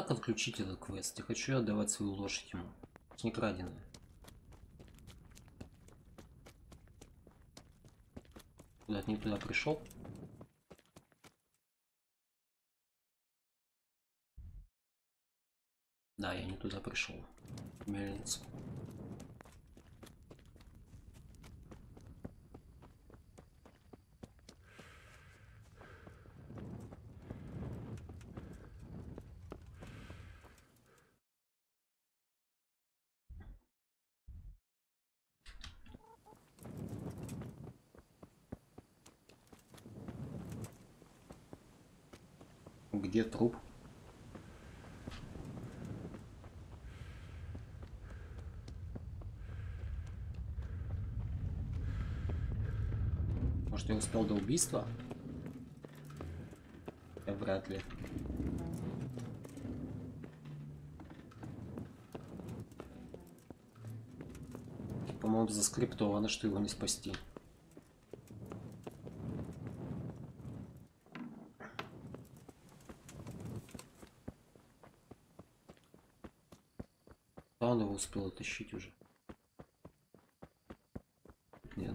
как отключить этот квест? Я хочу отдавать свою лошадь ему. Не краденая. Куда-то не туда пришел. Да, я не туда пришел. Мельницу. Где труп? Может, я успел до убийства? Я вряд ли. По-моему, заскриптовано, что его не спасти. Да, он его успел оттащить уже. Нет.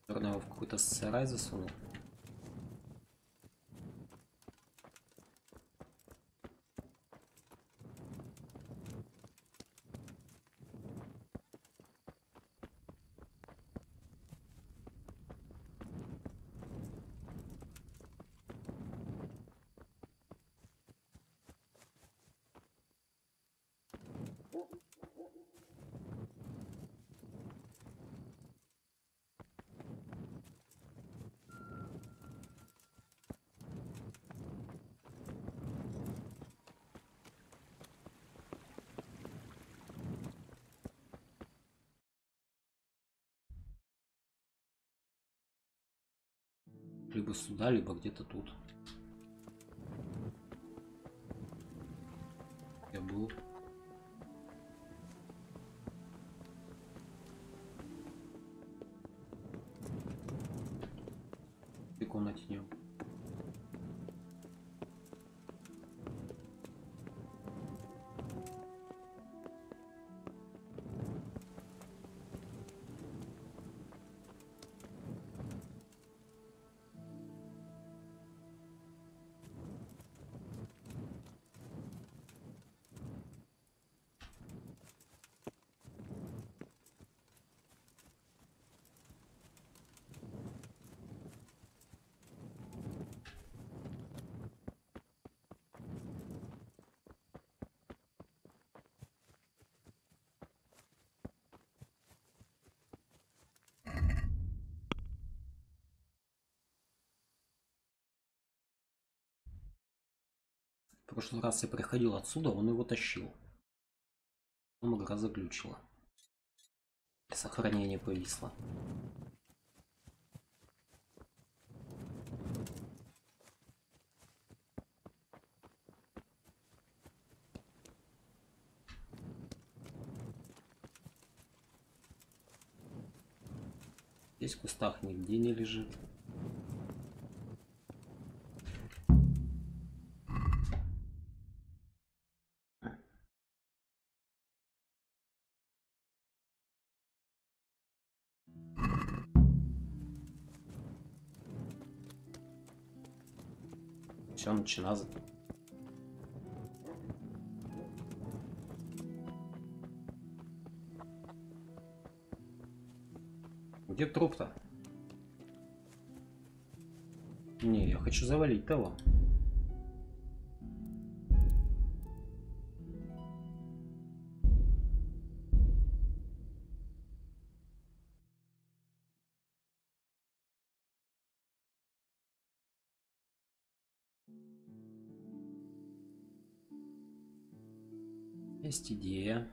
Наверное, его в какой-то сарай засунул. Либо сюда, либо где-то тут. Я был. В комнате не был. В прошлый раз я приходил отсюда, он его тащил. Он игра заглючила. Сохранение повисло. Здесь в кустах нигде не лежит. Все, начинается. Где труп-то? Не, я хочу завалить того. Есть идея.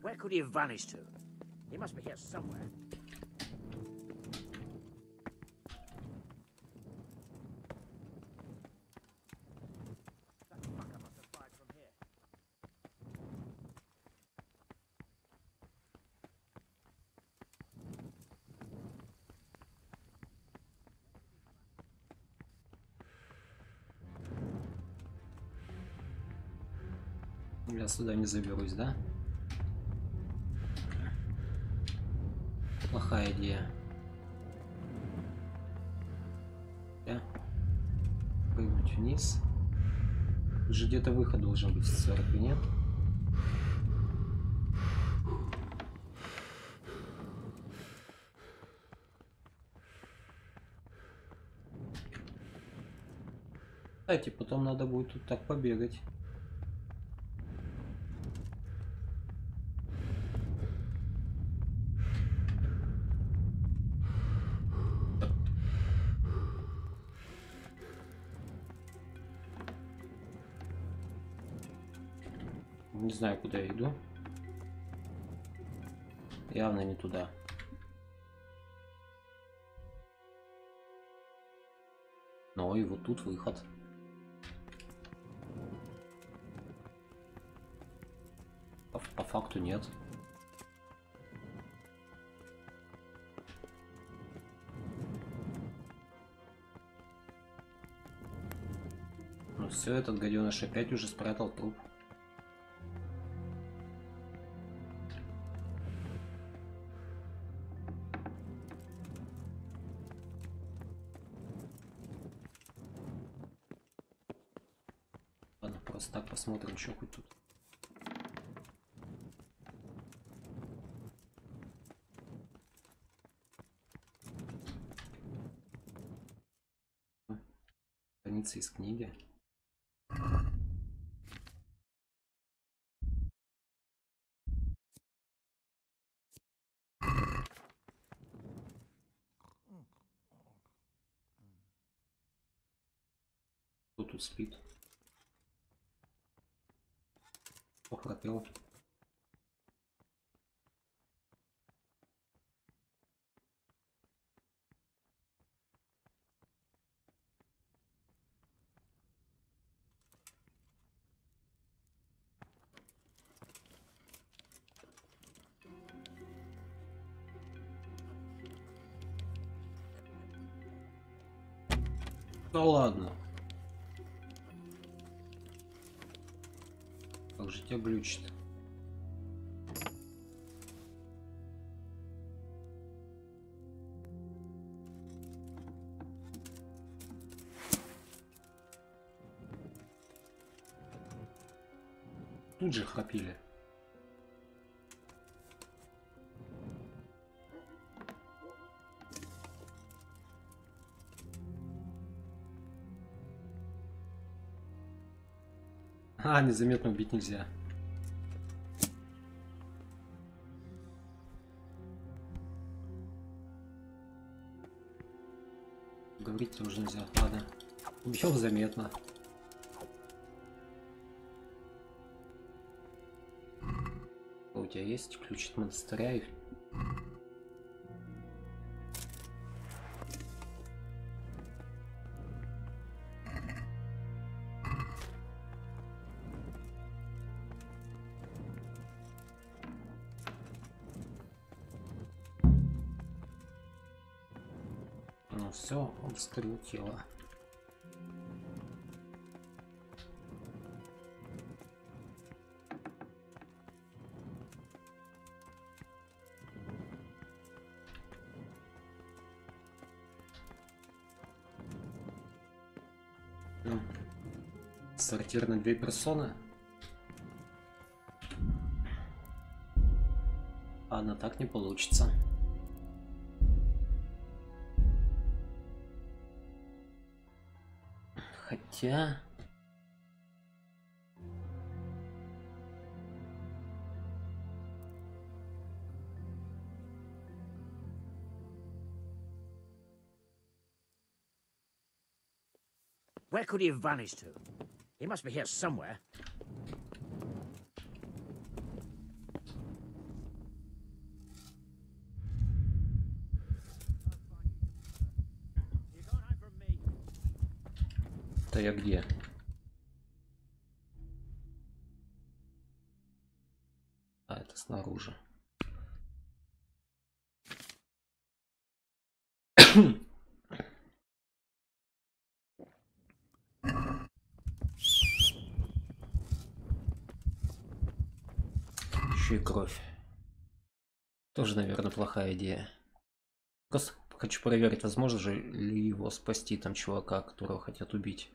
Where could he have vanished to? He must be here somewhere. That fucker must have fired from here. Я сюда не заберусь, да? Плохая идея. Прыгнуть вниз. Уже где-то выход должен быть с церкви, нет? Кстати, потом надо будет тут так побегать. Не знаю, куда я иду. Явно не туда. Но и вот тут выход. По факту нет. Ну все, этот гаденыш опять уже спрятал труп. Ладно, просто так посмотрим, что хоть тут. Страница из книги. Кто тут спит? Похрапел. Да ладно. Как же тебя глючит. Тут же храпили. А, незаметно убить нельзя. Говорить тоже нельзя. Ладно. Убил заметно. У тебя есть ключ от монастыря? Ну все, он вскрыл тело. Сортир на 2 персоны. Ладно, так не получится. Хотя... Where could he have vanished to? He must be here somewhere. Это я где? А, это снаружи. Еще и кровь. Тоже, наверное, плохая идея. Просто хочу проверить, возможно же ли его спасти, там чувака, которого хотят убить.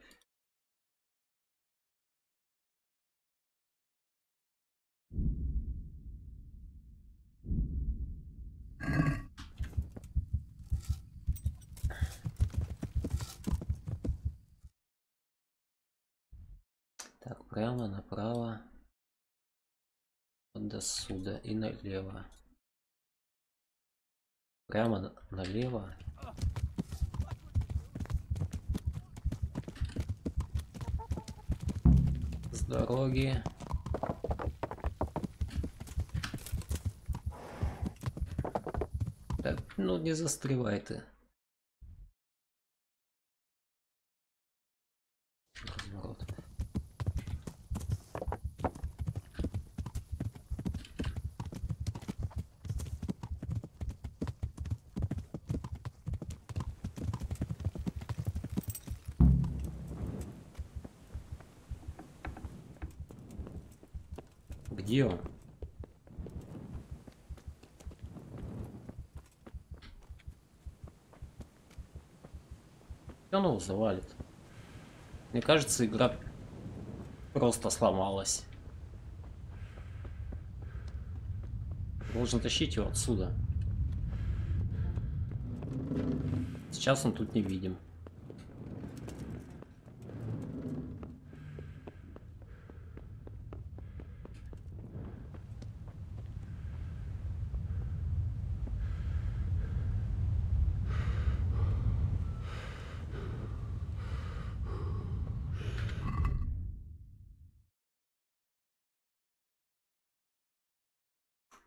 Так, прямо, направо. До сюда и налево. Прямо налево. С дороги. Так, ну не застревай ты. Разворот. Где он? Оно завалит. Мне кажется, игра просто сломалась. Должен тащить его отсюда. Сейчас он тут не видим.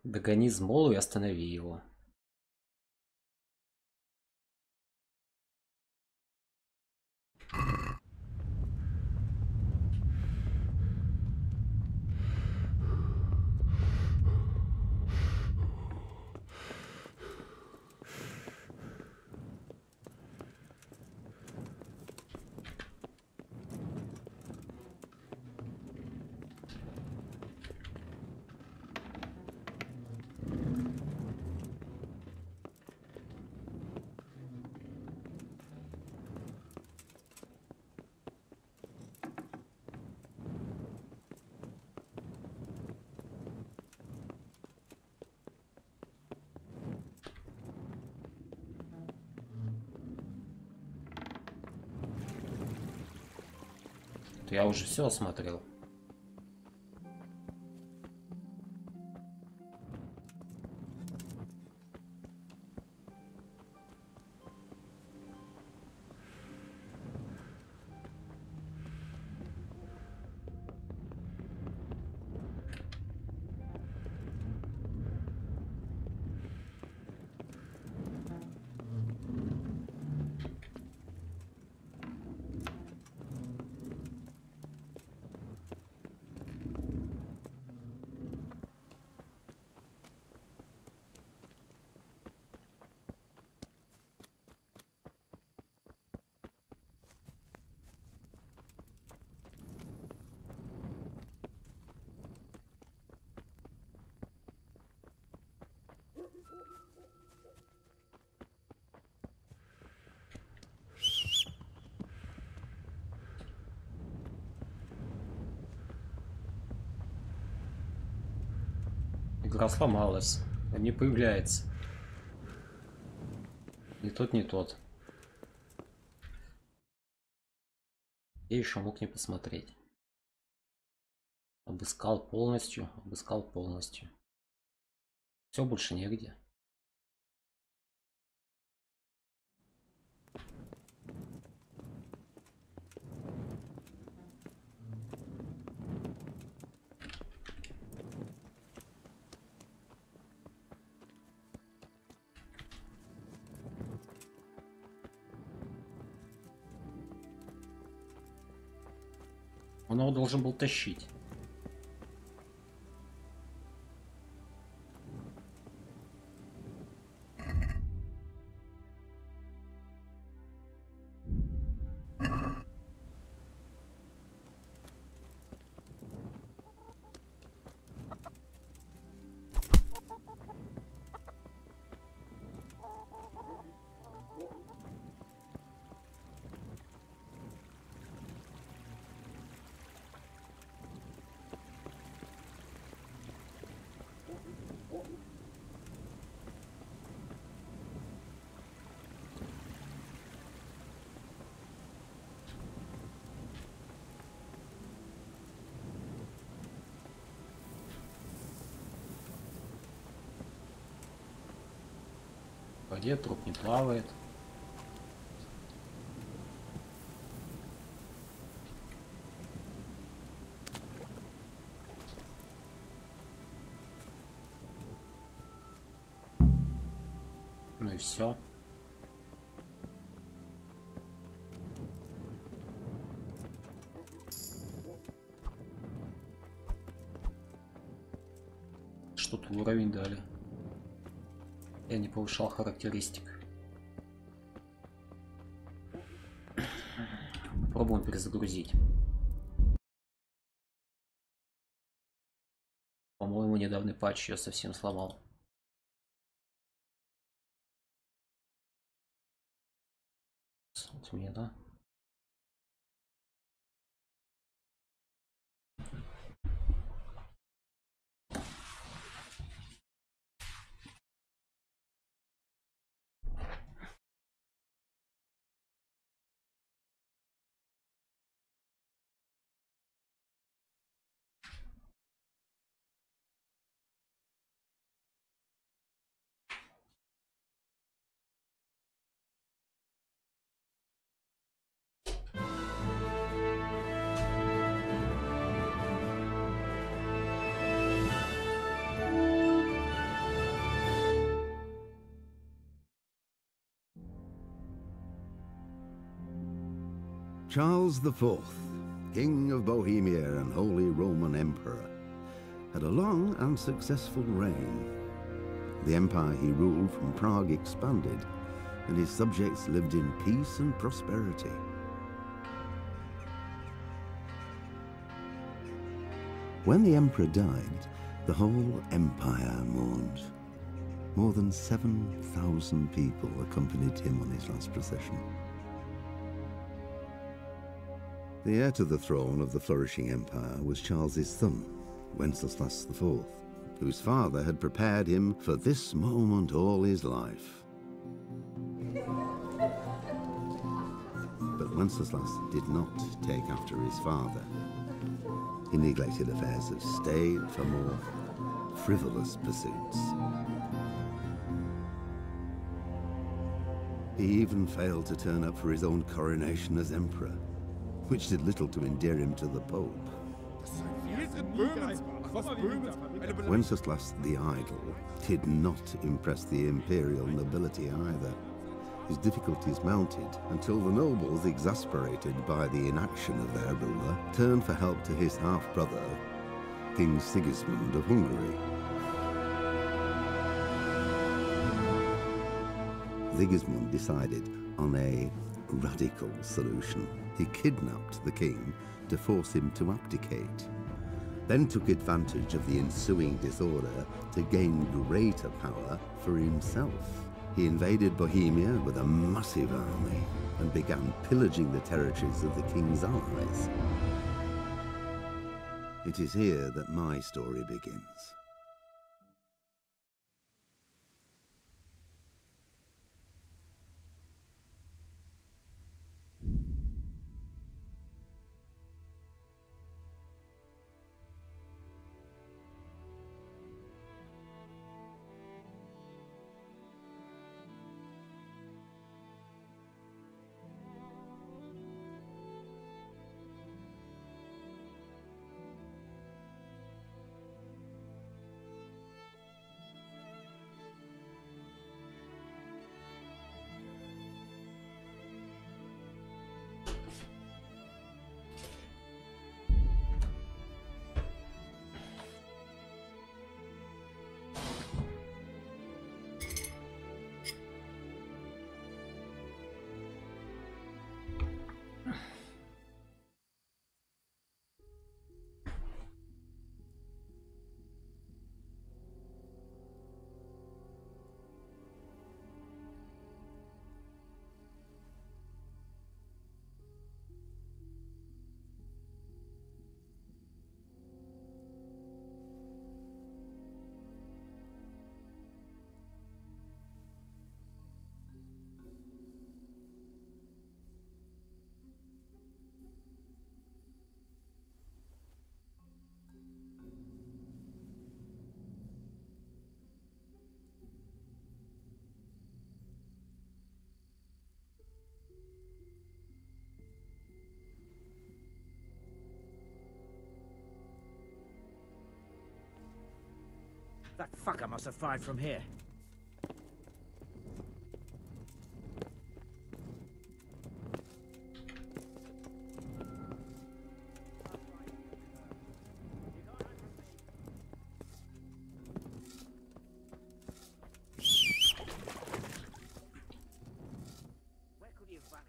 Догони Змолу и останови его. Я уже все осмотрел. Игра сломалась. Он не появляется. Ни тот, ни тот. Я еще мог не посмотреть. Обыскал полностью, обыскал полностью. Все, больше негде. Он его должен был тащить. В воде труп не плавает. Ну и все. Что-то уровень дали. Я не повышал характеристик. Попробуем перезагрузить. По-моему, недавний патч ее совсем сломал. Отмена. Charles IV, King of Bohemia and Holy Roman Emperor, had a long and successful reign. The empire he ruled from Prague expanded, and his subjects lived in peace and prosperity. When the emperor died, the whole empire mourned. More than 7,000 people accompanied him on his last procession. The heir to the throne of the flourishing empire was Charles's son, Wenceslas IV, whose father had prepared him for this moment all his life. But Wenceslas did not take after his father. He neglected affairs of state for more frivolous pursuits. He even failed to turn up for his own coronation as emperor, which did little to endear him to the Pope. Wenceslas the Idle did not impress the imperial nobility either. His difficulties mounted until the nobles, exasperated by the inaction of their ruler, turned for help to his half-brother, King Sigismund of Hungary. Sigismund decided on a radical solution. He kidnapped the king to force him to abdicate, then took advantage of the ensuing disorder to gain greater power for himself. He invaded Bohemia with a massive army and began pillaging the territories of the king's allies. It is here that my story begins. That fucker must have fired from here. Where could he have vanished?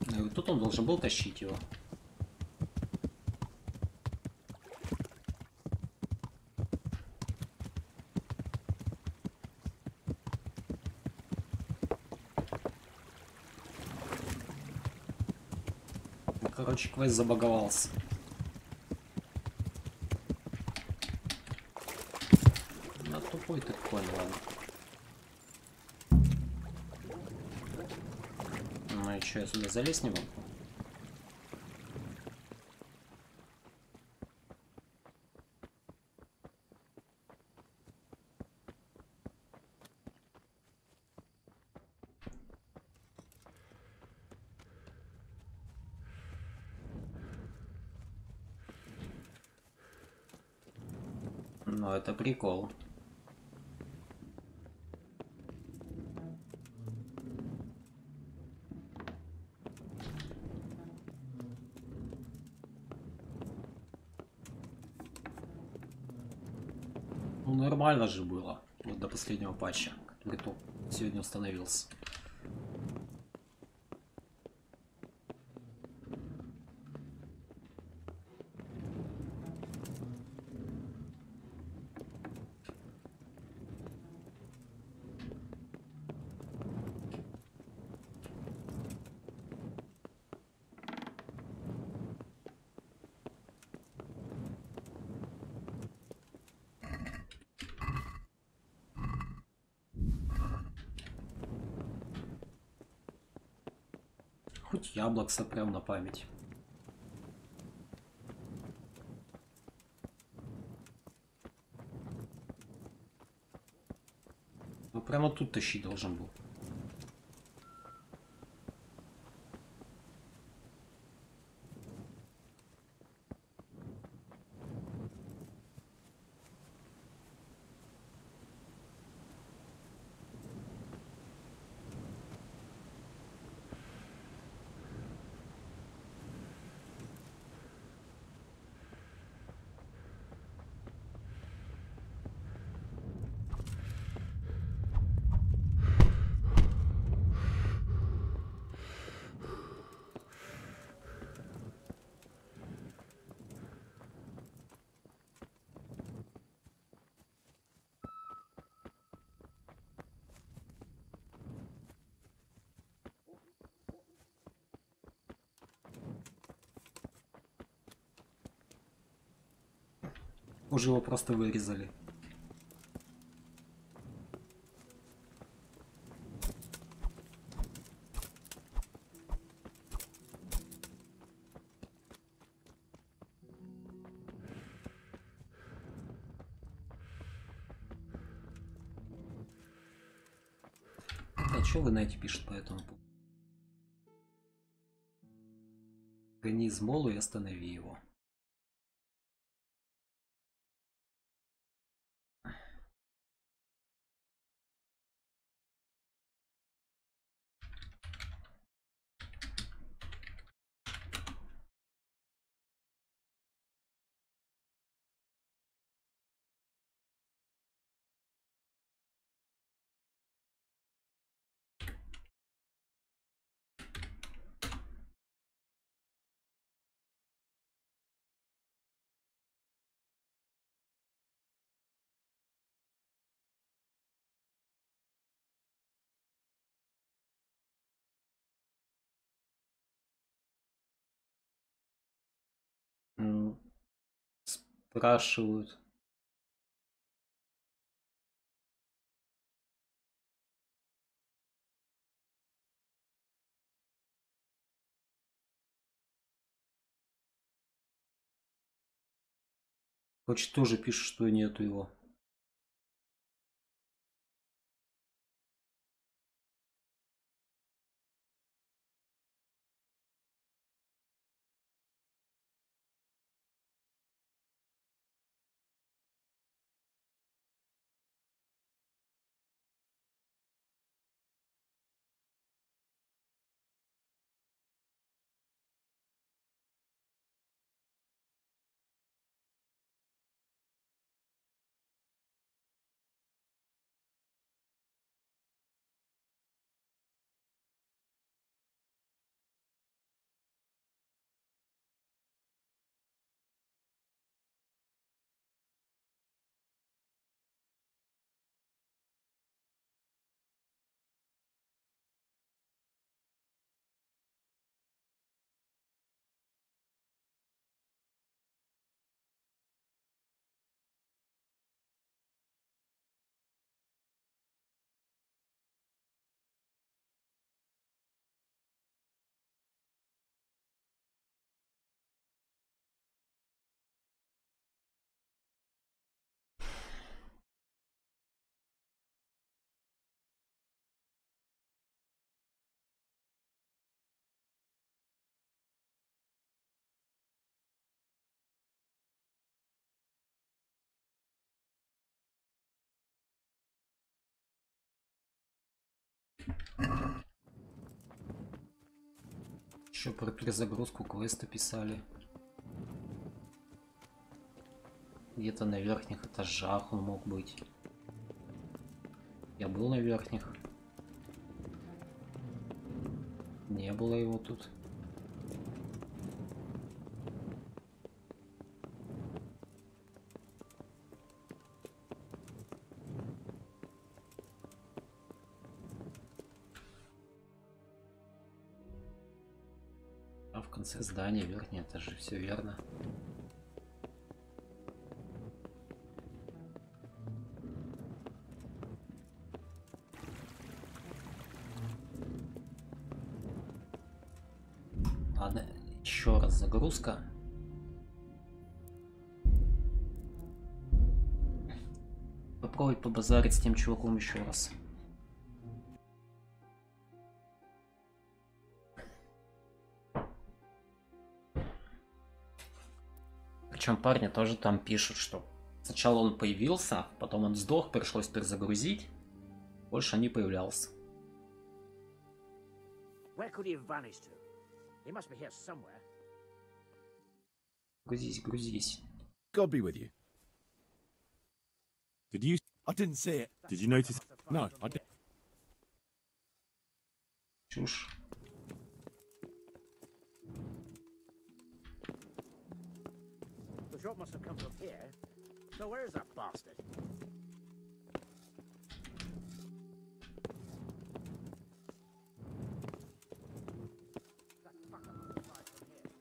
Ну и вот тут он должен был тащить его. Ну, короче, квест забаговался. Ну, тупой ты какой, ладно. Ну и что, я сюда залезть не могу? Ну это прикол. Ну нормально же было. Вот до последнего патча, который только сегодня установился. Хоть яблок сопрям на память. Ну прямо тут тащить должен был. Уже его просто вырезали. А что вы знаете, пишет по этому поводу? Гони Змолу и останови его. Спрашивают. Короче, тоже пишет, что нету его. Еще про перезагрузку квеста писали. Где-то на верхних этажах он мог быть. Я был на верхних. Не было его тут. А в конце здания верхние этажи, все верно. Ладно, еще раз загрузка. Попробовать побазарить с тем чуваком еще раз. Причем парни тоже там пишут, что сначала он появился, потом он сдох, пришлось перезагрузить. Больше не появлялся. Where could he have vanished to? He must be here somewhere. Грузись, грузись. God be with you. Did you I didn't see it. did you notice? No, I didn't. Чушь. The shot must have come from here. So where is that bastard? That fucker must have died from here.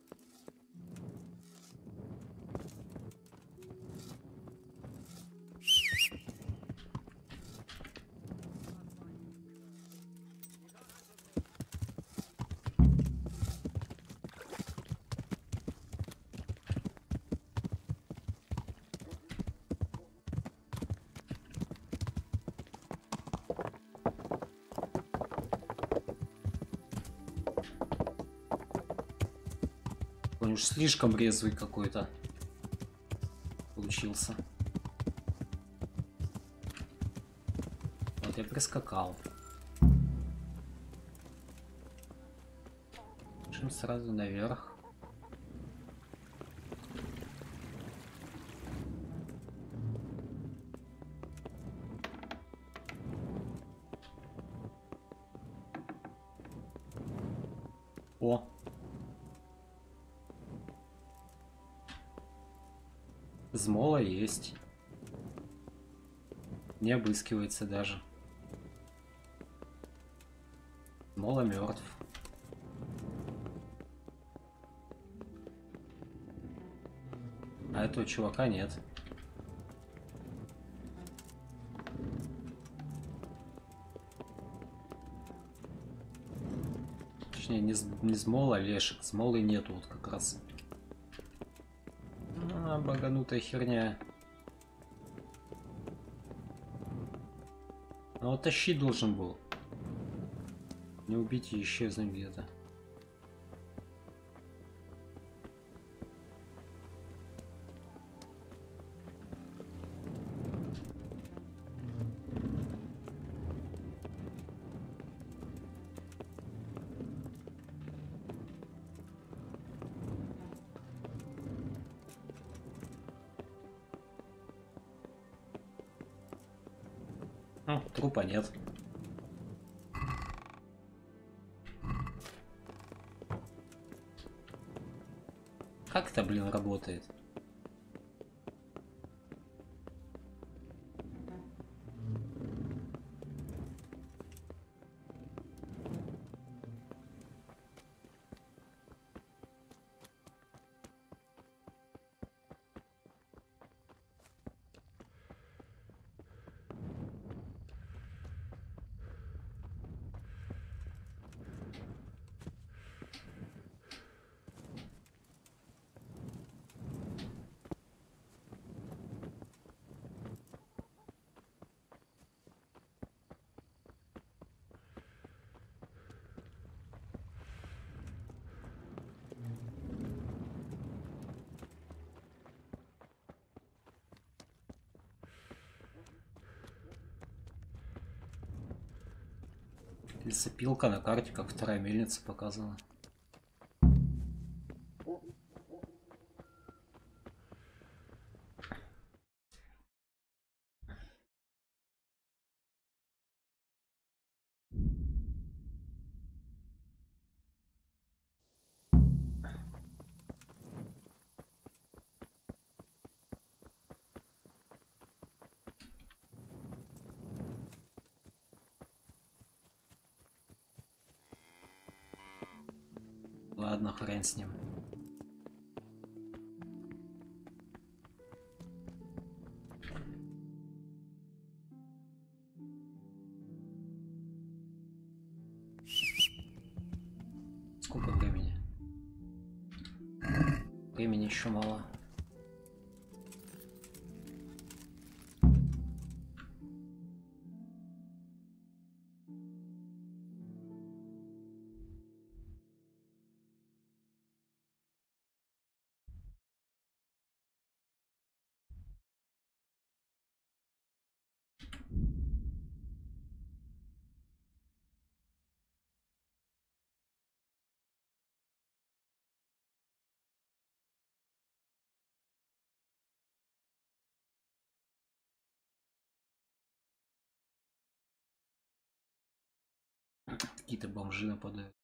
Он уж слишком резвый какой-то получился. Вот я прискакал. Бежим сразу наверх. О! Змола есть. Не обыскивается даже. Змола мертв. А этого чувака нет. Точнее, не Змола, а Лешек. Змолы нету вот как раз. баганутая херня. Ну вот тащить должен был. Не убить и исчезнуть где-то. Трупа нет. Как это, блин, работает? Лесопилка на карте, как вторая мельница показана. Ладно, хрен с ним. Сколько времени? Времени еще мало. Какие-то бомжи нападают.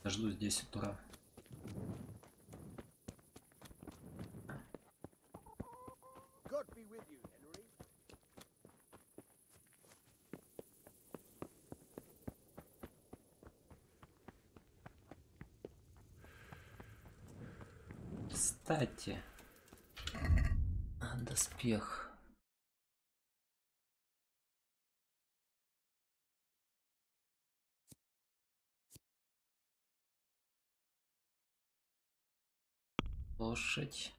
Жду здесь с утра. God be with you, Henry. Кстати, доспех. Лошадь.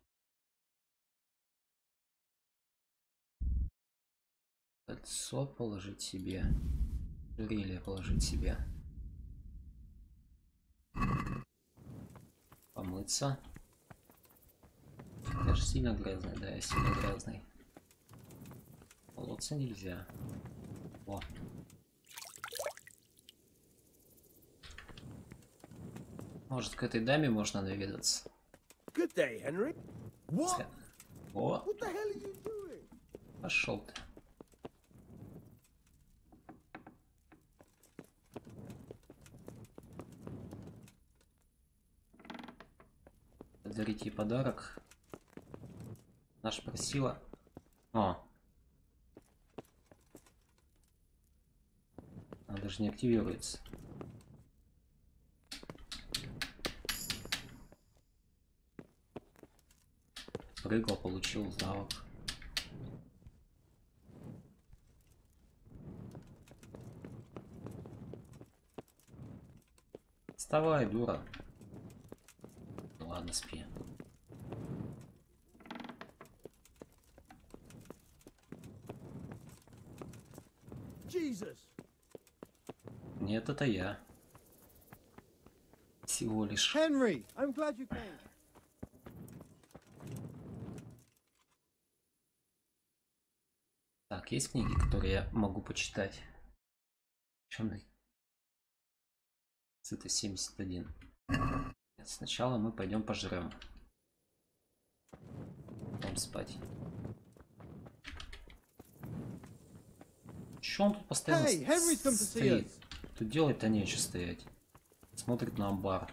Кольцо положить себе. Жерелье положить себе. Помыться. Даже сильно грязный, да, я сильно грязный. Молоться нельзя. О. Может, к этой даме можно наведаться? Good day, Henry. What? О, What the hell are you doing? пошел ты. подарить ей подарок. Наш просила. О. Она даже не активируется. Прыгал, получил навык. Вставай, дура. Ну ладно, спи. Jesus. Нет, это я. Всего лишь. Henry, I'm glad you came. Так, есть книги, которые я могу почитать. Чем это 71. Нет, сначала мы пойдем пожрем. Потом спать. Че он тут постоянно стоит? Тут делать-то нечего стоять. Смотрит на амбар.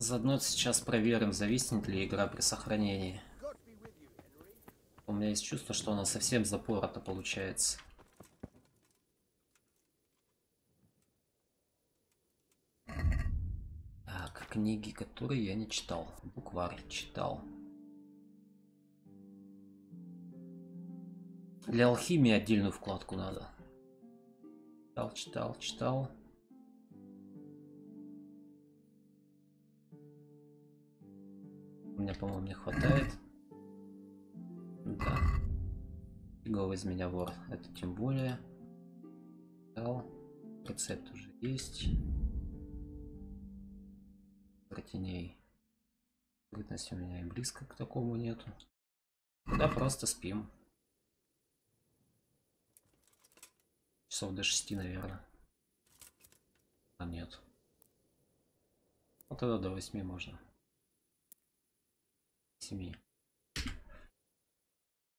Заодно сейчас проверим, зависнет ли игра при сохранении. У меня есть чувство, что она совсем запорота получается. Так, книги, которые я не читал. Букварь читал. Для алхимии отдельную вкладку надо. Читал. У меня, по-моему, не хватает. Да. Фигово из меня вор. Это тем более. Рецепт уже есть. Теней. Скрытности у меня и близко к такому нету. Да, просто спим. Часов до 6, наверное. А нет. Вот тогда до 8 можно. 7.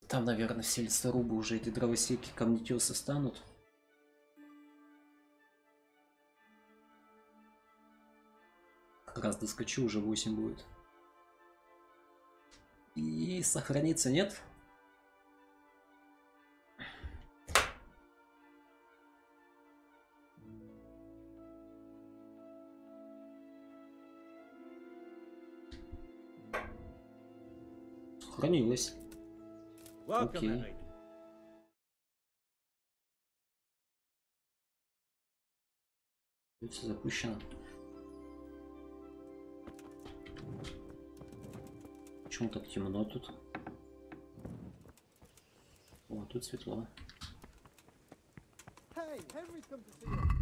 Там, наверное, все лесорубы уже эти дровосеки камнетесы станут. Как раз доскочу, уже 8 будет. И сохраниться нет? Сохранилось. Окей. Тут все запущено. Почему так темно тут? О, тут светло.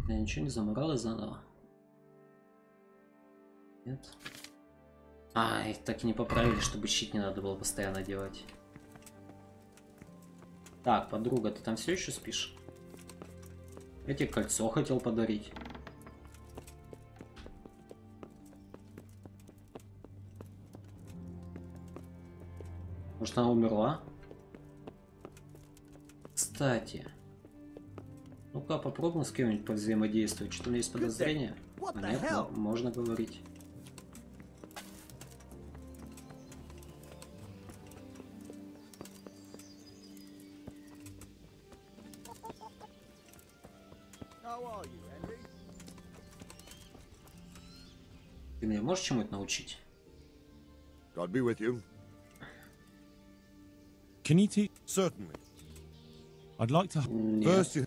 Я ничего не заморалось заново? Нет? А, их так и не поправили, чтобы щит не надо было постоянно делать. Так, подруга, ты там все еще спишь? Я тебе кольцо хотел подарить. Может, она умерла? Кстати. Ну-ка, попробуем с кем-нибудь повзаимодействовать. Что-то у меня есть подозрение. А нет, можно говорить. Ты меня можешь чему-то научить? God be with you. Can you teach? Certainly. I'd like to. First you...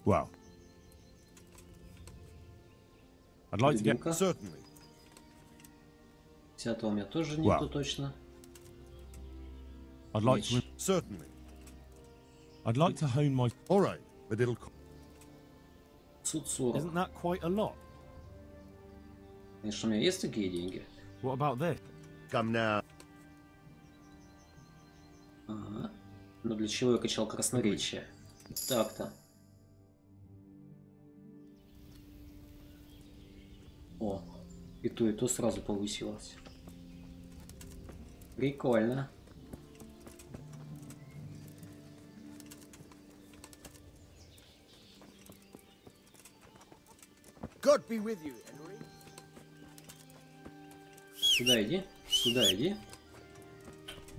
Well. I'd like to get. Certainly. 10 у меня тоже нету точно. I'd like to. Certainly. I'd like to hone my. All right, but it'll... Суд 40. Isn't that quite a lot? Конечно, у меня есть такие деньги. What about this? Come now. Ага. Но для чего я качал красноречие? Так-то. О, И то сразу повысилось. Прикольно. God be with you, Henry. Сюда иди. Сюда иди.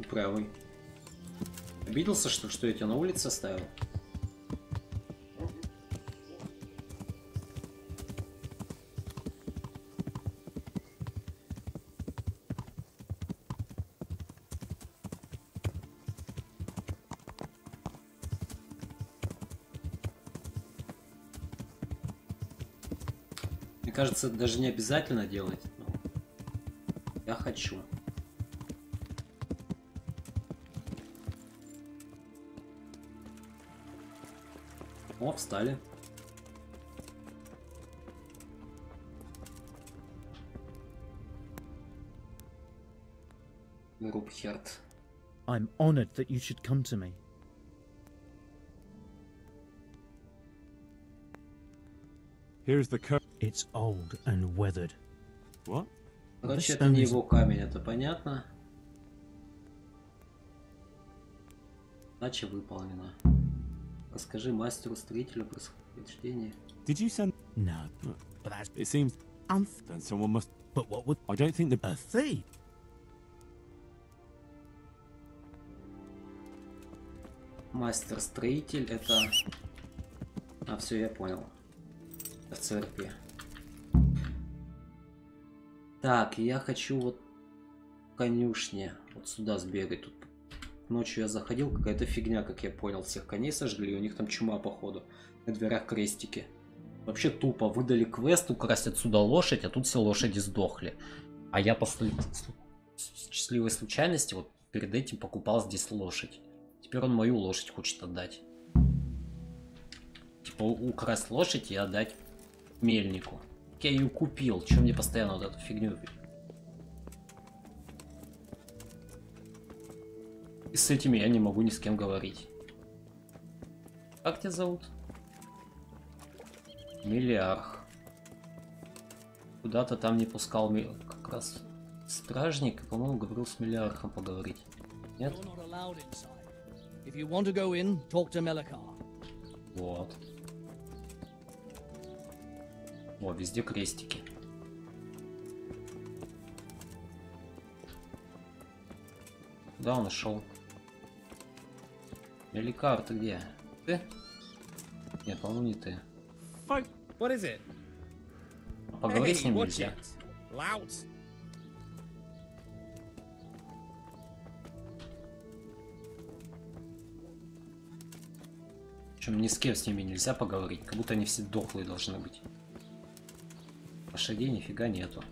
Правый. Обиделся, что я тебя на улице оставил? Мне кажется, даже не обязательно делать. Но я хочу. О, встали. Рубхерт. I'm honored that you should come to me. Here's the code. It's old and weathered. What? Короче, это не его камень, это понятно. Задача выполнена. Расскажи мастеру-строителю происхождение. Did you send? No, but that's It seems. Then someone must. but what would I don't think the. a thief? Мастер-строитель это... А, все, я понял. В церкви. Так, я хочу вот в конюшне. Вот сюда сбегать. Тут ночью я заходил, какая-то фигня, как я понял. Всех коней сожгли, у них там чума, походу. На дверях крестики. Вообще тупо. Выдали квест, украсть отсюда лошадь, а тут все лошади сдохли. А я по счастливой случайности вот перед этим покупал здесь лошадь. Теперь он мою лошадь хочет отдать. Типа украсть лошадь и отдать мельнику. Я ее купил. Чем мне постоянно вот эту фигню? И с этими я не могу ни с кем говорить. Как тебя зовут? Миллиарх. Куда-то там не пускал как раз стражник. По-моему, говорил с Миллиархом поговорить. Нет? You're not allowed inside. If you want to go in, talk to Melikar. Вот. О, везде крестики. Куда он ушел? Меликар, ты где? Ты? Нет, по-моему, не ты. What is it? Поговорить с ним нельзя. Loud. Причем ни с кем с ними нельзя поговорить, как будто они все дохлые должны быть. Лошадей нифига нету.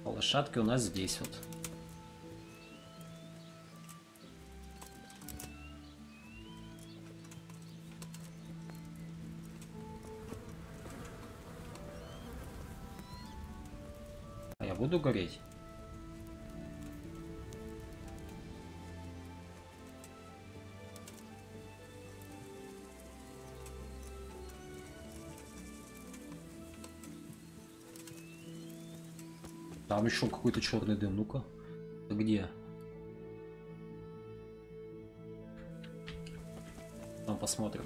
А лошадки у нас здесь вот. А я буду гореть? Там еще какой-то черный дым. Ну-ка. Где? Там посмотрим.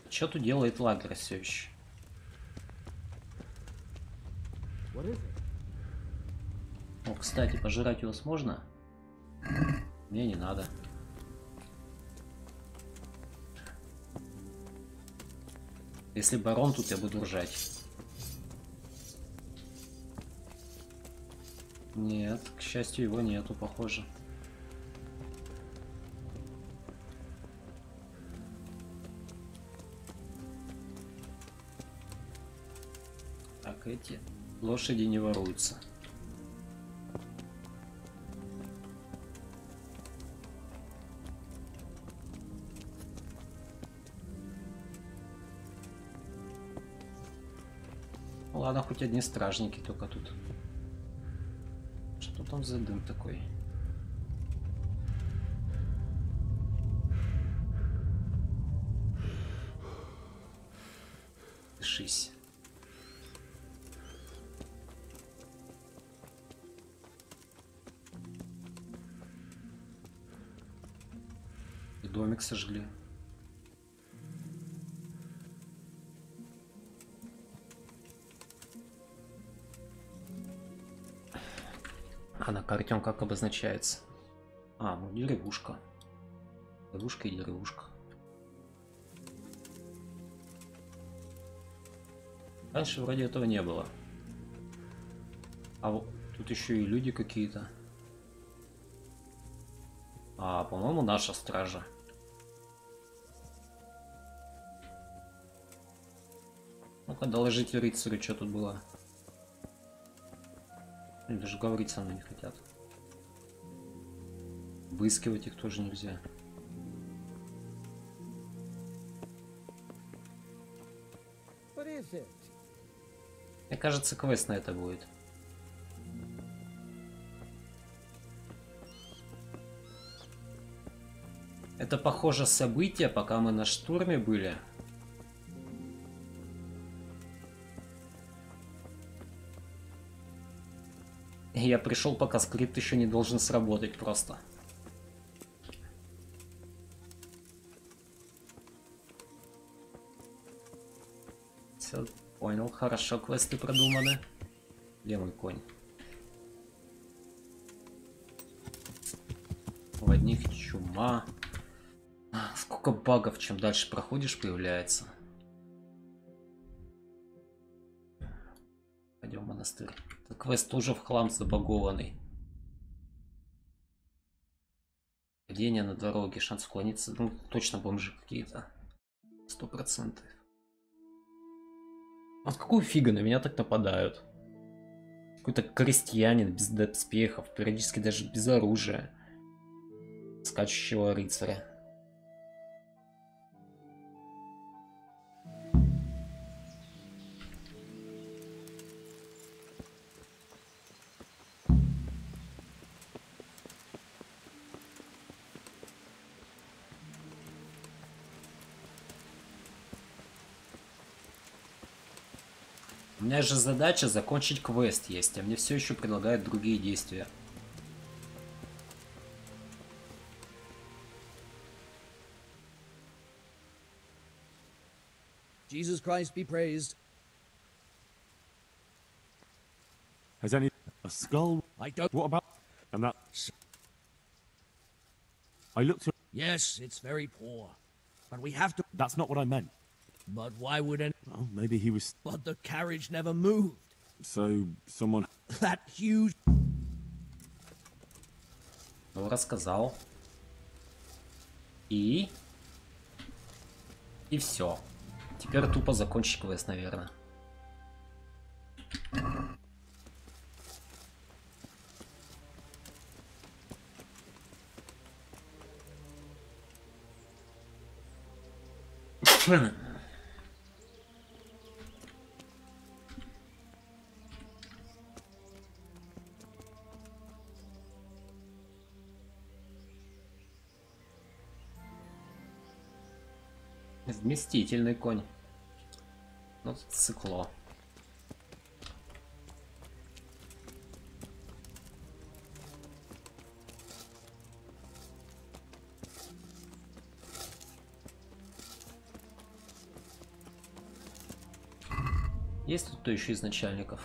Что тут делает лагерь все еще? О, кстати, пожрать его можно? Мне не надо. Если барон тут, я буду ржать. Нет, к счастью, его нету, похоже. Так, эти лошади не воруются. Ладно, хоть одни стражники только тут. Что там за дым такой? Держись. И домик сожгли. А на карте он как обозначается? А, ну деревушка. Деревушка и деревушка. Раньше вроде этого не было. А вот тут еще и люди какие-то. А, по-моему, наша стража. Ну-ка, доложите рыцарю, что тут было. Они даже говорить со мной не хотят. Выискивать их тоже нельзя. What is it? Мне кажется, квест на это будет. Это похоже событие, пока мы на штурме были. И я пришел, пока скрипт еще не должен сработать просто. Все, понял, хорошо, квесты продуманы. Где мой конь? У одних чума. Сколько багов, чем дальше проходишь, появляется. Пойдем в монастырь. Это квест тоже в хлам забагованный. Падение на дороге, шанс уклониться. Ну, точно бомжи какие-то. 100%. А с какой фига на меня так нападают? Какой-то крестьянин без доспехов, периодически даже без оружия. Скачущего рыцаря. У меня же задача закончить квест есть, а мне все еще предлагают другие действия. Jesus Christ be praised. Has any a skull? I don't. What about? And that. I looked at. Yes, it's very poor. But we have to. That's not what I meant. But why would any. Well, maybe he was. But the carriage never moved. So someone. That huge. Ну, рассказал. И все. Теперь тупо закончить квест, наверное. Вместительный конь. Ну, цикло. Есть тут кто еще из начальников?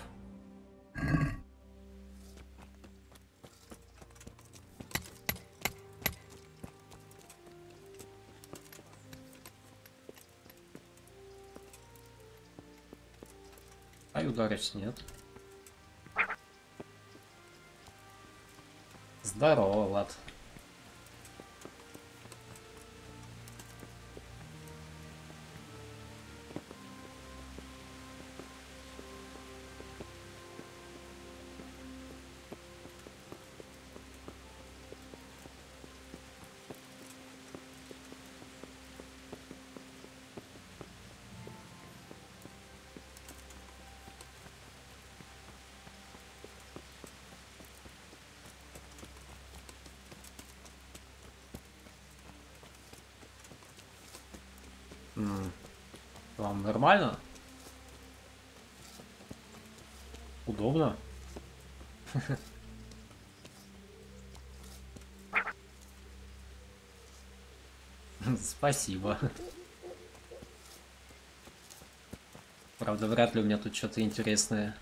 Ай, ударить нет. Здорово, Влад. Вам нормально? Удобно. Спасибо. Правда, вряд ли у меня тут что-то интересное.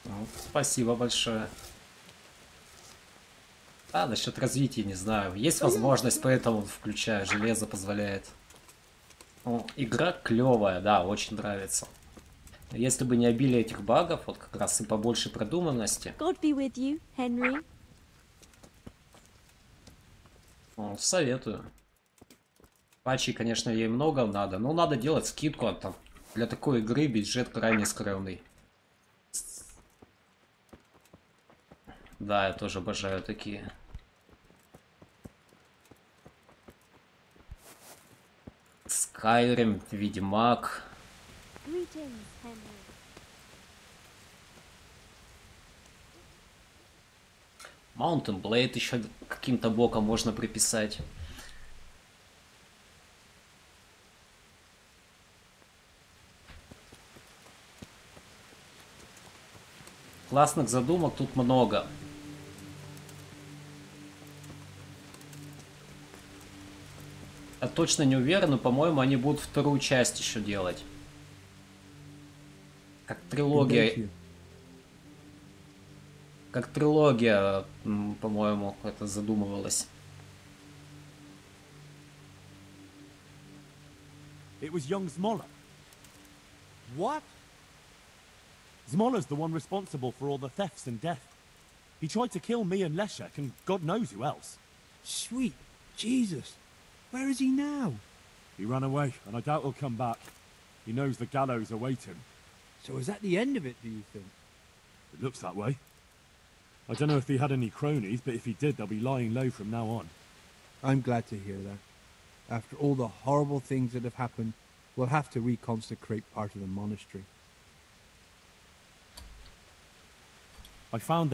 Ну, спасибо большое. А, насчет развития не знаю. Есть возможность, поэтому включаю. Железо позволяет. Ну, игра клевая, да, очень нравится. Если бы не обилие этих багов, вот как раз и побольше продуманности. God be with you, Henry. Ну, советую. Патчей, конечно, ей много надо, но надо делать скидку. Там, для такой игры бюджет крайне скромный. Да, я тоже обожаю такие. Skyrim, Ведьмак. Greetings, Henry. Mountain Blade еще каким-то боком можно приписать. Классных задумок тут много. Я точно не уверен, но, по-моему, они будут вторую часть еще делать. Как трилогия. Как трилогия, по-моему, это задумывалось. It was young Zmolla. What? Zmolla's the one responsible for all the thefts and death. He tried to kill me and Leszek, and God knows who else. Sweet Jesus. Where is he now? He ran away, and I doubt he'll come back. He knows the gallows await him. So is that the end of it, do you think? It looks that way. I don't know if he had any cronies, but if he did, they'll be lying low from now on. I'm glad to hear that. After all the horrible things that have happened, we'll have to reconsecrate part of the monastery. I found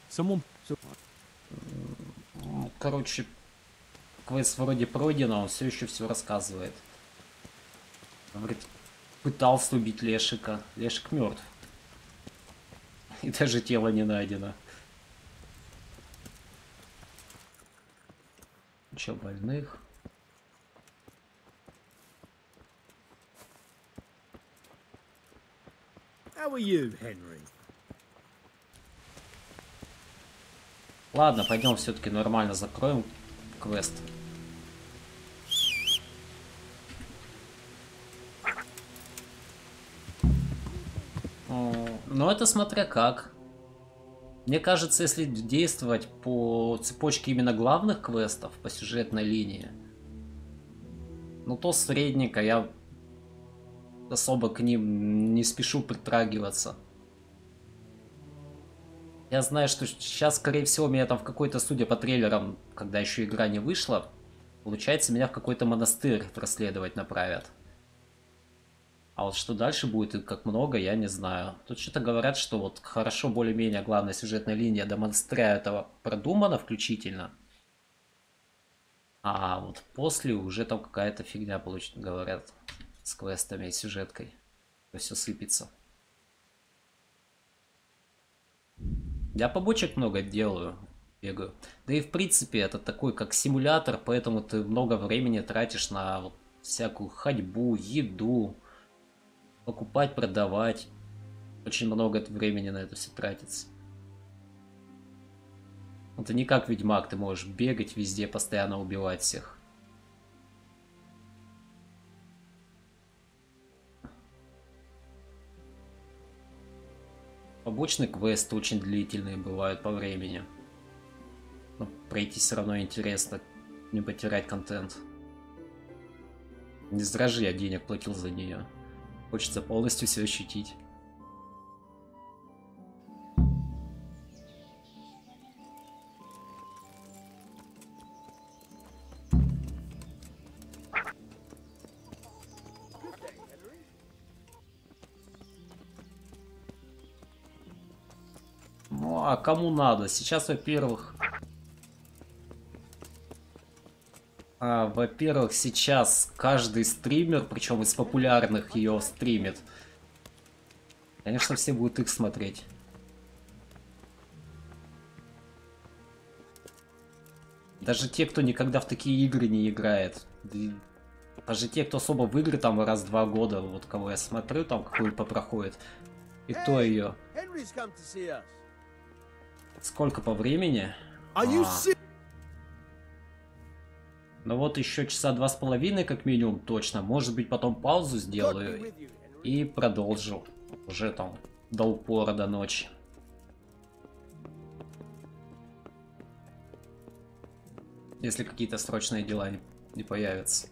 someone... Короче, квест вроде пройден, а он все еще все рассказывает. Говорит, пытался убить Лешика. Лешик мертв. И даже тело не найдено. Куча больных. How are you, Henry? Ладно, пойдем все-таки нормально закроем квест. Но это смотря как. Мне кажется, если действовать по цепочке именно главных квестов, по сюжетной линии, ну то средненько, я особо к ним не спешу притрагиваться. Я знаю, что сейчас, скорее всего, меня там в какой-то, судя по трейлерам, когда еще игра не вышла, получается, меня в какой-то монастырь расследовать направят. А вот что дальше будет и как много, я не знаю. Тут что-то говорят, что вот хорошо, более-менее главная сюжетная линия до монастыря этого продумана включительно. А вот после уже там какая-то фигня получит, говорят, с квестами и сюжеткой. Все сыпется. Я побочек много делаю, бегаю. Да и в принципе это такой как симулятор, поэтому ты много времени тратишь на вот всякую ходьбу, еду, покупать, продавать. Очень много времени на это все тратится. Это не как Ведьмак, ты можешь бегать везде, постоянно убивать всех. Побочные квесты очень длительные бывают по времени. Но пройти все равно интересно, не потерять контент. Не зря же я денег платил за нее. Хочется полностью все ощутить. Ну, а кому надо? Сейчас, во-первых... Во-первых, сейчас каждый стример, причем из популярных ее стримит, Конечно, все будут их смотреть. Даже те, кто никогда в такие игры не играет. Даже те, кто особо в игры там раз в 2 года, вот кого я смотрю, там какую-то проходит. И кто ее? Сколько по времени? Ну вот еще часа 2,5 как минимум точно. Может быть потом паузу сделаю и продолжу. Уже там до упора, до ночи. Если какие-то срочные дела не появятся.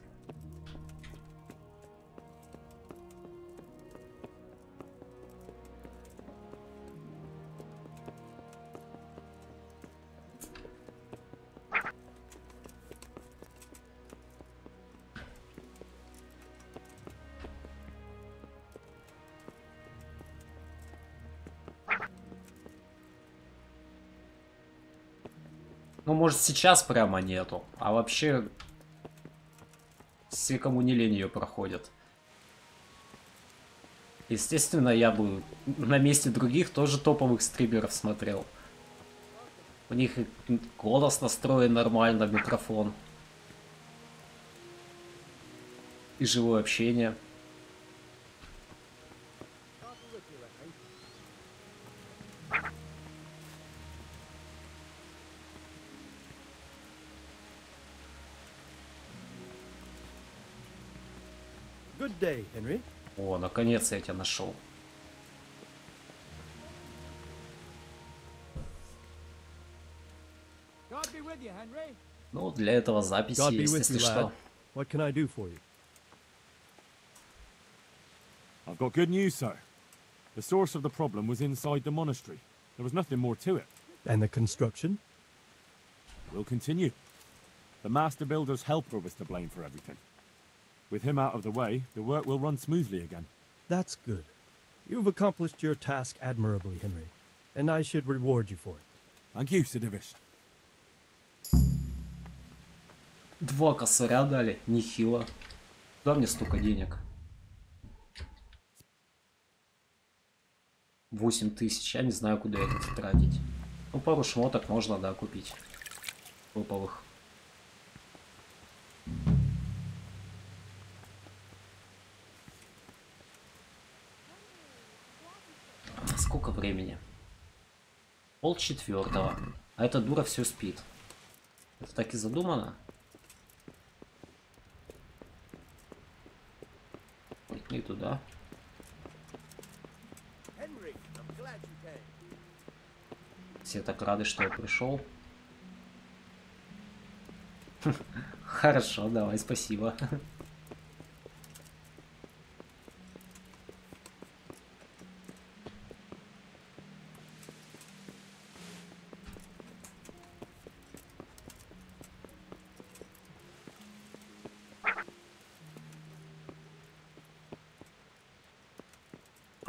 Ну, может, сейчас прямо нету, а вообще все, кому не лень, ее проходят. Естественно, я бы на месте других тоже топовых стримеров смотрел. У них голос настроен нормально, микрофон. И живое общение. Good day, Henry. О, наконец я тебя нашел. Ну, для этого записи God be есть, with если you, что. lad. What can I do for you? I've got good news, sir. The source of the problem was inside the monastery. There was nothing more to it. And the construction? We'll continue. The master builder's helper was to blame for everything. With him out of the way, the work will run smoothly again. That's good. You've accomplished your task admirably, Henry, and I should reward you for it. Thank you, Sidivus. 2 косаря дали, нехило. Куда мне столько денег? 8000, я не знаю, куда это тратить. Ну, пару шмоток можно, да, купить. Топовых. Сколько времени? 3:30. А эта дура все спит. Это так и задумано? Не туда. Все так рады, что я пришел. Хорошо, давай, спасибо.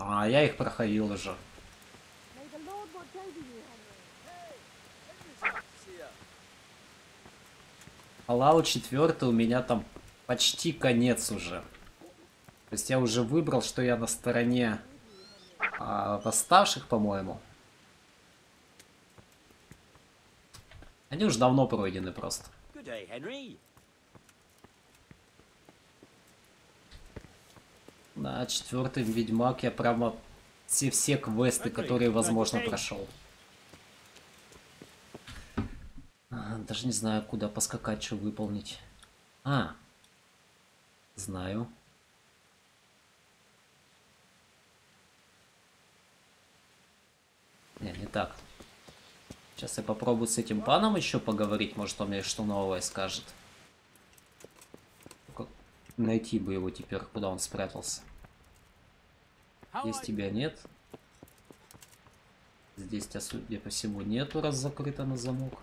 А, я их проходил уже. Fallout 4 у меня там почти конец уже. То есть я уже выбрал, что я на стороне восставших, по-моему. Они уже давно пройдены просто. Good day, Henry. На 4-м Ведьмак я прямо все квесты, которые возможно, прошел. Даже не знаю, куда поскакать, что выполнить. Знаю. Не так. Сейчас я попробую с этим паном еще поговорить, может он мне что новое скажет. Только найти бы его теперь, куда он спрятался. Здесь тебя нет. Здесь тебя, судя по всему, нету, раз закрыто на замок.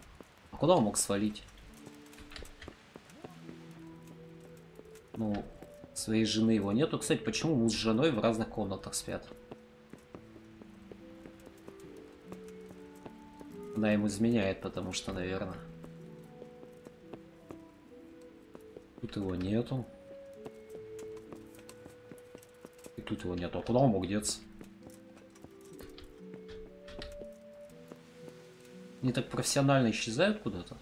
А куда он мог свалить? Ну, своей жены его нету. Кстати, почему муж с женой в разных комнатах спят? Она ему изменяет, потому что, наверное. Тут его нету. И тут его нету. А куда он мог деться? Они так профессионально исчезают куда-то.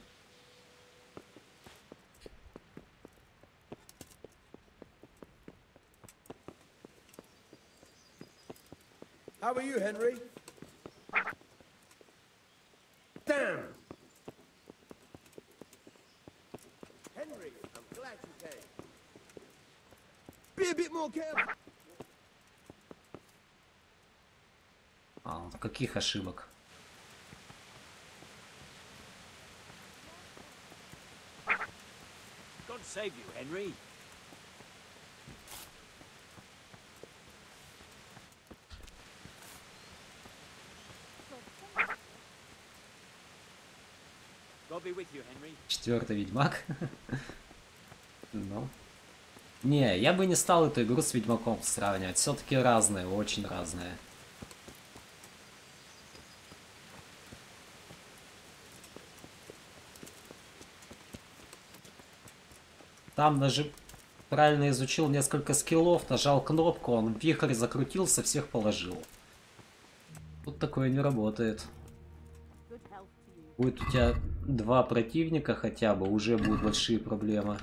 How are you, Henry? Damn! Henry, I'm glad you came. Be a bit more careful. Каких ошибок? God save you, Henry. God be with you, Henry. Четвертый Ведьмак. Ну. Не, я бы не стал эту игру с Ведьмаком сравнивать. Все-таки разные, очень разные. Там даже правильно изучил несколько скиллов, нажал кнопку, он вихрь закрутился, всех положил. Тут такое не работает. Будет у тебя 2 противника хотя бы, уже будут большие проблемы.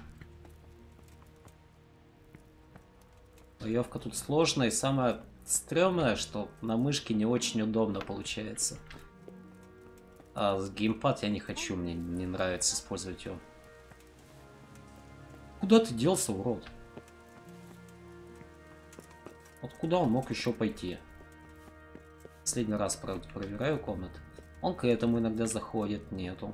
Боевка тут сложная, и самое стрёмное, что на мышке не очень удобно получается. А с геймпад я не хочу, мне не нравится использовать его. Куда ты делся, урод? Вот куда он мог еще пойти? Последний раз, правда, проверяю комнаты. Он к этому иногда заходит, нету.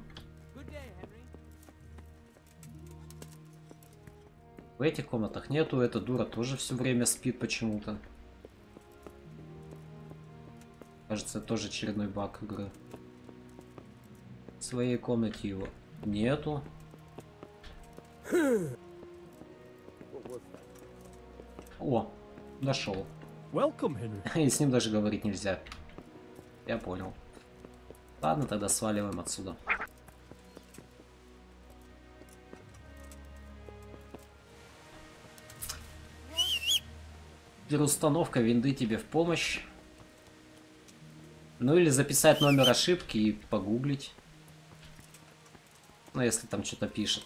В этих комнатах нету, эта дура тоже все время спит почему-то. Кажется, это тоже очередной баг игры. В своей комнате его нету. О, нашел. И с ним даже говорить нельзя. Я понял. Ладно, тогда сваливаем отсюда. Переустановка винды тебе в помощь. Ну или записать номер ошибки и погуглить. Ну если там что-то пишет.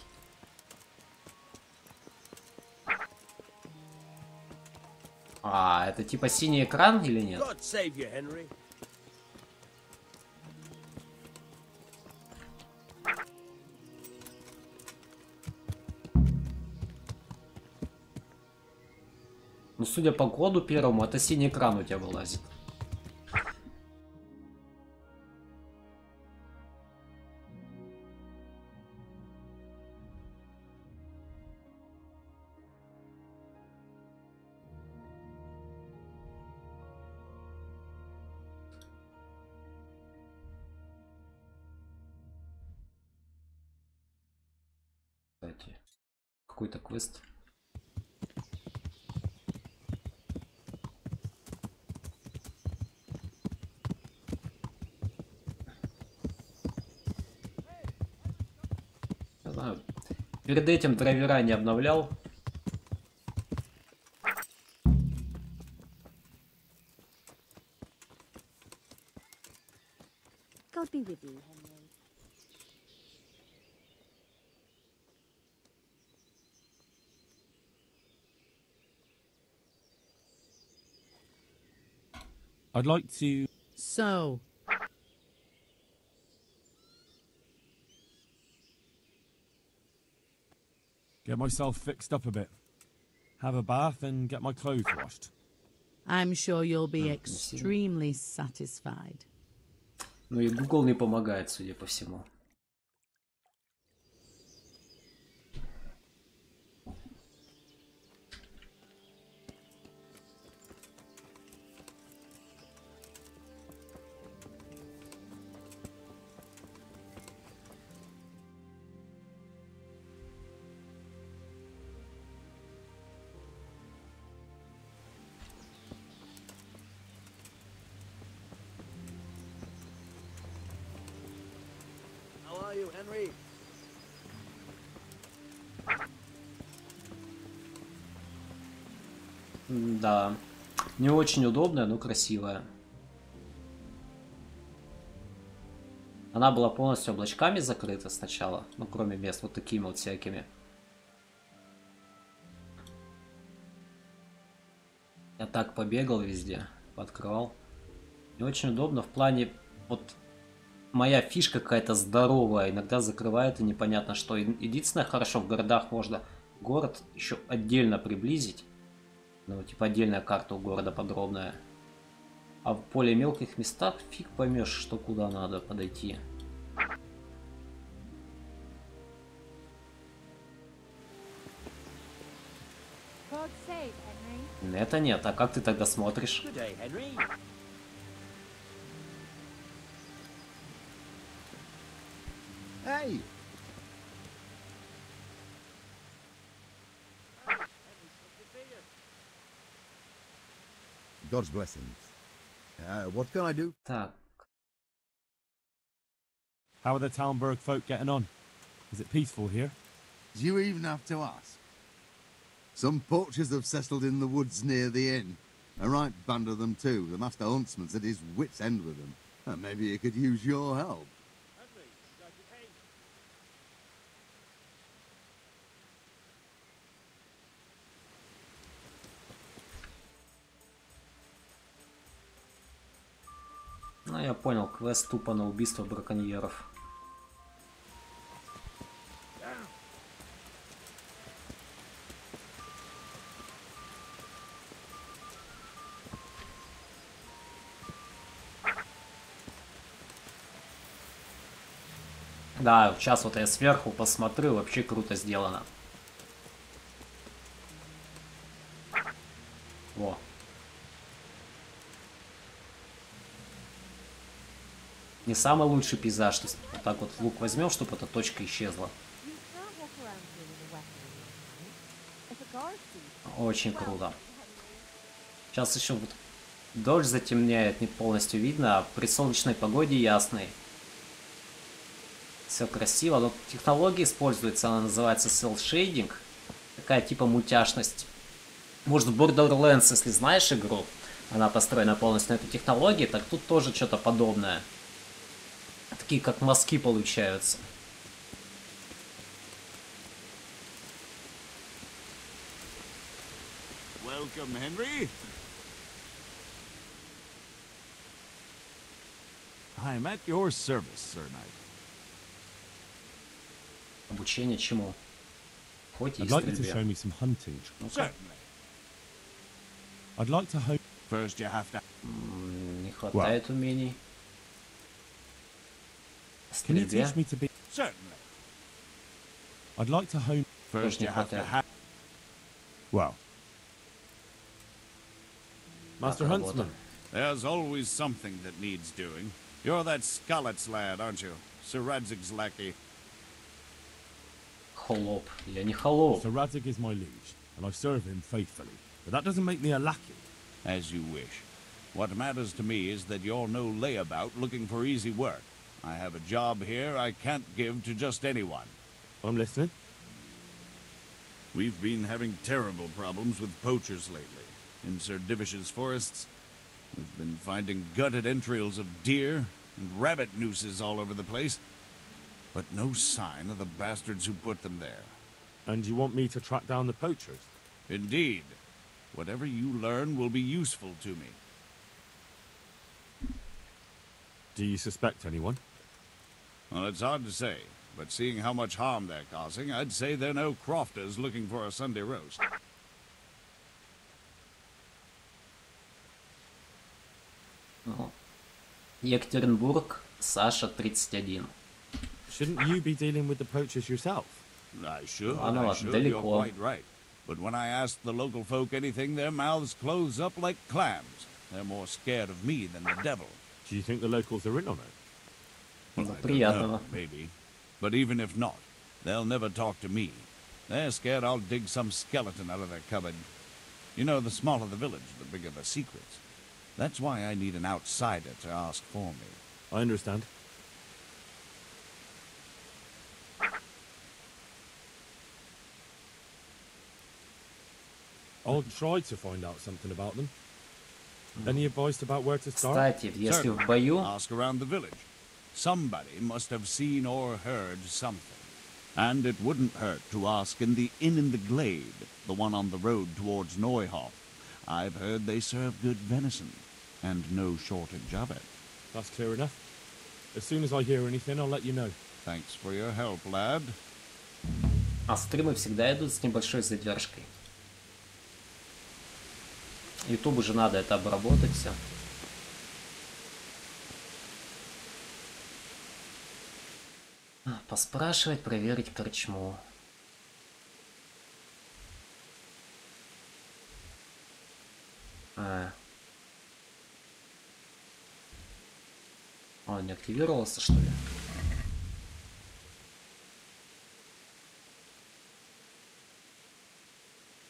А, это типа синий экран или нет? Ну, судя по коду первому, это синий экран у тебя вылазит. Кстати, какой-то квест. Перед этим драйвера не обновлял. God be with you, Henry. I'd like to... So... get myself fixed up a bit. Have a bath and get my clothes washed. I'm sure you'll be extremely satisfied. Ну и Google не помогает, судя по всему. Henry. Да, не очень удобная, но красивая. Она была полностью облачками закрыта сначала. Ну, кроме мест вот такими вот всякими. Я так побегал везде. Пооткрывал. Не очень удобно в плане... Вот моя фишка какая-то здоровая. Иногда закрывает и непонятно что. Единственное, хорошо, в городах можно город еще отдельно приблизить. Ну, типа отдельная карта у города подробная. А в более мелких местах фиг поймешь, что куда надо подойти. Это нет, а как ты тогда смотришь? Hey! God's blessings. What can I do? Так. How are the Talmberg folk getting on? Is it peaceful here? Do you even have to ask? Some poachers have settled in the woods near the inn. A right band of them too. The master huntsman's at his wit's end with them. Maybe he could use your help. Ну, я понял, квест тупо на убийство браконьеров. Да, сейчас вот я сверху посмотрю, вообще круто сделано. Во. Не самый лучший пейзаж. То есть, вот так вот лук возьмем, чтобы эта точка исчезла. Очень круто. Сейчас еще вот дождь затемняет, не полностью видно, а при солнечной погоде ясный. Все красиво, но технология используется, она называется cel shading. Такая типа мультяшность. Может, в Borderlands, если знаешь игру, она построена полностью на этой технологии, так тут тоже что-то подобное. Такие как мазки получаются. Welcome, Henry. I'm at your service, Sir Knight. Обучение чему? Хоть и I'd like you to show me some hunting. Certainly. I'd like to hope. First you have to... Не хватает умений. Can you teach me to be? Certainly. I'd like to hone. First you have to have... Well. Master Huntsman. There's always something that needs doing. You're that Scarlet's lad, aren't you? Sir Radzig's lackey. Холоп. Я не холоп. Sir Radzig is my liege, and I serve him faithfully. But that doesn't make me a lackey. As you wish. What matters to me is that you're no layabout looking for easy work. I have a job here I can't give to just anyone. I'm listening. We've been having terrible problems with poachers lately. In Sir Divish's forests, we've been finding gutted entrails of deer and rabbit nooses all over the place. But no sign of the bastards who put them there. And you want me to track down the poachers? Indeed. Whatever you learn will be useful to me. Do you suspect anyone? Well, it's hard to say, but seeing how much harm they're causing, I'd say they're no crofters looking for a Sunday roast. Екатеринбург, Саша, 31. Shouldn't you be dealing with the poachers yourself? I should, далеко. you're quite right. But when I ask the local folk anything, their mouths close up like clams. They're more scared of me than the devil. Do you think the locals are in on it? Well, I don't know, maybe. But even if not, they'll never talk to me. They're scared I'll dig some skeleton out of their cupboard. You know, the smaller the village, the bigger the secrets. That's why I need an outsider to ask for me. I understand. I'll try to find out something about them. Any advice about where to start? Кстати, если в бою... Ask around the village. Somebody must have seen or heard something. And it wouldn't hurt to ask in the inn in the glade, the one on the road towards Neuhof. I've heard they serve good venison, and no shortage of it. That's clear enough. As soon as I hear anything, I'll let you know. Thanks for your help, lad. А стримы всегда идут с небольшой задержкой. Ютубу же надо это обработать все. Поспрашивать, проверить корчму. Он не активировался, что ли?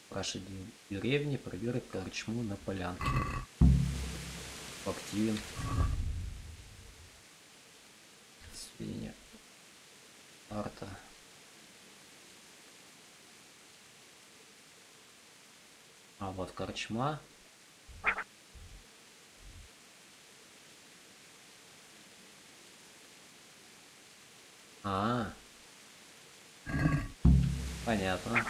Спрашивать деревни, проверить корчму на полянке. Активен. Свинья. Арта. А вот корчма. Понятно.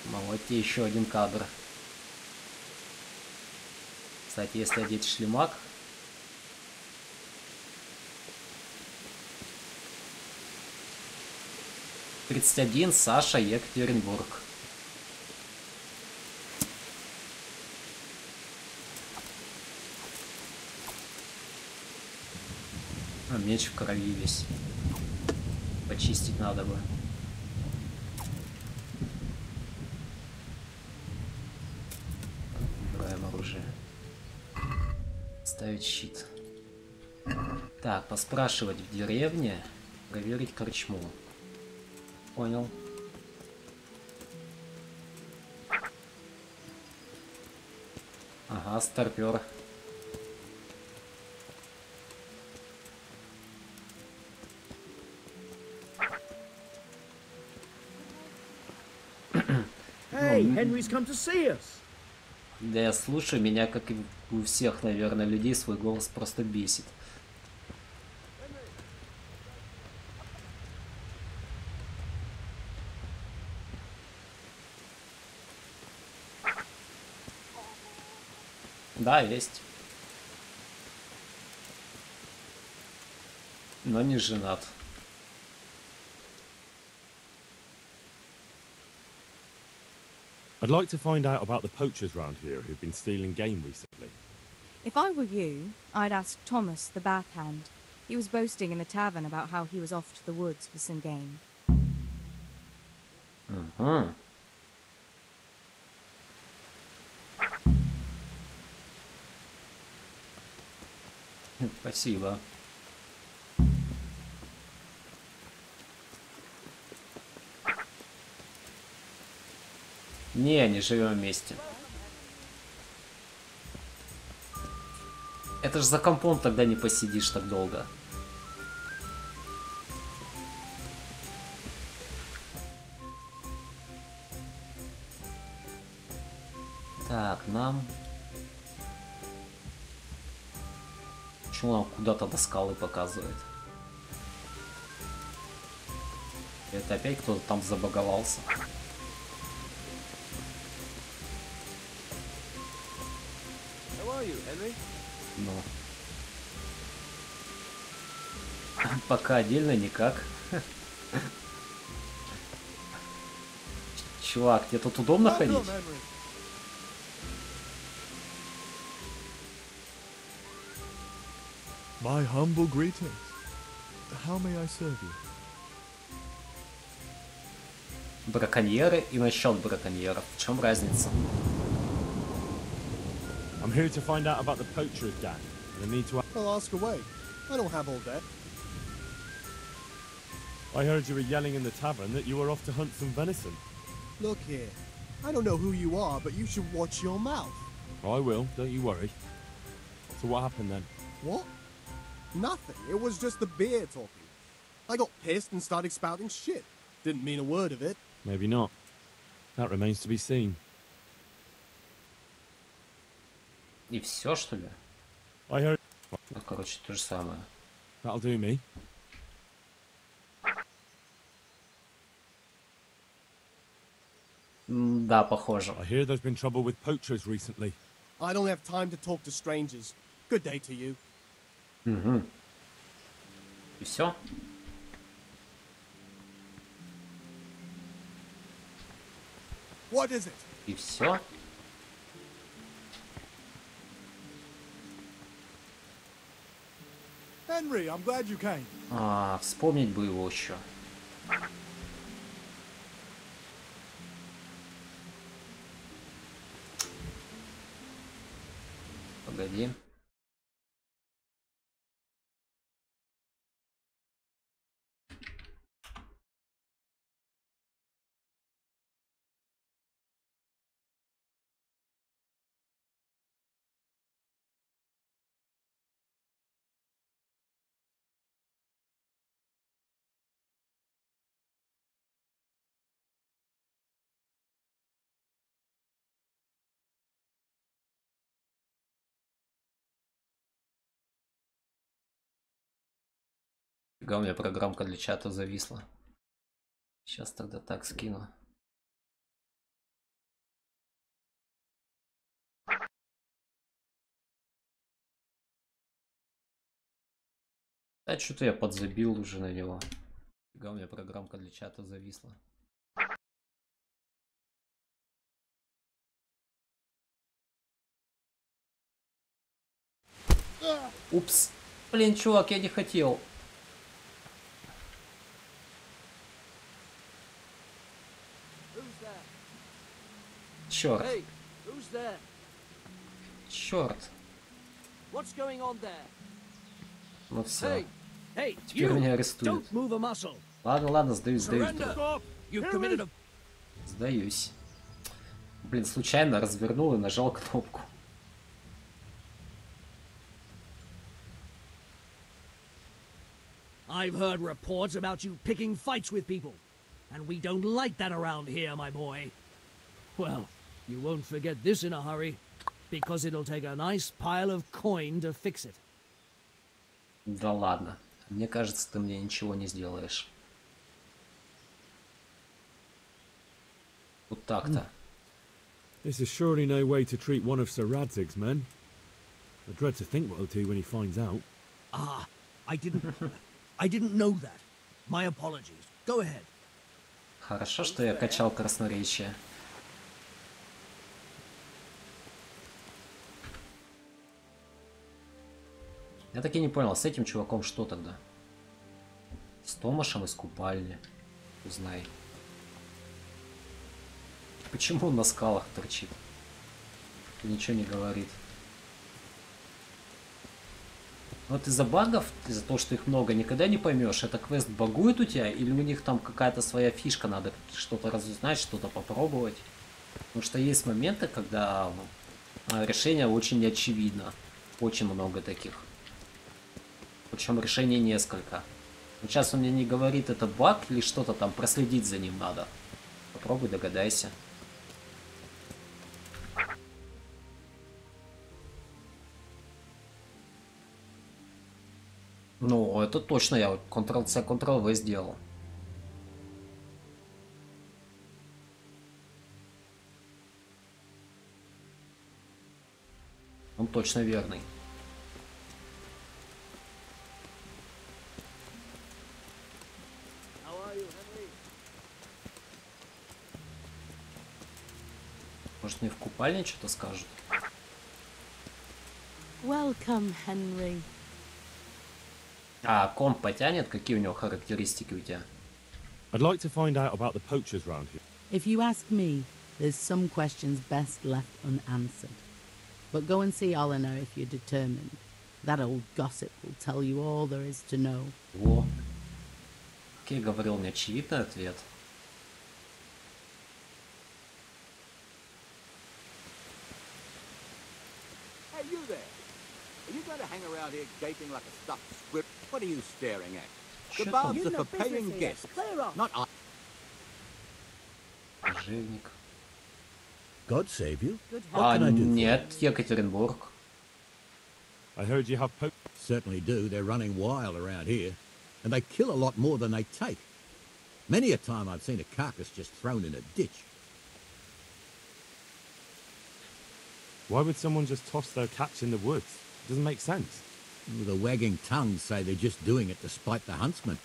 Молодец, еще один кадр. Кстати, если одеть шлемак, «31, Саша, Екатеринбург». Меч в крови весь. Почистить надо бы. Убираем оружие. Ставить щит. Так, поспрашивать в деревне. Проверить корчму. Понял. Ага, старпер. Hey, Henry's come to see us. Да я слушаю, меня, как и у всех, наверное, людей, свой голос просто бесит. Да, есть. Но не женат. I'd like to find out about the poachers round here who've been stealing game recently. If I were you, I'd ask Thomas, the bathhand. He was boasting in the tavern about how he was off to the woods for some game. Спасибо. Не живем вместе. Это ж за компом тогда не посидишь так долго. Так, нам... Почему нам куда-то до скалы показывает? Это опять кто-то там забаговался. Ну. Пока отдельно никак. Чувак, тебе тут удобно ходить? My humble greetings. How may I serve you? Браконьеры и насчет браконьеров. В чем разница? I'm here to find out about the poachers gang. I need to... Well, ask away. I don't have all day. I heard you were yelling in the tavern that you were off to hunt some venison. Look here. I don't know who you are, but you should watch your mouth. I will, don't you worry. So what happened then? What? Nothing. It was just the beer talking. I got pissed and started spouting shit. Didn't mean a word of it. Maybe not. That remains to be seen. И все, что ли? I heard... Ну, короче, то же самое. That'll do me. Да, похоже. I hear there's been trouble with poachers recently. I don't have time to talk to strangers. Good day to you. Угу. И все? What is it? И все? Henry, I'm glad you came. А, вспомнить бы его еще. Погоди. Фига, у меня программка для чата зависла. Сейчас тогда так скину. А что-то я подзабил уже на него. Фига, у меня программка для чата зависла. Упс. Блин, чувак, я не хотел. Черт. Hey, who's there? Черт. What's going on there? Ну все. Hey, Теперь you! меня арестуют. Don't move a muscle. Ладно, ладно, сдаюсь. Surrender! You've committed a... Сдаюсь. Блин, случайно развернул и нажал кнопку. I've heard reports about you picking fights with people, and we don't like that around here, my boy. Well, you won't forget this in a hurry, because it'll take a nice pile of coin to fix it. Да ладно. Мне кажется, ты мне ничего не сделаешь. Вот так-то. This is surely no way to treat one of Sir Radzig's men. I dread to think what he'll do when he finds out. Ah, I didn't know that. My apologies. Go ahead. Хорошо, что я качал красноречие. Я таки не понял, с этим чуваком что тогда? С Томашем из купальни. Узнай. Почему он на скалах торчит? Ничего не говорит. Вот из-за багов, из-за того, что их много, никогда не поймешь, это квест багует у тебя, или у них там какая-то своя фишка, надо что-то разузнать, что-то попробовать. Потому что есть моменты, когда решение очень неочевидно. Очень много таких. Причем решений несколько. Вот сейчас он мне не говорит, это баг или что-то там, проследить за ним надо. Попробуй, догадайся. Ну, это точно я Ctrl-C, Ctrl-V сделал. Он точно верный. Может, мне в купальне что-то скажут? Welcome, Henry. А комп потянет? Какие у него характеристики у тебя? I'd like to find out about the poachers round here. If you ask me, there's some questions best left unanswered. But go and see Olener if you're determined. That old gossip will tell you all there is to know. Во. Как я говорил, неочевидный ответ. Hey, you there! Are you going to hang around here gaping like a stuffed squid? What are you staring at? The baths are for paying guests, not I. Жирник. God save you. А, нет, Екатеринбург. I heard you have Certainly do. They're running wild around here. And they kill a lot more than they take. Many a time I've seen a carcass just thrown in a ditch. Why would someone just toss their catch in the woods? It doesn't make sense. Well, the wagging tongues say they're just doing it to spite the huntsman.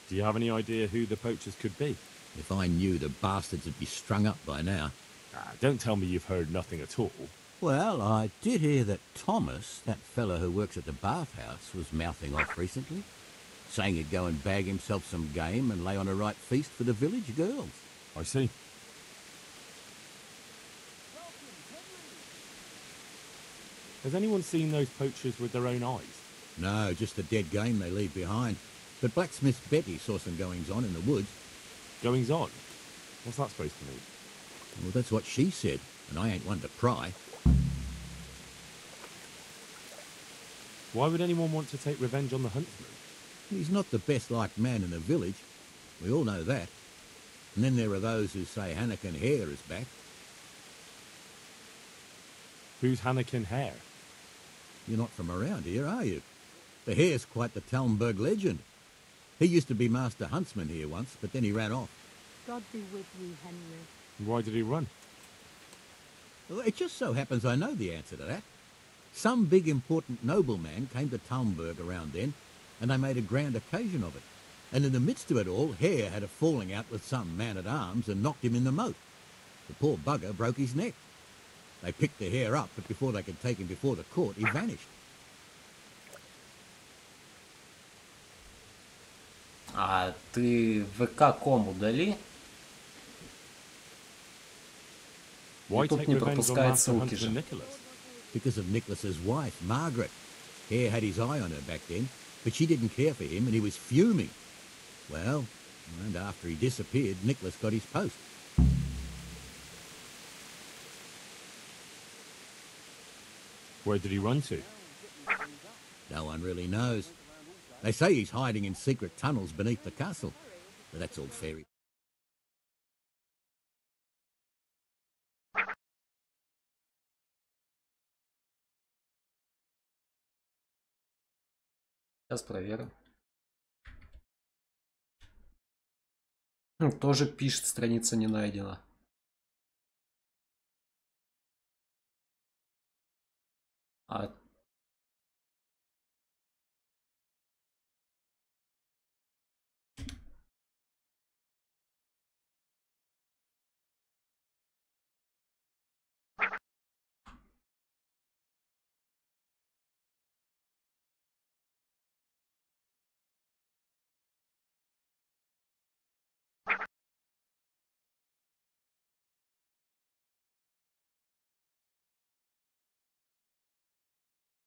Do you have any idea who the poachers could be? If I knew, the bastards would be strung up by now. Don't tell me you've heard nothing at all. Well, I did hear that Thomas, that fellow who works at the bathhouse, was mouthing off recently, saying he'd go and bag himself some game and lay on a right feast for the village girls. I see. Has anyone seen those poachers with their own eyes? No, just the dead game they leave behind. But blacksmith Betty saw some goings-on in the woods. Goings-on? What's that supposed to mean? Well, that's what she said, and I ain't one to pry. Why would anyone want to take revenge on the huntsman? He's not the best-liked man in the village. We all know that. And then there are those who say Hannikin Hare is back. Who's Hannikin Hare? You're not from around here, are you? The Hare's quite the Talmberg legend. He used to be master huntsman here once, but then he ran off. God be with you, Henry. Why did he run? Well, it just so happens I know the answer to that. Some big important nobleman came to Talmberg around then, and they made a grand occasion of it. And in the midst of it all, Hare had a falling out with some man-at-arms and knocked him in the moat. The poor bugger broke his neck. They picked the Hare up, but before they could take him before the court, he vanished. А ты ВК.ком удали? Why Тут take не revenge on пропускает Master ссылки же. Huntsman Nicholas? Because of Nicholas's wife, Margaret. Hare had his eye on her back then, but she didn't care for him and he was fuming. Well, and after he disappeared, Nicholas got his post. Where did he run to? No one really knows. They say he's hiding in secret tunnels beneath the castle, but that's all fairy. Сейчас проверим. Тоже пишет, страница не найдена. А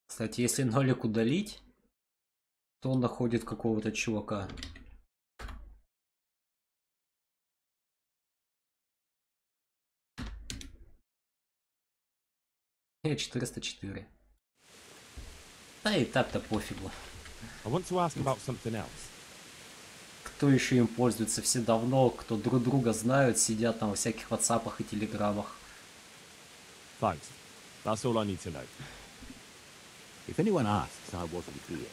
кстати, если нолик удалить, то он находит какого-то чувака. И 404. Да и так-то пофигу. I want to ask about something else. Кто еще им пользуется? Все давно, кто друг друга знают, сидят там во всяких ватсапах и телеграммах. Thanks. That's all I need to know. If anyone asks, I wasn't here.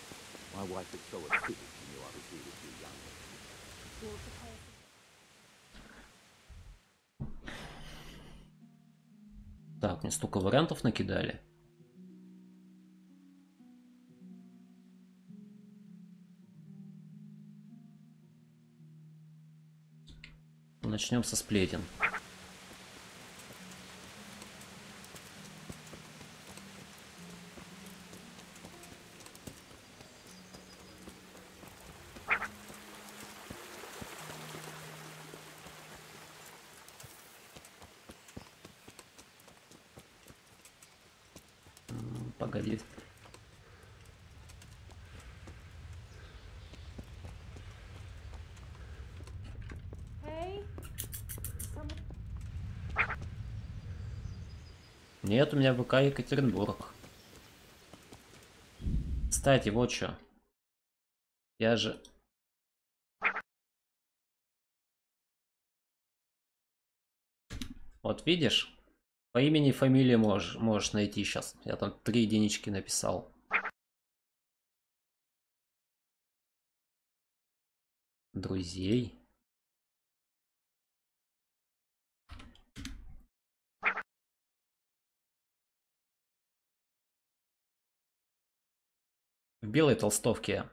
My wife was so upset she knew I was here with you young. Так, мне столько вариантов накидали. Начнем со сплетен. Погоди. Нет, у меня ВК Екатеринбург. Кстати, вот что. Я же... Вот видишь? По имени и фамилии можешь найти сейчас. Я там 3 единички написал. Друзей. В белой толстовке.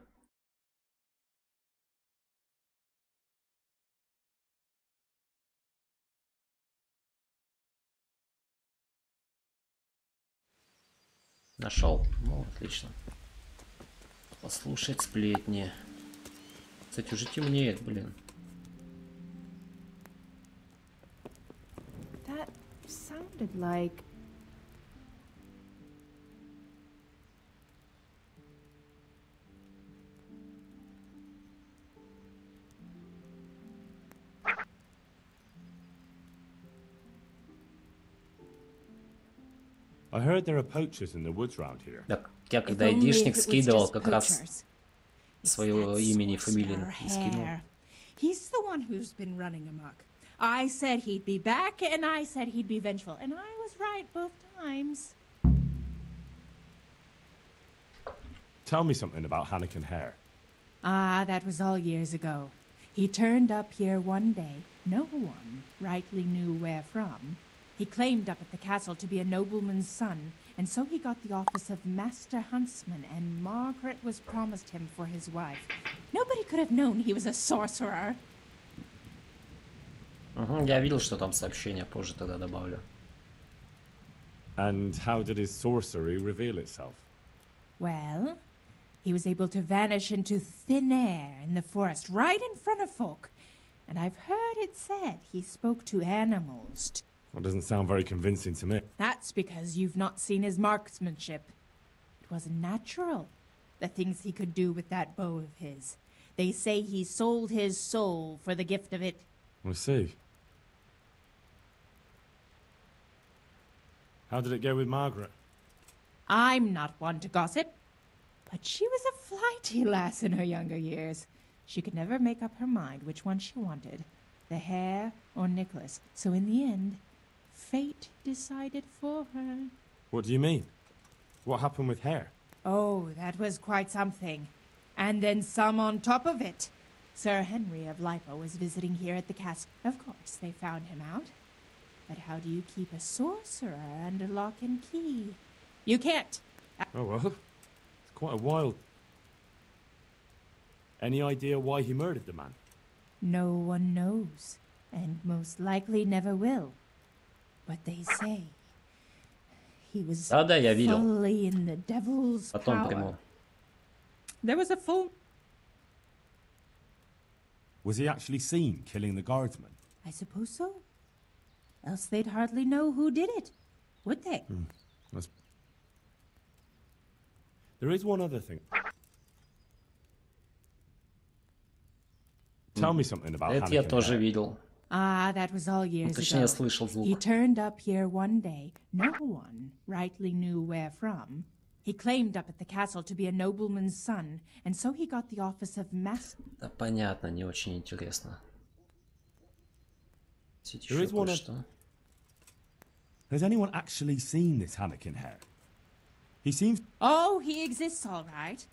Нашел. Ну, отлично. Послушать сплетни. Кстати, уже темнеет, блин. That sounded like... I heard there are poachers in the woods round here. Так, я когда айдишник скидывал, как раз своего имени и фамилии не скинул. He's the one who's been running amok. I said he'd be back, and I said he'd be vengeful, and I was right both times. Tell me something about Hannikin Hare. Ah, that was all years ago. He turned up here one day. No one rightly knew where from. He claimed up at the castle to be a nobleman's son, and so he got the office of Master Huntsman, and Margaret was promised him for his wife. Nobody could have known he was a sorcerer. Я видел, что там сообщение, позже тогда добавлю. And how did his sorcery reveal itself? Well, he was able to vanish into thin air in the forest right in front of folk. And I've heard it said he spoke to animals. That doesn't sound very convincing to me. That's because you've not seen his marksmanship. It wasn't natural, the things he could do with that bow of his. They say he sold his soul for the gift of it. I see. How did it go with Margaret? I'm not one to gossip, but she was a flighty lass in her younger years. She could never make up her mind which one she wanted, the Hare or Nicholas. So in the end, fate decided for her. What do you mean? What happened with Hare? Oh, that was quite something. And then some on top of it. Sir Henry of Lipo was visiting here at the castle. Of course, they found him out. But how do you keep a sorcerer under lock and key? You can't. Oh, well. It's quite a wild... Any idea why he murdered the man? No one knows, and most likely never will. But they say he was я видел. fully in the devil's Потом power. приму. There was a full... Was he actually seen killing the guardsman? I suppose so. Else they'd hardly know who did it, would they? There is one other thing. Tell me something about Это я Hannikin тоже Hare. видел. Ah, that was all years Точнее, ago. слышал звук. He turned up here one day. No one rightly knew where from. He claimed up at the castle to be a nobleman's son, and so he got the office of master. Да понятно, не очень интересно. There is one Кое-что. Has anyone actually seen this Hannikin Hare? He seems... Oh, he exists all right,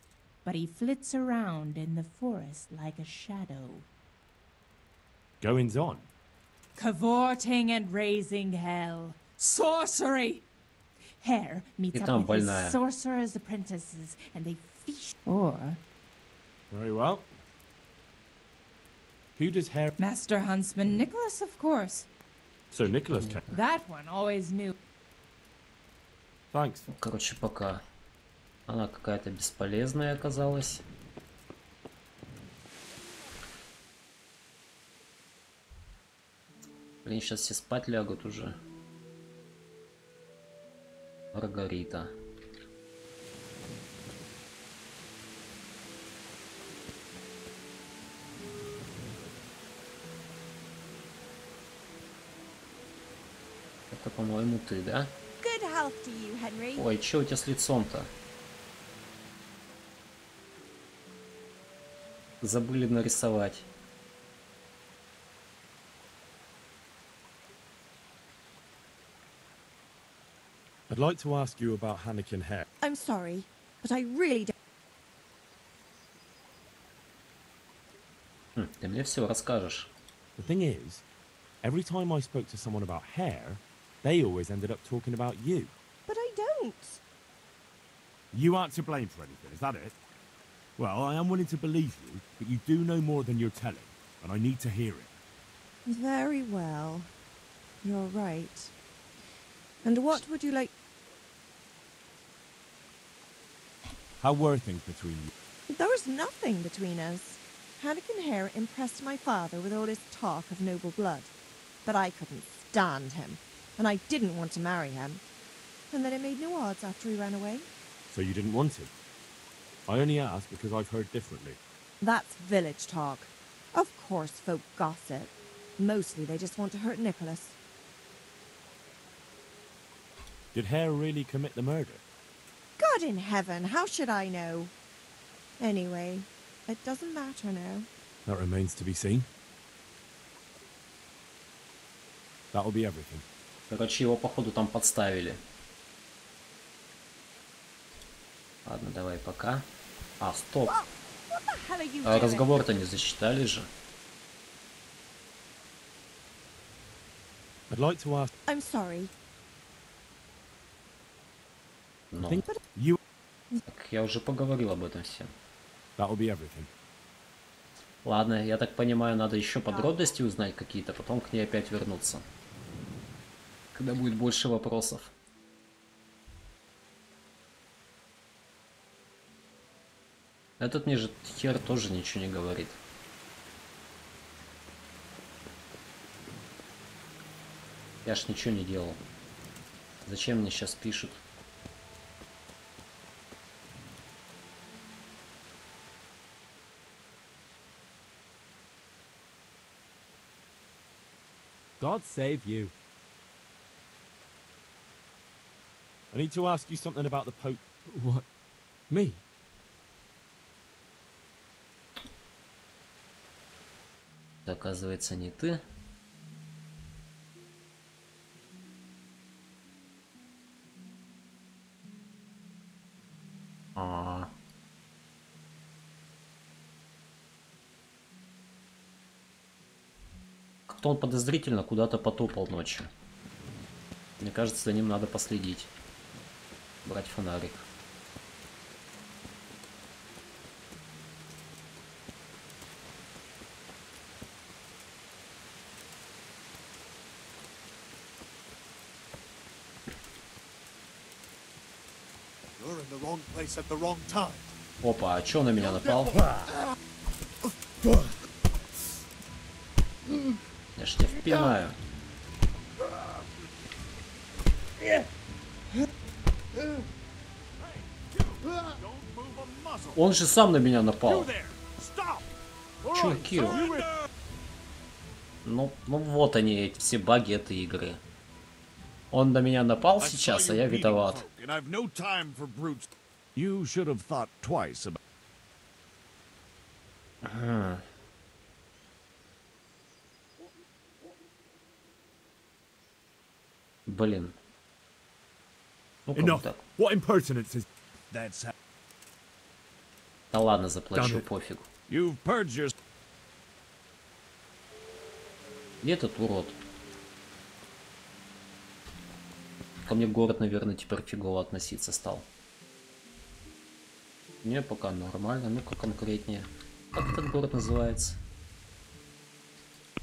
but he flits around in the forest like a shadow. Goings on. Cavorting and raising hell. Sorcery! Hare meets И up там with больная. his sorcerer's apprentices, and they feast. Or Very well. Who does Hare... Master Huntsman Nicholas, of course. So Nicholas came. That one always knew. Thanks. Короче, пока она какая-то бесполезная оказалась. Блин, сейчас все спать лягут уже. Маргарита. Это, по-моему, ты, да? Good health to you, Henry. Ой, что у тебя с лицом-то? Забыли нарисовать. I'd like to ask you about Hannikin Hare. I'm sorry, but I really don't. Ты мне все расскажешь. The thing is, every time I spoke to someone about Hare, they always ended up talking about you. But I don't. You aren't to blame for anything, is that it? Well, I am willing to believe you, but you do know more than you're telling, and I need to hear it. Very well. You're right. And what would you like? How were things between you? There was nothing between us. Hannikin Hare impressed my father with all his talk of noble blood. But I couldn't stand him, and I didn't want to marry him. And then it made no odds after he ran away. So you didn't want him? I only ask because I've heard differently. That's village talk. Of course folk gossip. Mostly they just want to hurt Nicholas. Did Hare really commit the murder? God in heaven, how should I know? Anyway, it doesn't matter now. That remains to be seen. That'll be everything. Короче, его походу там подставили. Ладно, давай пока. А, стоп. А разговор-то не засчитали же. I'd like to ask... I'm sorry. Ну, You... так я уже поговорил об этом всем. That'll be everything. Ладно, я так понимаю, надо еще подробности узнать какие-то, потом к ней опять вернуться. Когда будет больше вопросов. Этот мне же хер тоже ничего не говорит. Я ж ничего не делал. Зачем мне сейчас пишут? God save you. I need to ask you something about the Pope. What? Me? Это, оказывается, не ты. Как-то он подозрительно куда-то потопал ночью. Мне кажется, за ним надо последить. Брать фонарик. You're in the wrong place at the wrong time. Опа, а чё на меня напал? Я ж тебя впинаю. Он же сам на меня напал. Чуваки. Ну вот они, эти все баги этой игры. Он на меня напал сейчас, а я виноват. Блин. Ну как так? What impertinence is... That's... Да ладно, заплачу, пофигу. You've purged your... Где этот урод? Ко мне город, наверное, теперь фигово относиться стал. Не, пока нормально. Ну-ка конкретнее. Как этот город называется?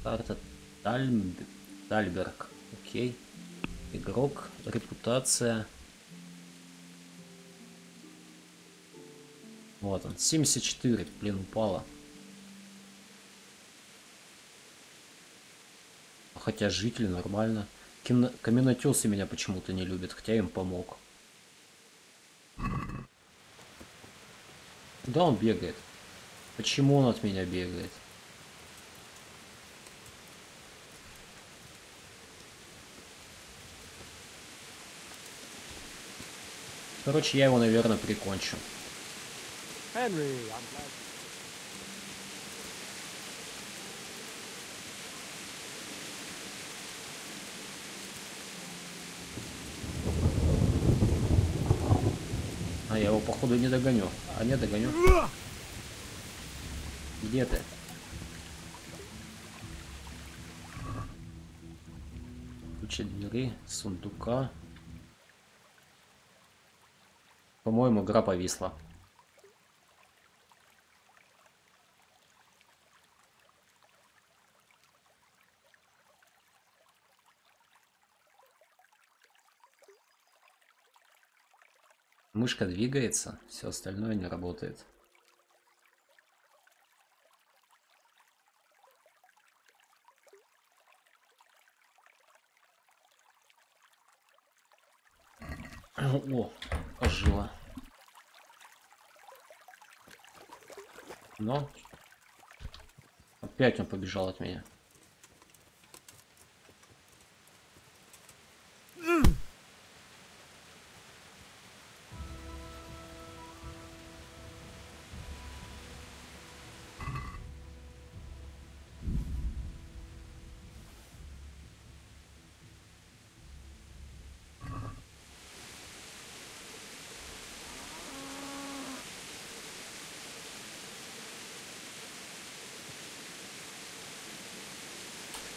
Карта Тальберг. Окей. Игрок. Репутация. Вот он. 74. Блин, упало. Хотя жители нормально. Каменотесы меня почему-то не любят, хотя им помог. Куда он бегает? Почему он от меня бегает? Короче, я его, наверное, прикончу. Henry, I'm glad... А я его, походу, не догоню. А не догоню. Где ты? Куча двери, сундука. По-моему, игра повисла. Мышка двигается, все остальное не работает. О, ожила. Но опять он побежал от меня.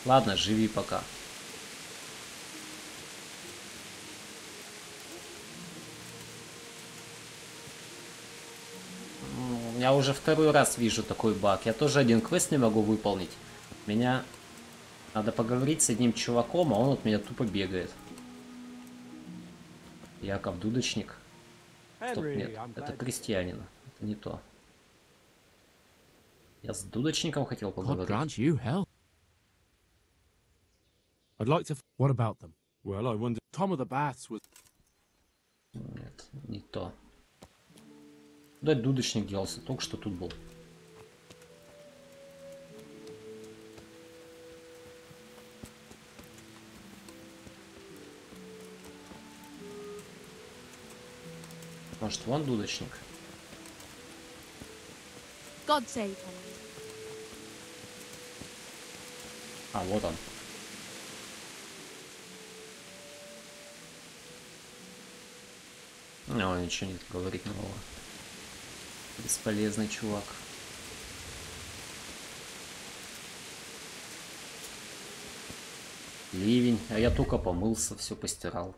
Ладно, живи пока. Я уже второй раз вижу такой баг. Я тоже один квест не могу выполнить. Меня надо поговорить с одним чуваком, а он от меня тупо бегает. Яков дудочник. Стоп, нет, это крестьянин. Это не то. Я с дудочником хотел поговорить. I'd like to. What about them? Well, I wonder. Tom of the Baths was. Нет, не то. Да, дудочник делался, только что тут был. Может, вон дудочник? God save him. А, вот он. Но он ничего не говорит нового. Бесполезный чувак. Ливень, а я только помылся, все постирал.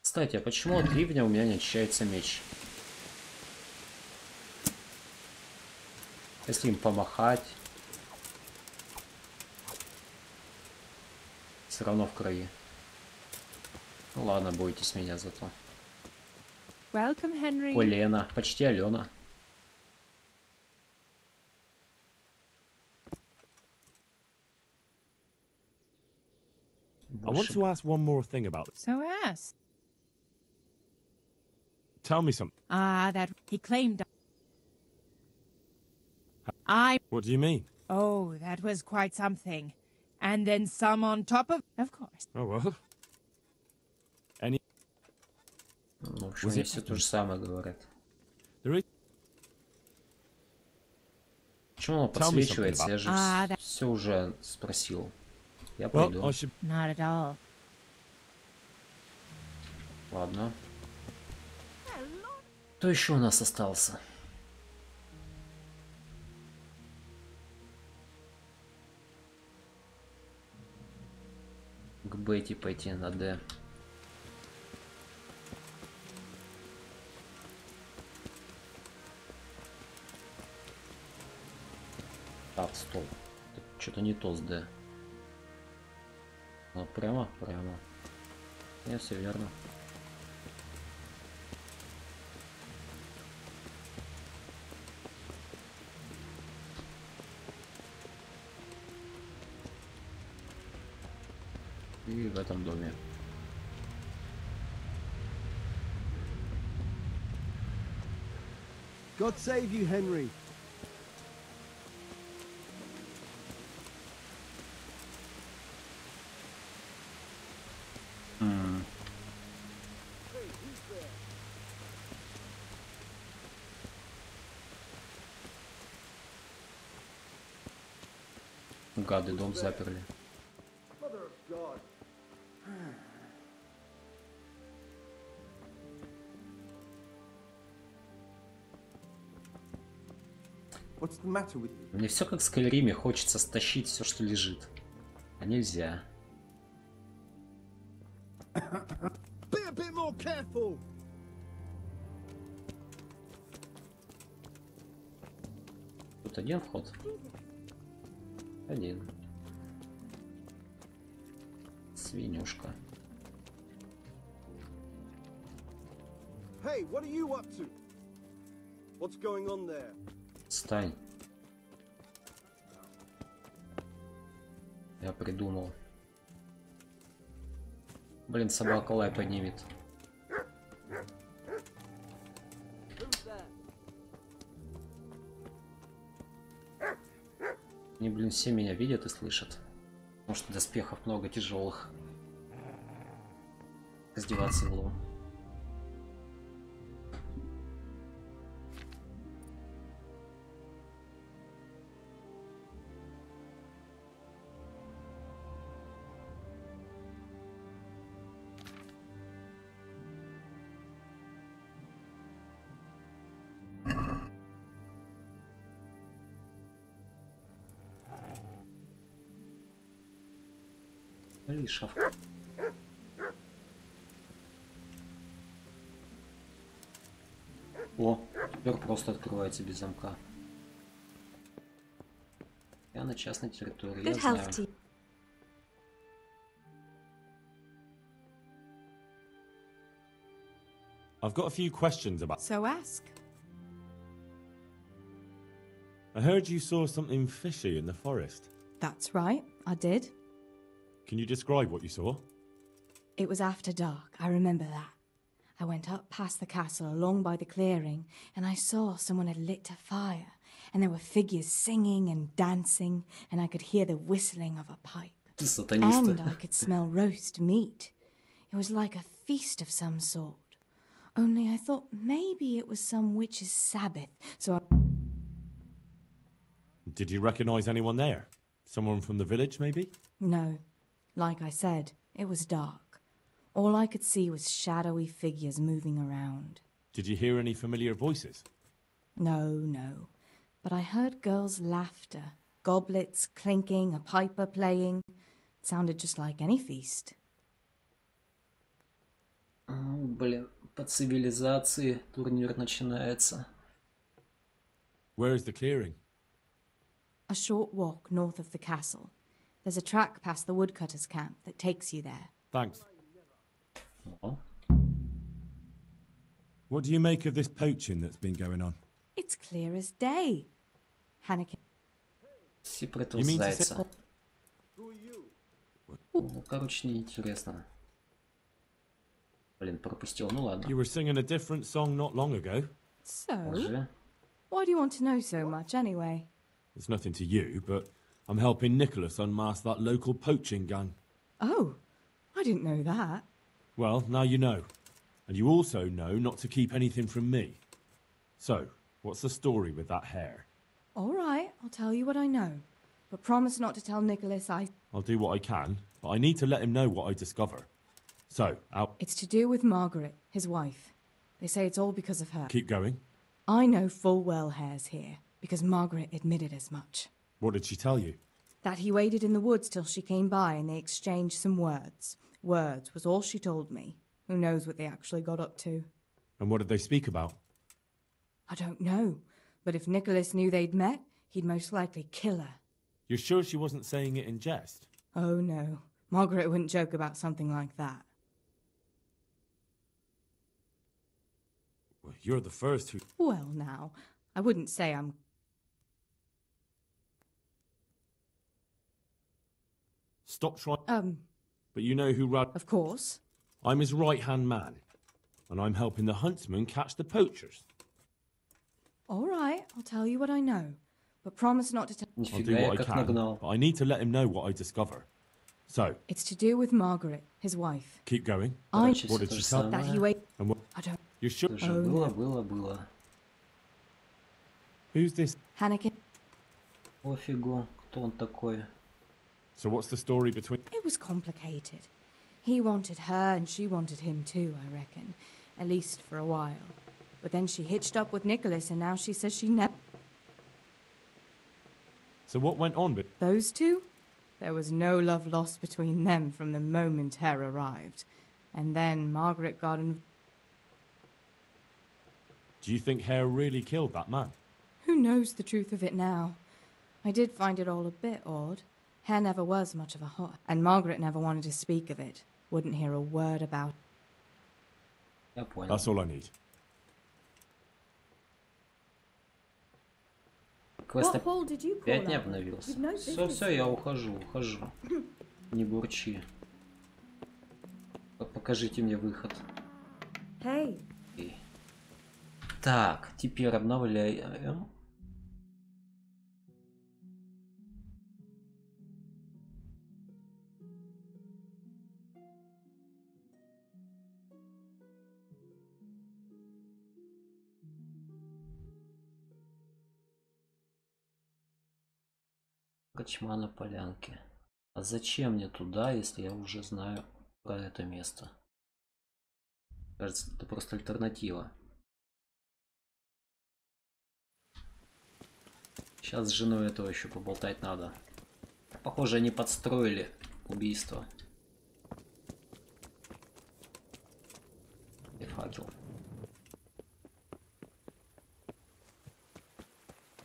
Кстати, а почему от ливня у меня не очищается меч? Если им помахать, все равно в крови. Ну ладно, бойтесь меня зато. Welcome, Henry. Ой, Лена, почти Алена. I want to ask one more thing about this. So ask. Tell me something. Ah, that he claimed. What do you mean? Oh, that was quite something. And then some on top of course. Oh well. Any. Ну, в общем, они все то же самое говорят. Почему оно подсвечивается? Я же все уже спросил. Я пойду. Not at all. Ладно. Кто еще у нас остался? К Бетти пойти на Д. Так, стоп. Что-то не то с Д. Ну, прямо? Прямо. Нет, все верно. И в этом доме. God save you, Henry. Гады, дом заперли. What's the matter with you? Мне все как в Скайриме, хочется стащить все, что лежит. А нельзя. Be a bit more careful. Тут один вход. Один. Свинюшка. Hey, what are you up to? What's going on there? Стань. Я придумал. Блин, собака лай поднимет. Они, блин, все меня видят и слышат. Потому что доспехов много тяжелых. Раздеваться в лом. И шавка. О, теперь просто открывается без замка. Я на частной территории, я знаю. I've got a few questions about... So ask. I heard you saw something fishy in the forest. That's right, I did. Can you describe what you saw? It was after dark, I remember that. I went up past the castle along by the clearing, and I saw someone had lit a fire, and there were figures singing and dancing, and I could hear the whistling of a pipe. And I could smell roast meat. It was like a feast of some sort. Only I thought maybe it was some witch's Sabbath, so I... Did you recognize anyone there? Someone from the village, maybe? No. Like I said, it was dark. All I could see was shadowy figures moving around. Did you hear any familiar voices? No. But I heard girls' laughter, goblets clinking, a piper playing. It sounded just like any feast. Блин, по цивилизации турнир начинается. Where is the clearing? A short walk north of the castle. There's a track past the woodcutter's camp that takes you there. Thanks. Oh. What do you make of this poaching that's been going on? It's clear as day. Hanneken. Секрет зайца. Ну, короче, неинтересно. Блин, пропустил. Ну ладно. You were singing a different song not long ago. So? Уже? Why do you want to know so much anyway? It's nothing to you, but I'm helping Nicholas unmask that local poaching gang. Oh, I didn't know that. Well, now you know. And you also know not to keep anything from me. So, what's the story with that hare? All right, I'll tell you what I know. But promise not to tell Nicholas I'll do what I can, but I need to let him know what I discover. So, It's to do with Margaret, his wife. They say it's all because of her. Keep going. I know full well Hare's here, because Margaret admitted as much. What did she tell you? That he waited in the woods till she came by and they exchanged some words. Words was all she told me. Who knows what they actually got up to? And what did they speak about? I don't know. But if Nicholas knew they'd met, he'd most likely kill her. You're sure she wasn't saying it in jest? Oh, no. Margaret wouldn't joke about something like that. Well, you're the first who... Well, now, I wouldn't say I'm... Stop trying... But you know who... Of course. I'm his right-hand man. And I'm helping the huntsman catch the poachers. All right, I'll tell you what I know. But promise not to tell... I'll do what I can, but I need to let him know what I discover. So... It's to do with Margaret, his wife. Keep going. I... What did she tell? That he wait... And what... I don't... You're sure? Oh, Было. Who's this? Hanneken. Пофигу, кто он такой. So what's the story between... It was complicated. He wanted her and she wanted him too, I reckon. At least for a while. But then she hitched up with Nicholas and now she says she never... So what went on with... Those two? There was no love lost between them from the moment Hare arrived. And then Margaret got in... Do you think Hare really killed that man? Who knows the truth of it now? I did find it all a bit odd. Hare never was much of a hot, and Margaret never wanted to speak of it. Wouldn't hear a word about... Я понял. That's all I need. Квест опять не обновился. Все, я ухожу. Не бурчи. Покажите мне выход. Hey. Так, теперь обновляем. Корчма на полянке. А зачем мне туда, если я уже знаю про это место? Кажется, это просто альтернатива. Сейчас с женой этого еще поболтать надо. Похоже, они подстроили убийство. И факел.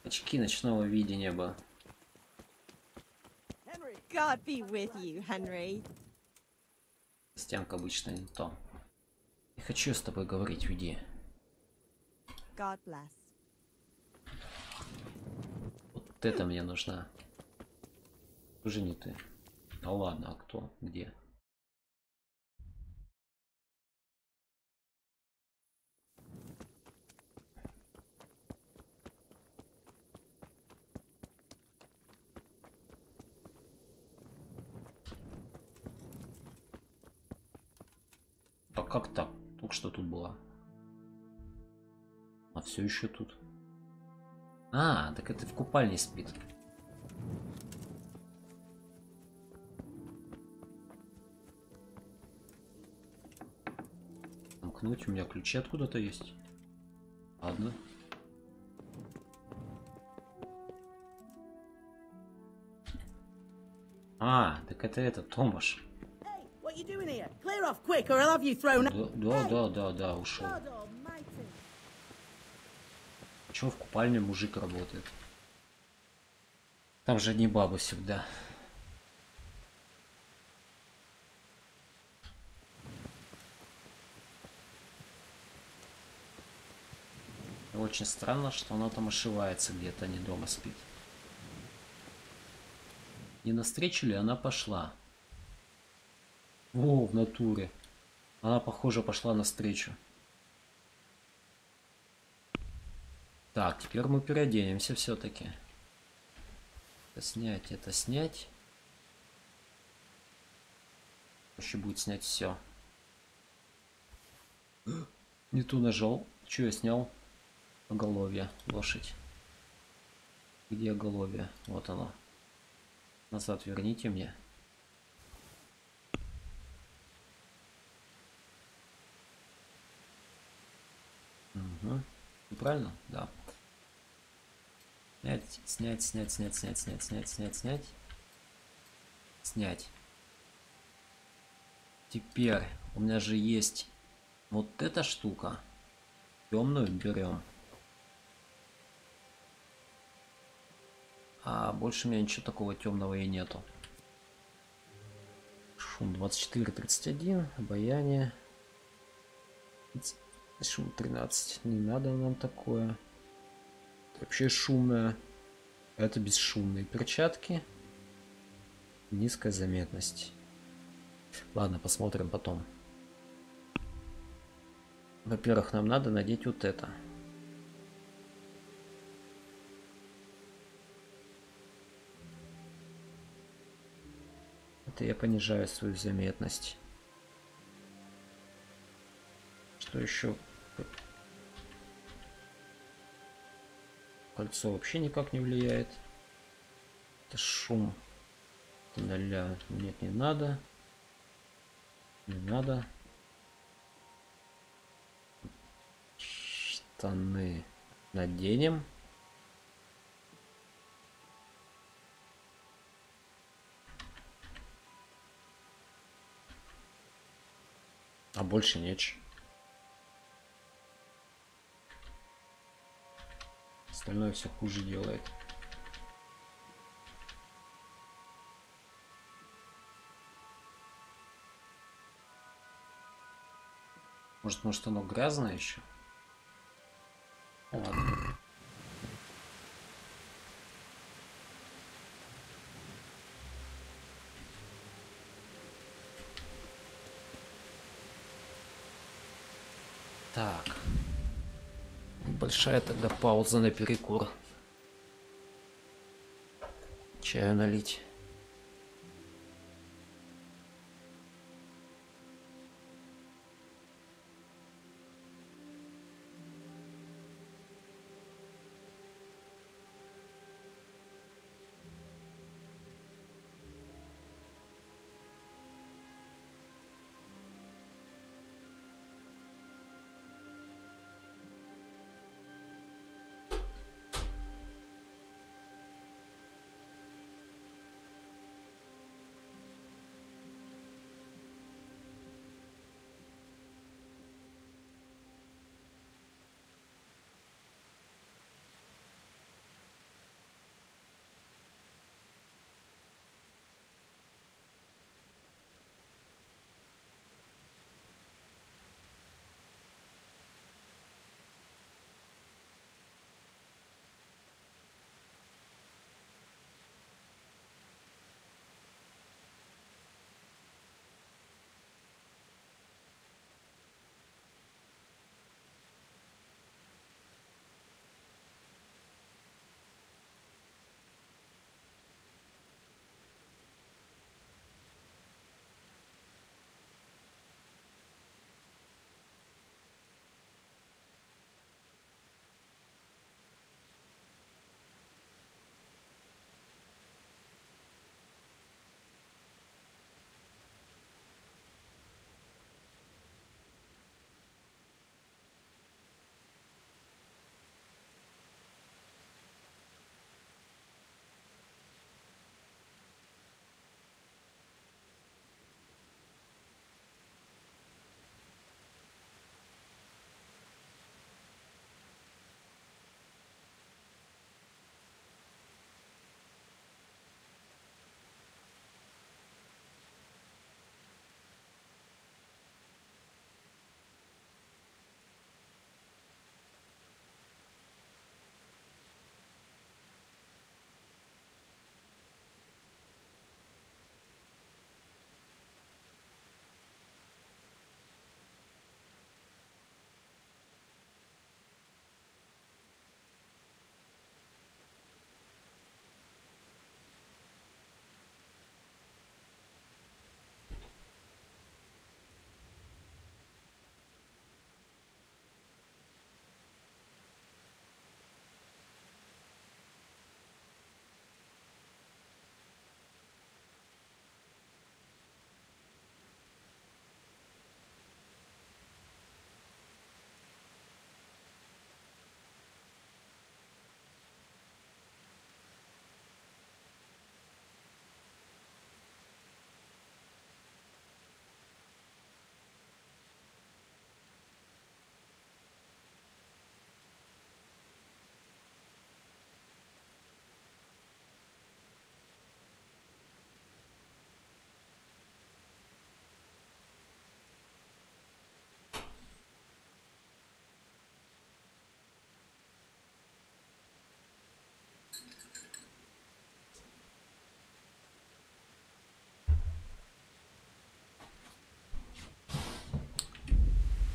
Очки ночного видения бы. God be with you, Henry. Стенка обычно не то. Не хочу с тобой говорить, уйди. God bless. Вот это мне нужна. Уже не ты. А ладно, а кто? Где? А как так? Только что тут была. А все еще тут. А, так это в купальне спит. Замкнуть, у меня ключи откуда-то есть. Ладно. А, так это этот Томаш. Да, ушел. Чего в купальне мужик работает? Там же одни бабы всегда. Очень странно, что она там ошивается где-то, не дома спит. Не навстречу ли она пошла? О, в натуре. Она, похоже, пошла навстречу. Так, теперь мы переоденемся все-таки. Это снять. Еще будет снять все. Не ту нажал. Че я снял? Оголовье. Лошадь. Где оголовье? Вот оно. Назад верните мне. Угу. Правильно? Да. Снять. Теперь у меня же есть вот эта штука. Темную берем. А больше у меня ничего такого темного и нету. Шум 24-31. Обаяние. Шум 13. Не надо нам такое. Вообще шумное. Это бесшумные перчатки. Низкая заметность. Ладно, посмотрим потом. Во-первых, нам надо надеть вот это. Это я понижаю свою заметность. Что еще? Кольцо вообще никак не влияет. Это шум. Это 0. Нет, не надо. Не надо. Штаны наденем. А больше нечего. Остальное все хуже делает. Может оно грязное еще? Ладно. Так. Большая тогда пауза на перекур. Чаю налить.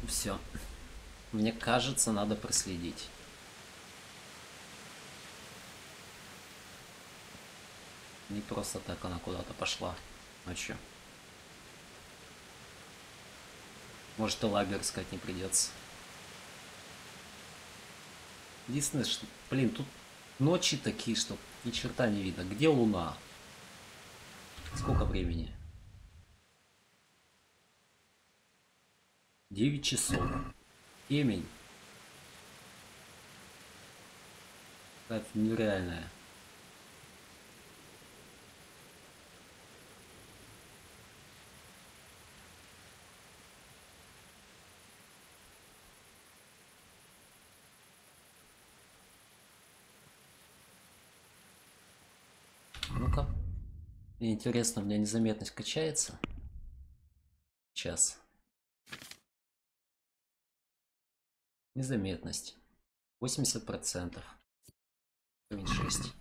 Все. Мне кажется, надо проследить. Не просто так она куда-то пошла. А чё? Может, и лагерь искать не придется. Единственное, что, блин, тут ночи такие, что ни черта не видно. Где луна? Сколько времени? 9 часов. Темень. Какая-то нереальная. Мне интересно, у меня незаметность качается? Сейчас. Незаметность. 80%. Уровень 6.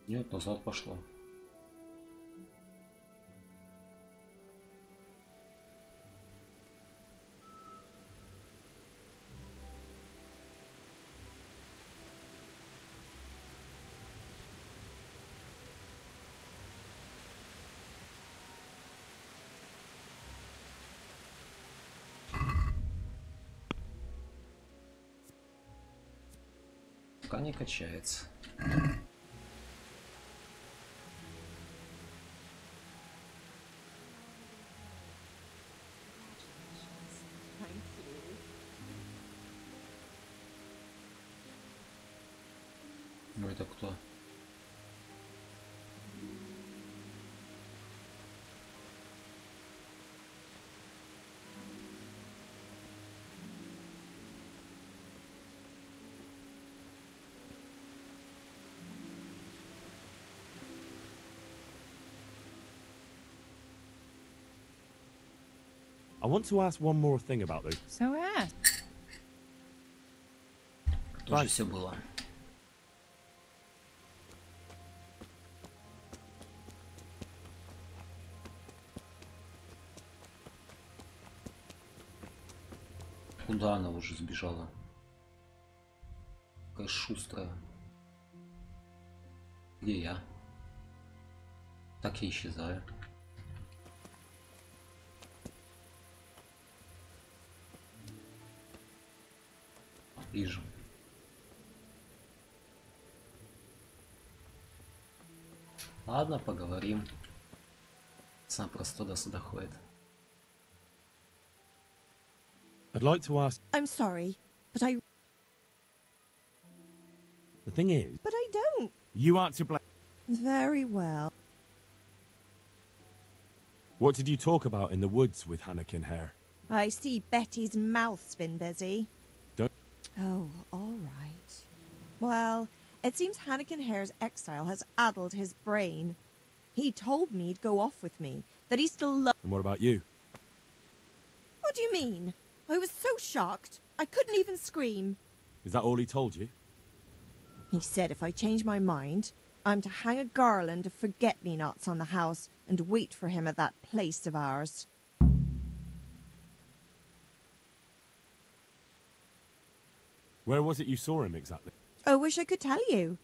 Нет, назад пошло. Пока не качается. Ну это кто? I want to ask one more thing about this. So ask. Тоже все было. Куда она уже сбежала? Какая шустрая. Где я? Так я исчезаю. Вижу. Ладно, поговорим. Сам просто туда-сюда ходит. I'd like to ask... I'm sorry, but I... The thing is... But I don't. You aren't to blame. Very well. What did you talk about in the woods with Hannikin Hare? I see Betty's mouth's been busy. Don't... Oh, all right. Well, it seems Hannikin Hare's exile has addled his brain. He told me he'd go off with me, that he still loves... And what about you? What do you mean? I was so shocked, I couldn't even scream. Is that all he told you? He said if I change my mind, I'm to hang a garland of forget-me-nots on the house and wait for him at that place of ours. Where was it you saw him exactly? I wish I could tell you.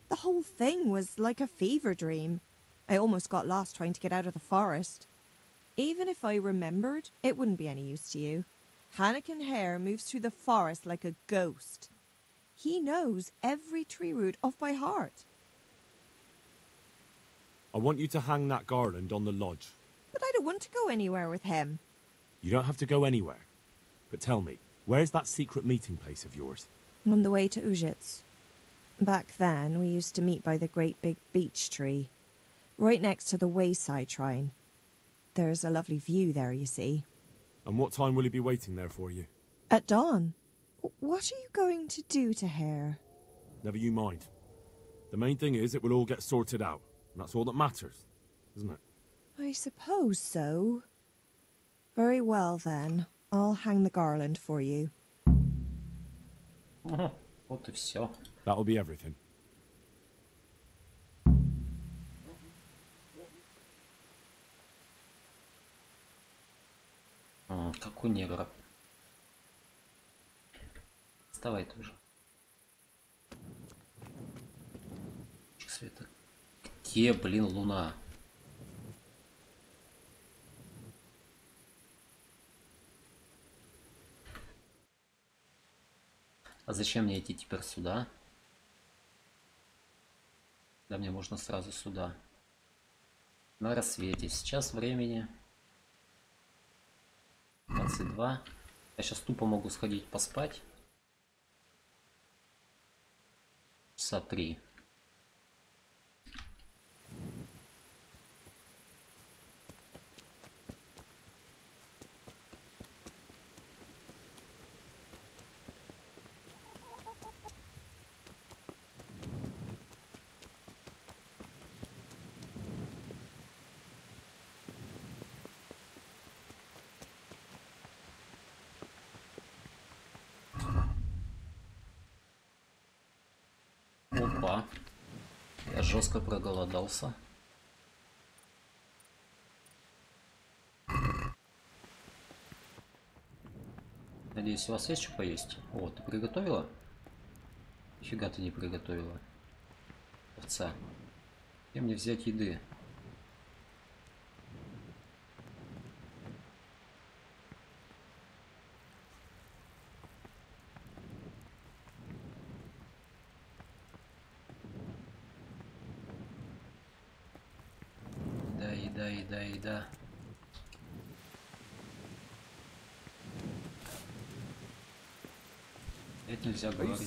The whole thing was like a fever dream. I almost got lost trying to get out of the forest. Even if I remembered, it wouldn't be any use to you. Hannikin Hare moves through the forest like a ghost. He knows every tree root off by heart. I want you to hang that garland on the lodge. But I don't want to go anywhere with him. You don't have to go anywhere. But tell me, where's that secret meeting place of yours? On the way to Ujits. Back then, we used to meet by the great big beech tree, right next to the wayside shrine. There's a lovely view there, you see. And what time will he be waiting there for you? At dawn. What are you going to do to Hare? Never you mind. The main thing is it will all get sorted out. And that's all that matters, isn't it? I suppose so. Very well, then. I'll hang the garland for you. Вот и все. That'll be everything. Как у негра. Вставай тоже. Света. Где, блин, луна? А зачем мне идти теперь сюда? Да мне можно сразу сюда. На рассвете. Сейчас времени 22. Я сейчас тупо могу сходить поспать. Часа 3. Опа. Я жестко проголодался. Надеюсь, у вас есть что поесть? О, ты приготовила? Нифига ты не приготовила. Овца. Где мне взять еды? Еда. Это нельзя говорить.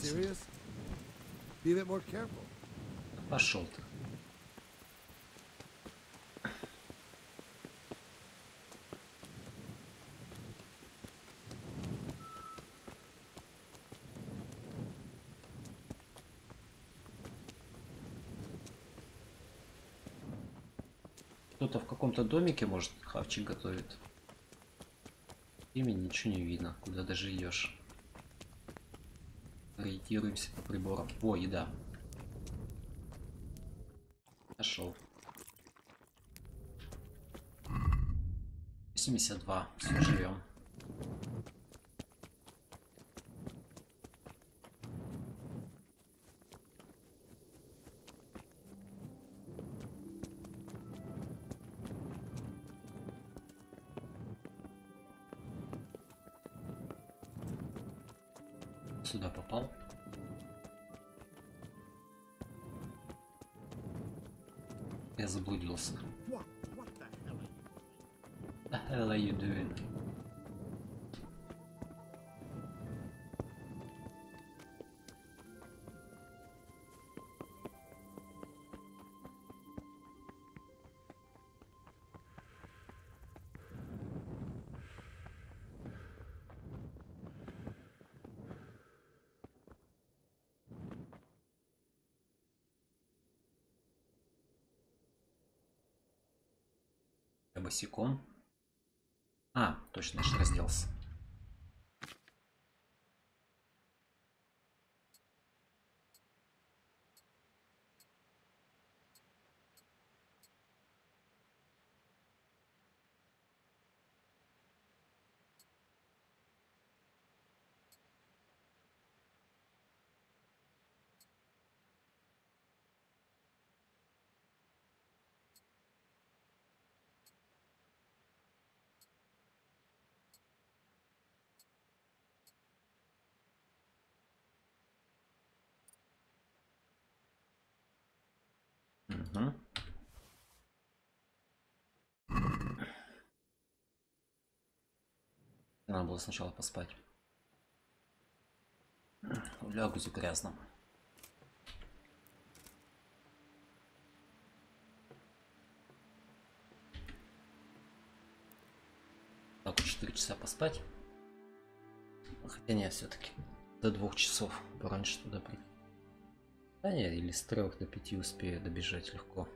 Пошел ты. Кто-то в каком-то домике, может, хавчик готовит. Имени ничего не видно, куда даже идешь. Ориентируемся по приборам. О, еда. Нашел. 82. Все, живем. Сюда попал. Я заблудился. The hell are you doing? Я босиком. А, точно, я же разделся. Угу. Надо было сначала поспать. Лягу за грязным. Так, 4 часа поспать. Хотя не, все-таки до 2 часов пораньше туда прийти. Да не, или с 3 до 5 успею добежать легко.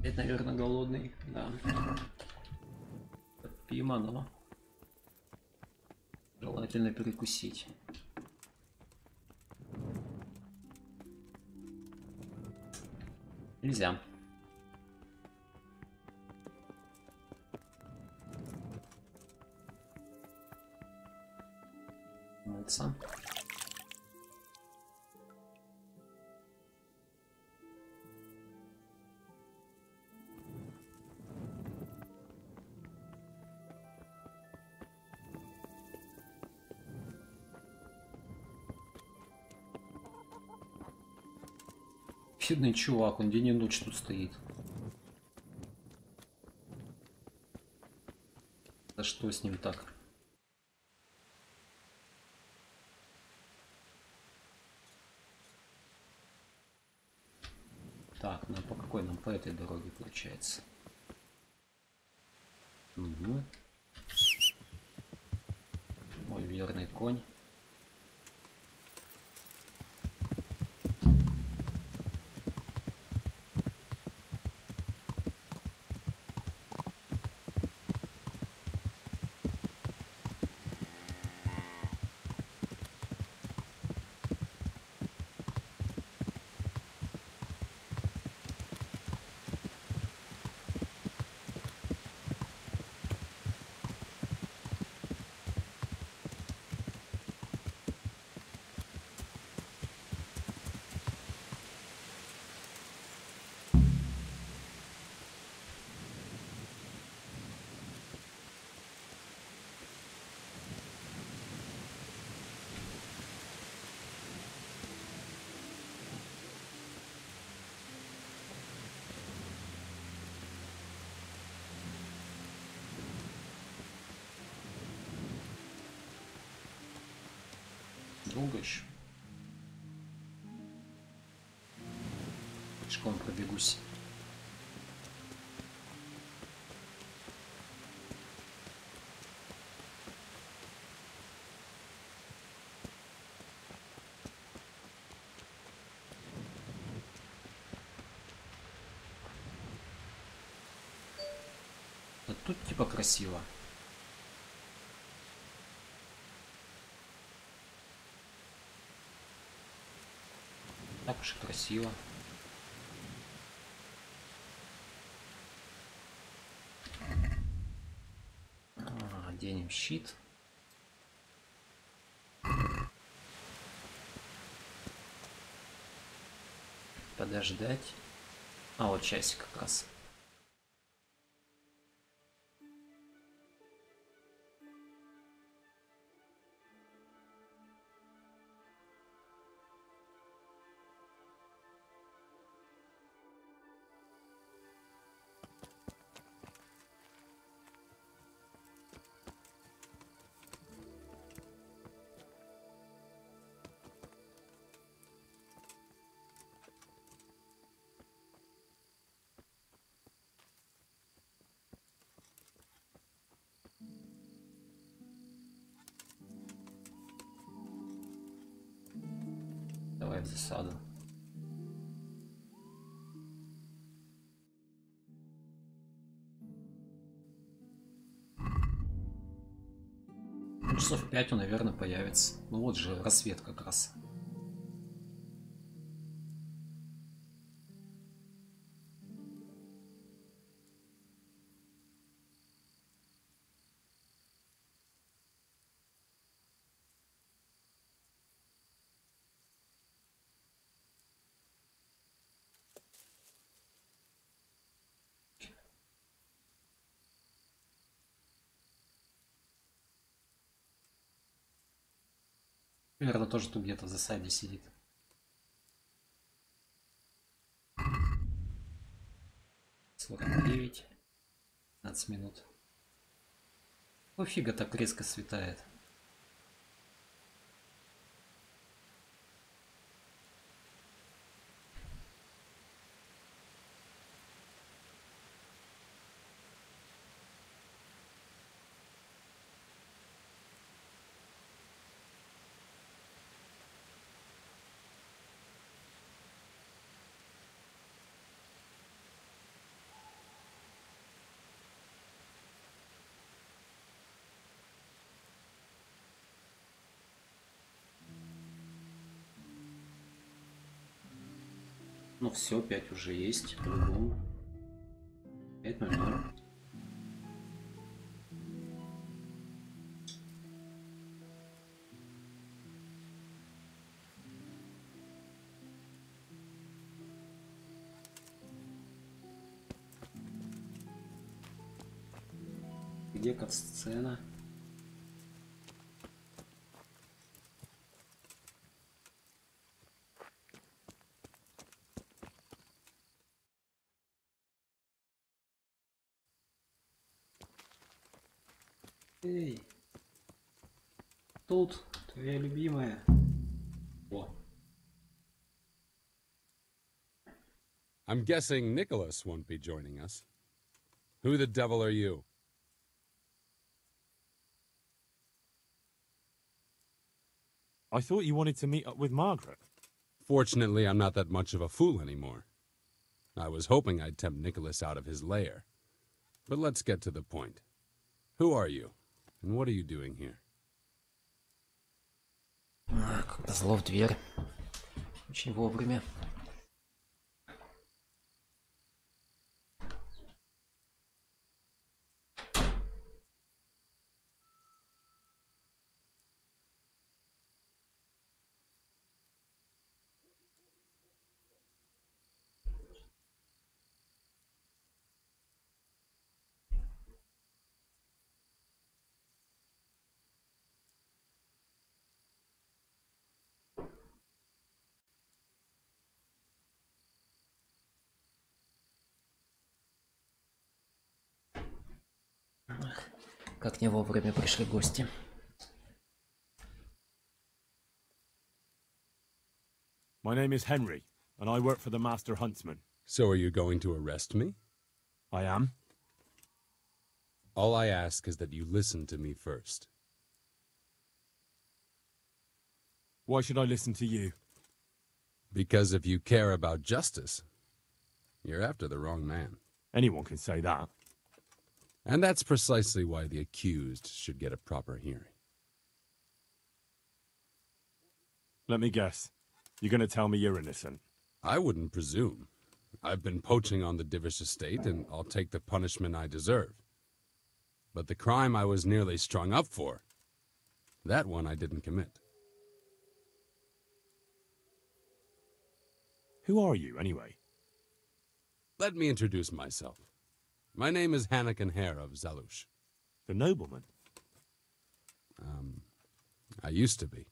Опять, наверное, голодный, да. терпимо, но желательно перекусить. Нельзя. Мыться. Бедный чувак, он день и ночь тут стоит. Да что с ним так? Так, нам по какой? Нам по этой дороге получается. Угу. Мой верный конь. Долго еще. Пешком пробегусь. А тут типа красиво. Так уж и красиво. Оденем щит. Подождать. А, вот часик как раз. Давай в засаду. Часов 5 он, наверное, появится. Ну вот же рассвет как раз. Наверное, тоже тут где-то в засаде сидит. Сорок 9. 15 минут. Ну фига так резко светает. Ну все, 5 уже есть, по-любому. 5:00. Где кат-сцена? Эй, тут твоя любимая. О. I'm guessing Nicholas won't be joining us. Who the devil are you? I thought you wanted to meet up with Margaret. Fortunately, I'm not that much of a fool anymore. I was hoping I'd tempt Nicholas out of his lair. But let's get to the point. Who are you? And what are you doing here? Как назло в дверь. Очень вовремя. Как не вовремя пришли гости. My name is Henry, and I work for the Master Huntsman. So are you going to arrest me? I am. All I ask is that you listen to me first. Why should I listen to you? Because if you care about justice, you're after the wrong man. Anyone can say that. And that's precisely why the accused should get a proper hearing. Let me guess. You're going to tell me you're innocent. I wouldn't presume. I've been poaching on the Divish estate, and I'll take the punishment I deserve. But the crime I was nearly strung up for, that one I didn't commit. Who are you, anyway? Let me introduce myself. My name is Hanakin Hare of Zalush. The nobleman? I used to be.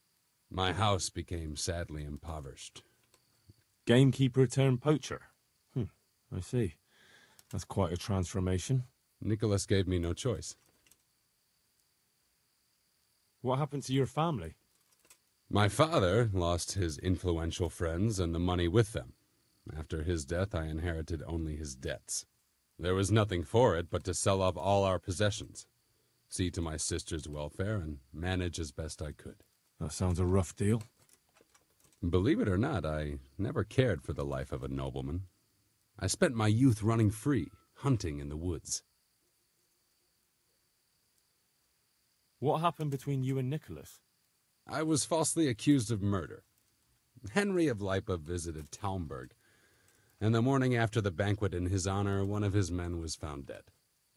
My house became sadly impoverished. Gamekeeper turned poacher? I see. That's quite a transformation. Nicholas gave me no choice. What happened to your family? My father lost his influential friends and the money with them. After his death, I inherited only his debts. There was nothing for it but to sell off all our possessions, see to my sister's welfare, and manage as best I could. That sounds a rough deal. Believe it or not, I never cared for the life of a nobleman. I spent my youth running free, hunting in the woods. What happened between you and Nicholas? I was falsely accused of murder. Henry of Lipa visited Talmberg, and the morning after the banquet in his honor, one of his men was found dead.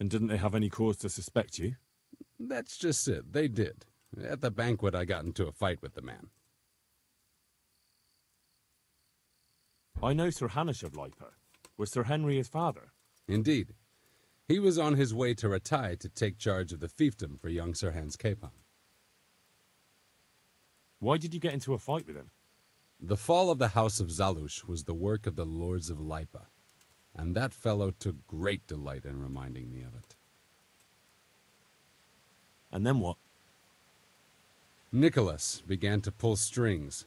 And didn't they have any cause to suspect you? That's just it. They did. At the banquet, I got into a fight with the man. I know Sir Hanish of Lipa. Was Sir Henry his father? Indeed. He was on his way to Ratai to take charge of the fiefdom for young Sir Hans Capon. Why did you get into a fight with him? The fall of the House of Zalush was the work of the Lords of Lipa, and that fellow took great delight in reminding me of it. And then what? Nicholas began to pull strings.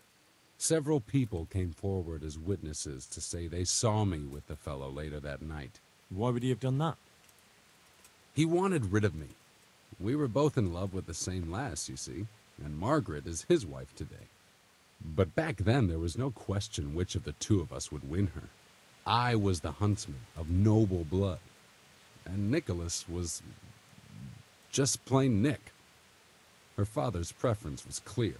Several people came forward as witnesses to say they saw me with the fellow later that night. Why would he have done that? He wanted rid of me. We were both in love with the same lass, you see, and Margaret is his wife today. But back then there was no question which of the two of us would win her. I was the huntsman of noble blood, and Nicholas was just plain Nick. Her father's preference was clear.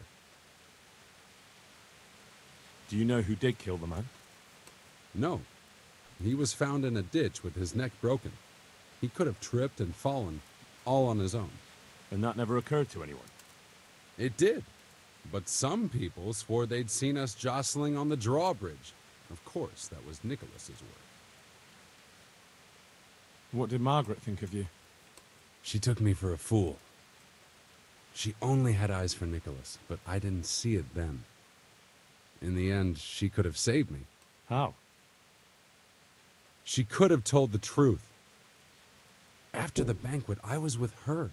Do you know who did kill the man? No. He was found in a ditch with his neck broken. He could have tripped and fallen, all on his own. And that never occurred to anyone? It did. But some people swore they'd seen us jostling on the drawbridge. Of course, that was Nicholas's word. What did Margaret think of you? She took me for a fool. She only had eyes for Nicholas, but I didn't see it then. In the end, she could have saved me. How? She could have told the truth. After the banquet, I was with her.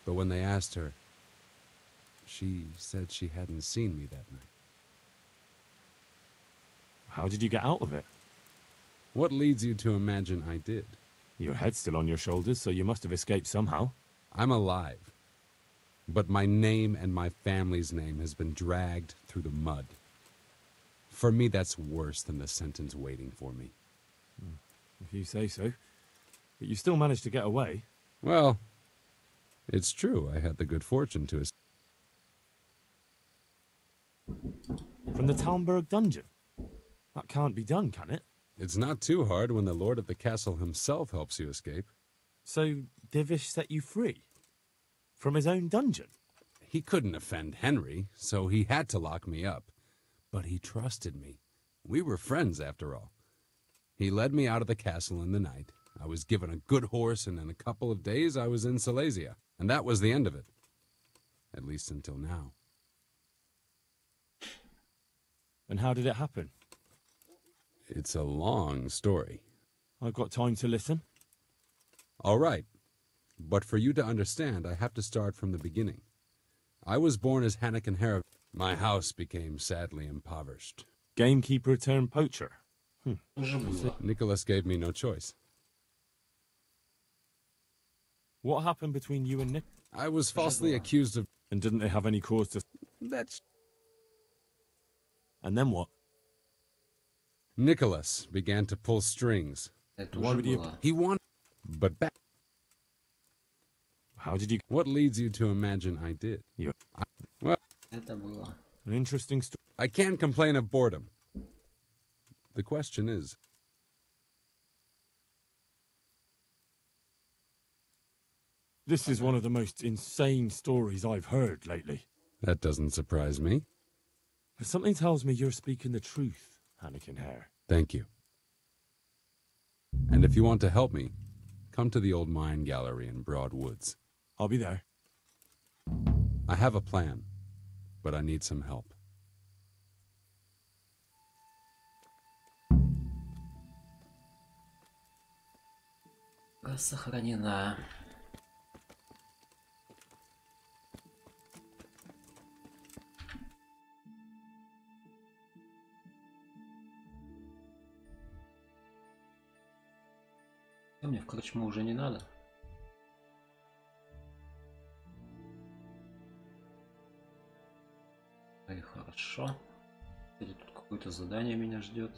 But when they asked her, she said she hadn't seen me that night. How did you get out of it? What leads you to imagine I did? Your head's still on your shoulders, so you must have escaped somehow. I'm alive. But my name and my family's name has been dragged through the mud. For me, that's worse than the sentence waiting for me. If you say so. But you still managed to get away. Well, it's true. I had the good fortune to escape. From the Talmberg dungeon? That can't be done, can it? It's not too hard when the lord of the castle himself helps you escape. So, Divish set you free? From his own dungeon? He couldn't offend Henry, so he had to lock me up. But he trusted me. We were friends, after all. He led me out of the castle in the night. I was given a good horse, and in a couple of days I was in Silesia. And that was the end of it. At least until now. And how did it happen? It's a long story. I've got time to listen. All right. But for you to understand, I have to start from the beginning. I was born as Hannikin Harrow. My house became sadly impoverished. Gamekeeper turned poacher. Nicholas gave me no choice. What happened between you and Nick? I was falsely accused of... And didn't they have any cause to... That's... And then what? Nicholas began to pull strings. Why would he... He wanted... But back... How did you... What leads you to imagine I did? Well... An interesting story. I can't complain of boredom. The question is... This is one of the most insane stories I've heard lately. That doesn't surprise me. But something tells me you're speaking the truth, Hannikin Hare. Thank you. And if you want to help me, come to the old mine gallery in Broad Woods. I'll be there. I have a plan, but I need some help. Сохранена. Мне в корчму уже не надо. И хорошо. Или тут какое-то задание меня ждет.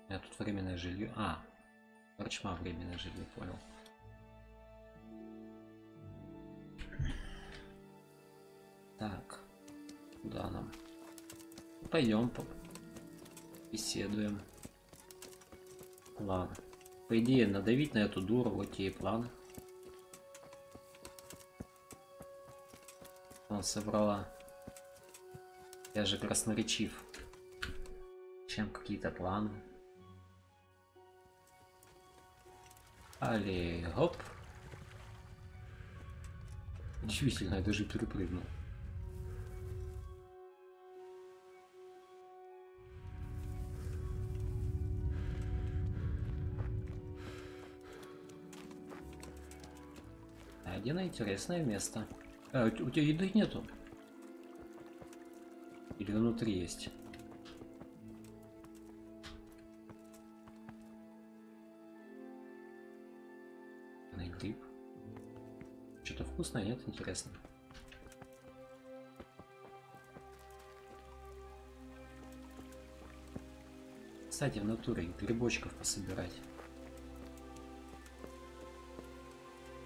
Тут временное жилье. Корчма временное жилье, понял. Так, куда нам? Пойдем, беседуем. Ладно. По идее, надавить на эту дуру, вот те и планы. Она собрала. Я же красноречив. Чем какие-то планы. Али, хоп. Удивительно, я даже перепрыгнул. Один интересное место. У тебя еды нету? Или внутри есть? Гриб. Что-то вкусное, нет? Интересно. Кстати, в натуре грибочков пособирать.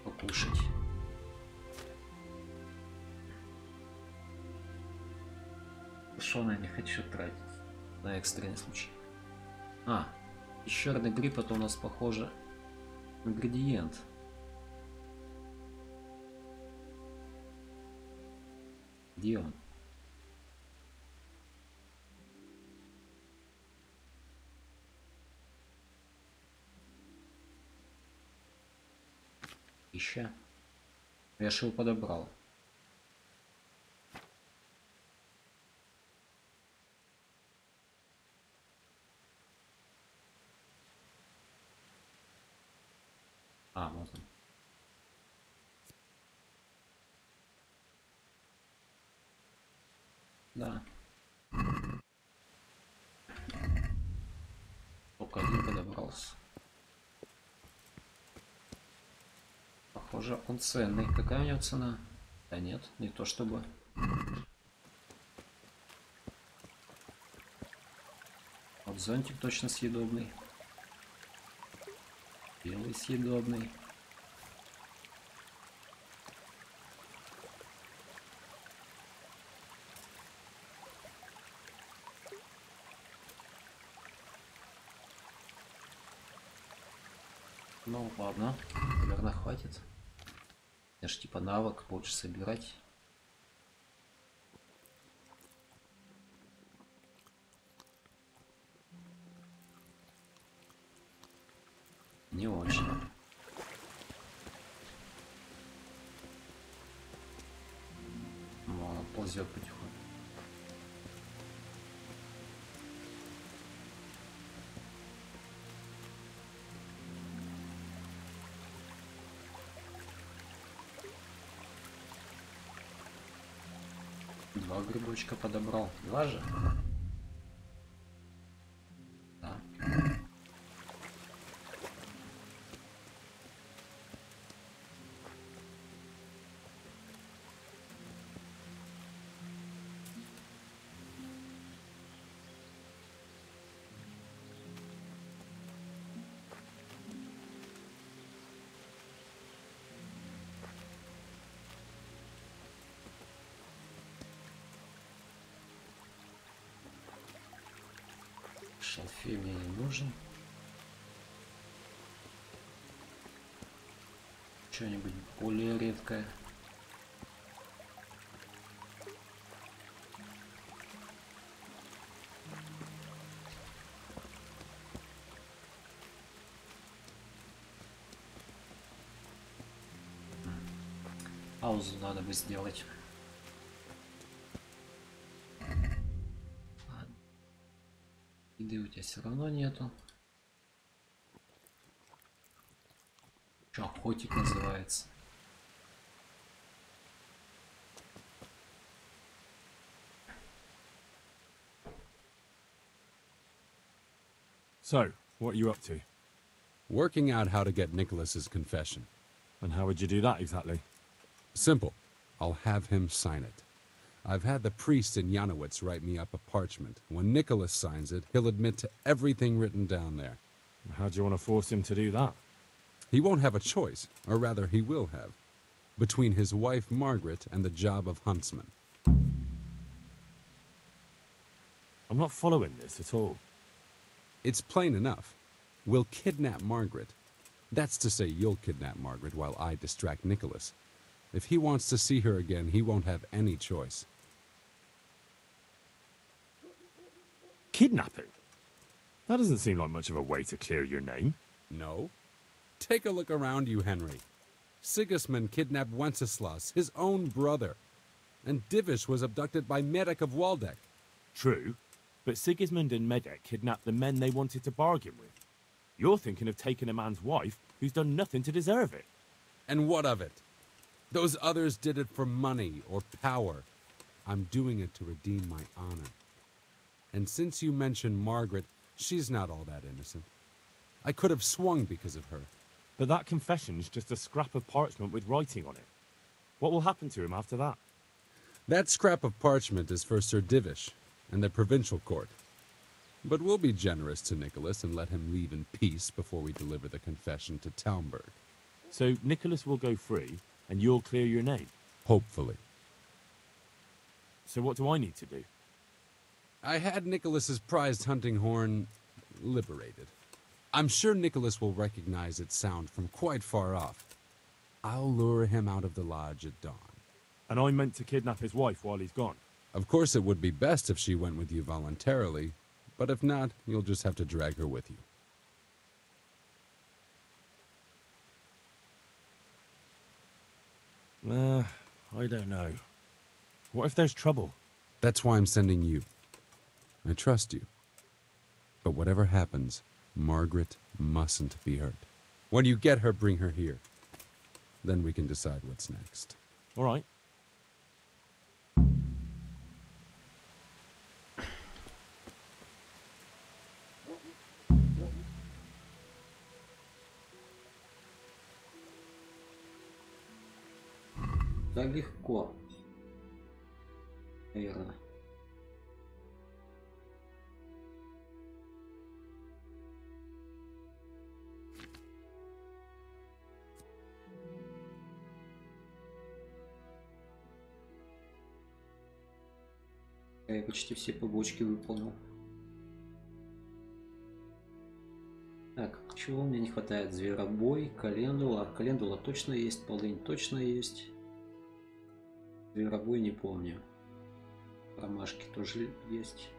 Покушать. капюшона не хочу тратить на экстренный случай. А, пещерный гриб, это у нас похоже ингредиент. Где он? Пища. Я же его подобрал. А, вот он. Да. Только один подобрался. Похоже, он ценный. Какая у него цена? Да нет, не то чтобы. Вот зонтик точно съедобный. Белый съедобный. Ну ладно, наверное, хватит. Это ж типа навык, больше собирать. Не очень. Он ползет потихоньку. Два грибочка подобрал. Два же? Да. Шалфей мне не нужен. Что-нибудь более редкое. Паузу надо бы сделать. Еды у тебя все равно нету. Что, охотник называется? So, what are you up to? Working out how to get Nicholas's confession. And how would you do that exactly? Simple. I'll have him sign it. I've had the priest in Janowitz write me up a parchment. When Nicholas signs it, he'll admit to everything written down there. How do you want to force him to do that? He won't have a choice, or rather he will have, between his wife Margaret and the job of huntsman. I'm not following this at all. It's plain enough. We'll kidnap Margaret. That's to say, you'll kidnap Margaret while I distract Nicholas. If he wants to see her again, he won't have any choice. Kidnapping? That doesn't seem like much of a way to clear your name. No? Take a look around you, Henry. Sigismund kidnapped Wenceslas, his own brother. And Divish was abducted by Medek of Waldeck. True, but Sigismund and Medek kidnapped the men they wanted to bargain with. You're thinking of taking a man's wife who's done nothing to deserve it. And what of it? Those others did it for money or power. I'm doing it to redeem my honor. And since you mentioned Margaret, she's not all that innocent. I could have swung because of her. But that confession's just a scrap of parchment with writing on it. What will happen to him after that? That scrap of parchment is for Sir Divish and the provincial court. But we'll be generous to Nicholas and let him leave in peace before we deliver the confession to Talmberg. So Nicholas will go free, and you'll clear your name? Hopefully. So what do I need to do? I had Nicholas's prized hunting horn liberated. I'm sure Nicholas will recognize its sound from quite far off. I'll lure him out of the lodge at dawn. And I meant to kidnap his wife while he's gone. Of course, it would be best if she went with you voluntarily, but if not, you'll just have to drag her with you. I don't know. What if there's trouble? That's why I'm sending you. I trust you. But whatever happens, Margaret mustn't be hurt. When you get her, bring her here. Then we can decide what's next. All right. Да легко. Наверное. Я почти все побочки выполнил. Так, чего мне не хватает? Зверобой, календула. Календула точно есть, полынь точно есть. Зверобой не помню. Ромашки тоже есть.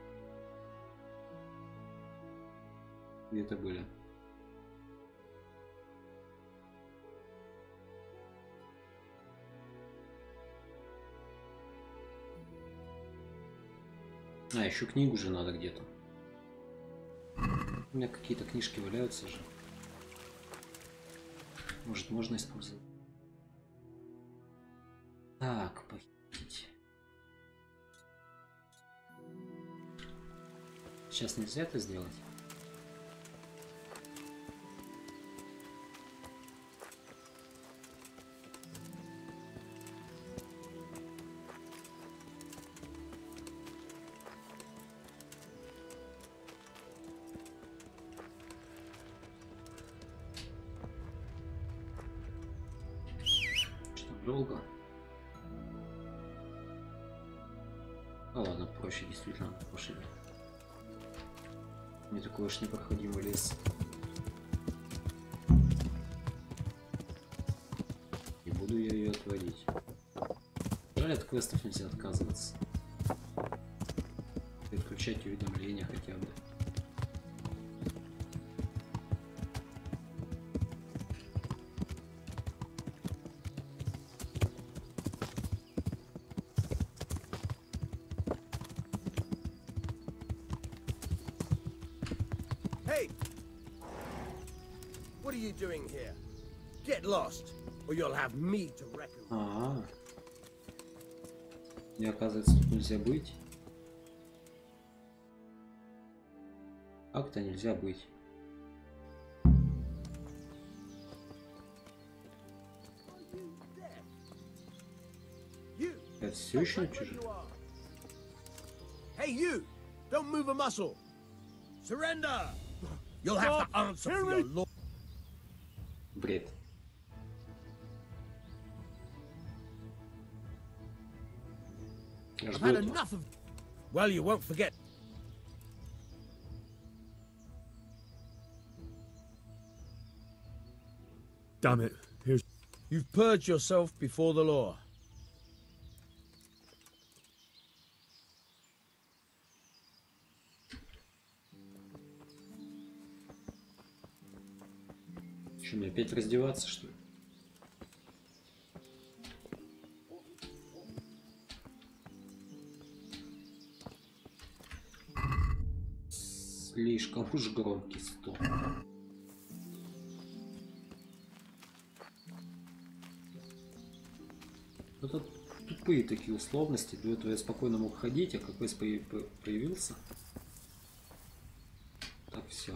Где-то были. А, еще книгу же надо где-то. У меня какие-то книжки валяются же. Может, можно использовать. Так, похитить. Сейчас нельзя это сделать. Долго. Ну ладно, проще, действительно, проще. Не такой уж непроходимый лес. Не буду я ее отводить. Жаль, от квестов нельзя отказываться. Переключать уведомления хотя бы. Doing here? Get lost, or you'll have me to reckon. Не, оказывается, тут нельзя быть. Как-то нельзя быть. Это все еще чужие. Hey you! Don't move a muscle. Surrender. You'll have to answer for your lord. Бред. I've had enough of. Well, you won't forget. Damn it! Here's. You've purged yourself before the law. Что, мне опять раздеваться, что ли? Слишком уж громкий стол. Это тупые такие условности. До этого я спокойно мог ходить, а как квест появился. Так, все.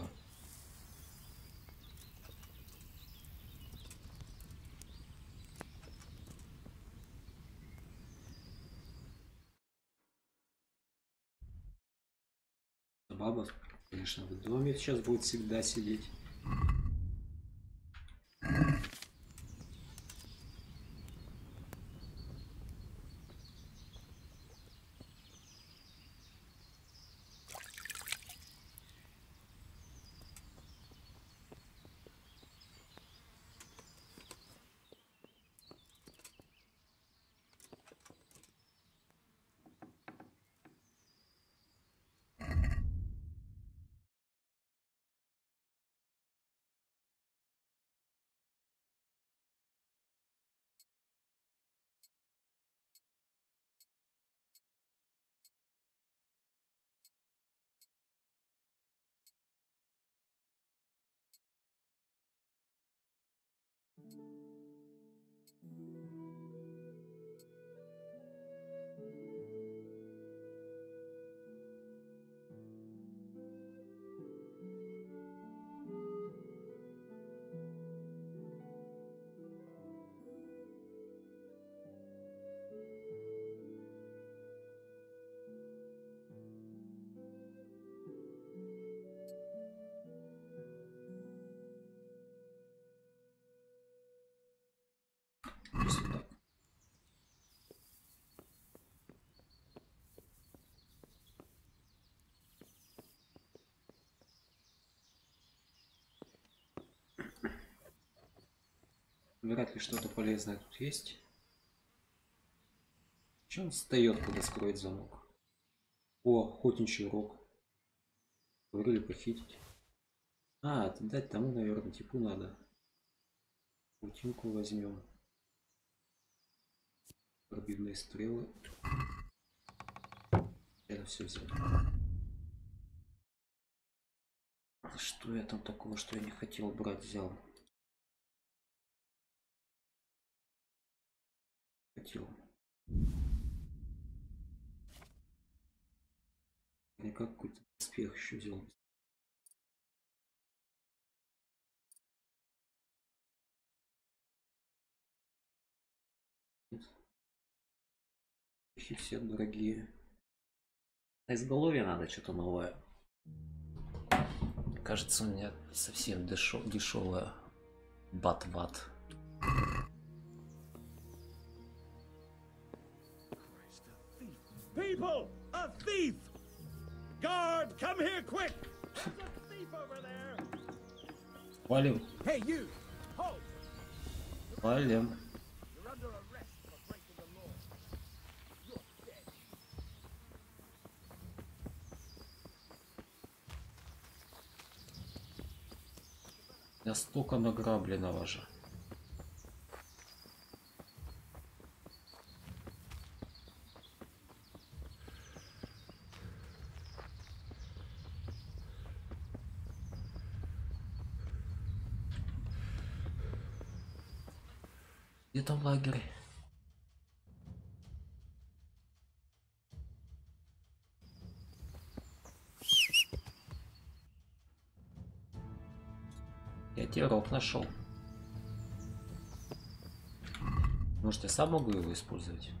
Баба, конечно, в доме сейчас будет всегда сидеть. Вряд ли что-то полезное тут есть. Че он встает, когда скроет замок? О, охотничий рог. Говорили похитить. А, это дать тому, наверное, типу надо. Паутинку возьмем. Пробивные стрелы. Это все взял. Что я там такого, что я не хотел брать, взял? Хотел. Я какой-то успех еще взял. Нет. Их все дорогие. А изголовье надо что-то новое. Кажется, у меня совсем дешевая бат-ват. People, a thief! Guard, come here quick! There's a thief over there! Валим. Hey, you! Hold! Валим. You're under arrest for breaking the law. You're dead. Я столько награбленного же. Где там лагерь? Я тебе рог нашел. Может, я сам могу его использовать?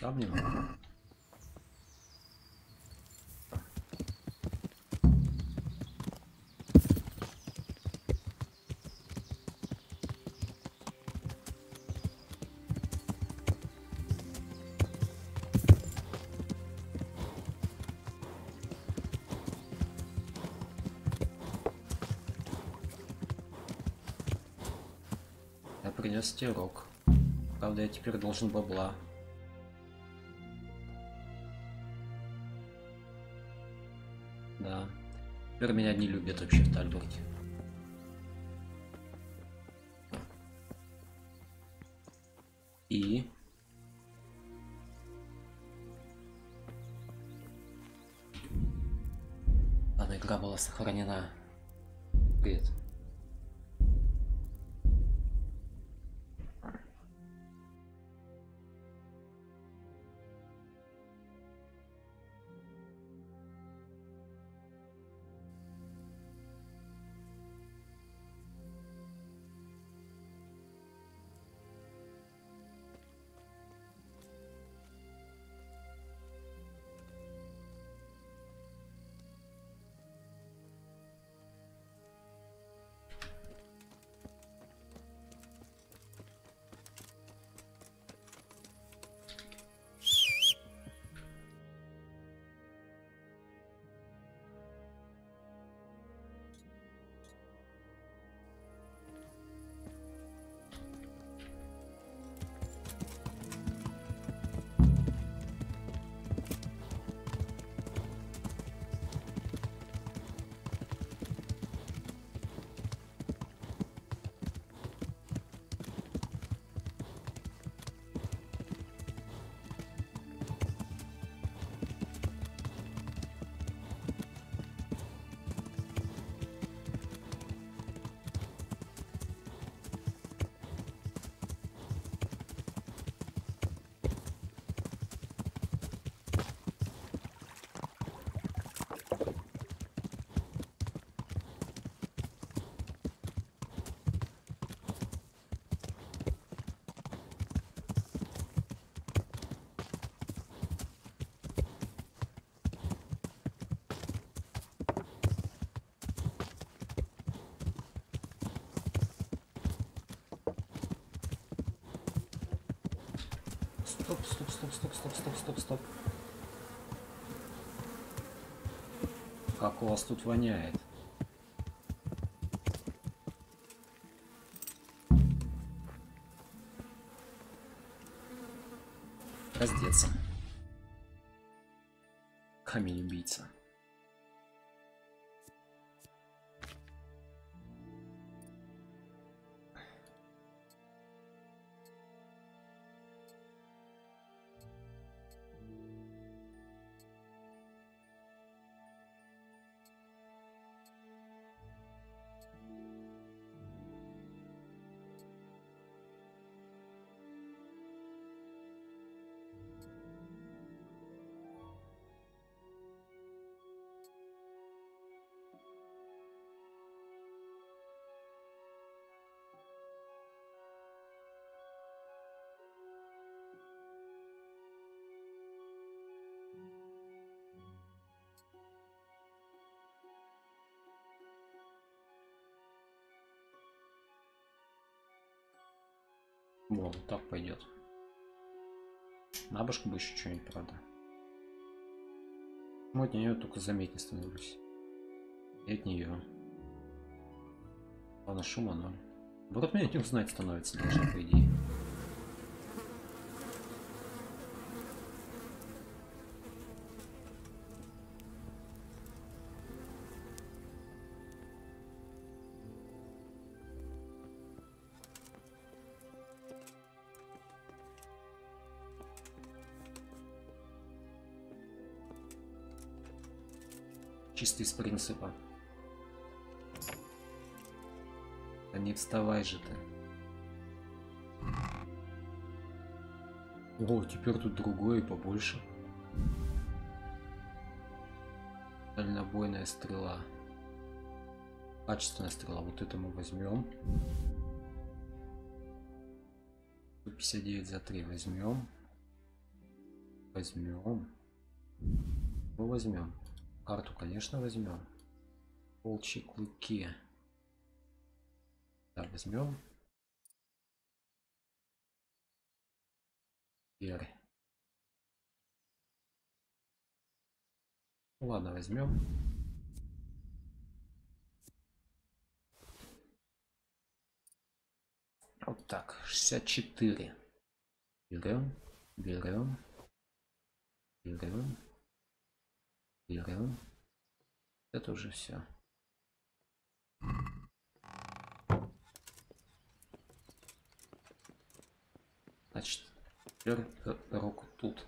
Сам не могу. Принес тебе рог. Правда, я теперь должен бабла. Да. Теперь меня не любят вообще в Тальбурге. И... Ладно, игра была сохранена. Привет. Стоп. Как у вас тут воняет? Раздеться. Камень-убийца. Вот так пойдет. На башку бы еще что-нибудь, правда. Ну, от нее только заметнее становлюсь. И от нее. Главное, шума ноль. Наоборот, меня не узнать становится, должна, по идее. Чисто из принципа. Да не вставай же ты. О, теперь тут другое и побольше. Дальнобойная стрела. Качественная стрела. Вот это мы возьмем. 159 за 3 возьмем. Возьмем. Ну, возьмем. Карту, конечно, возьмем. Волчьи клыки. Да, возьмем. Теперь. Ладно, возьмем. Вот так. 64. Берем. Берем. Берем. Берем. Это уже все. Значит, теперь руку тут.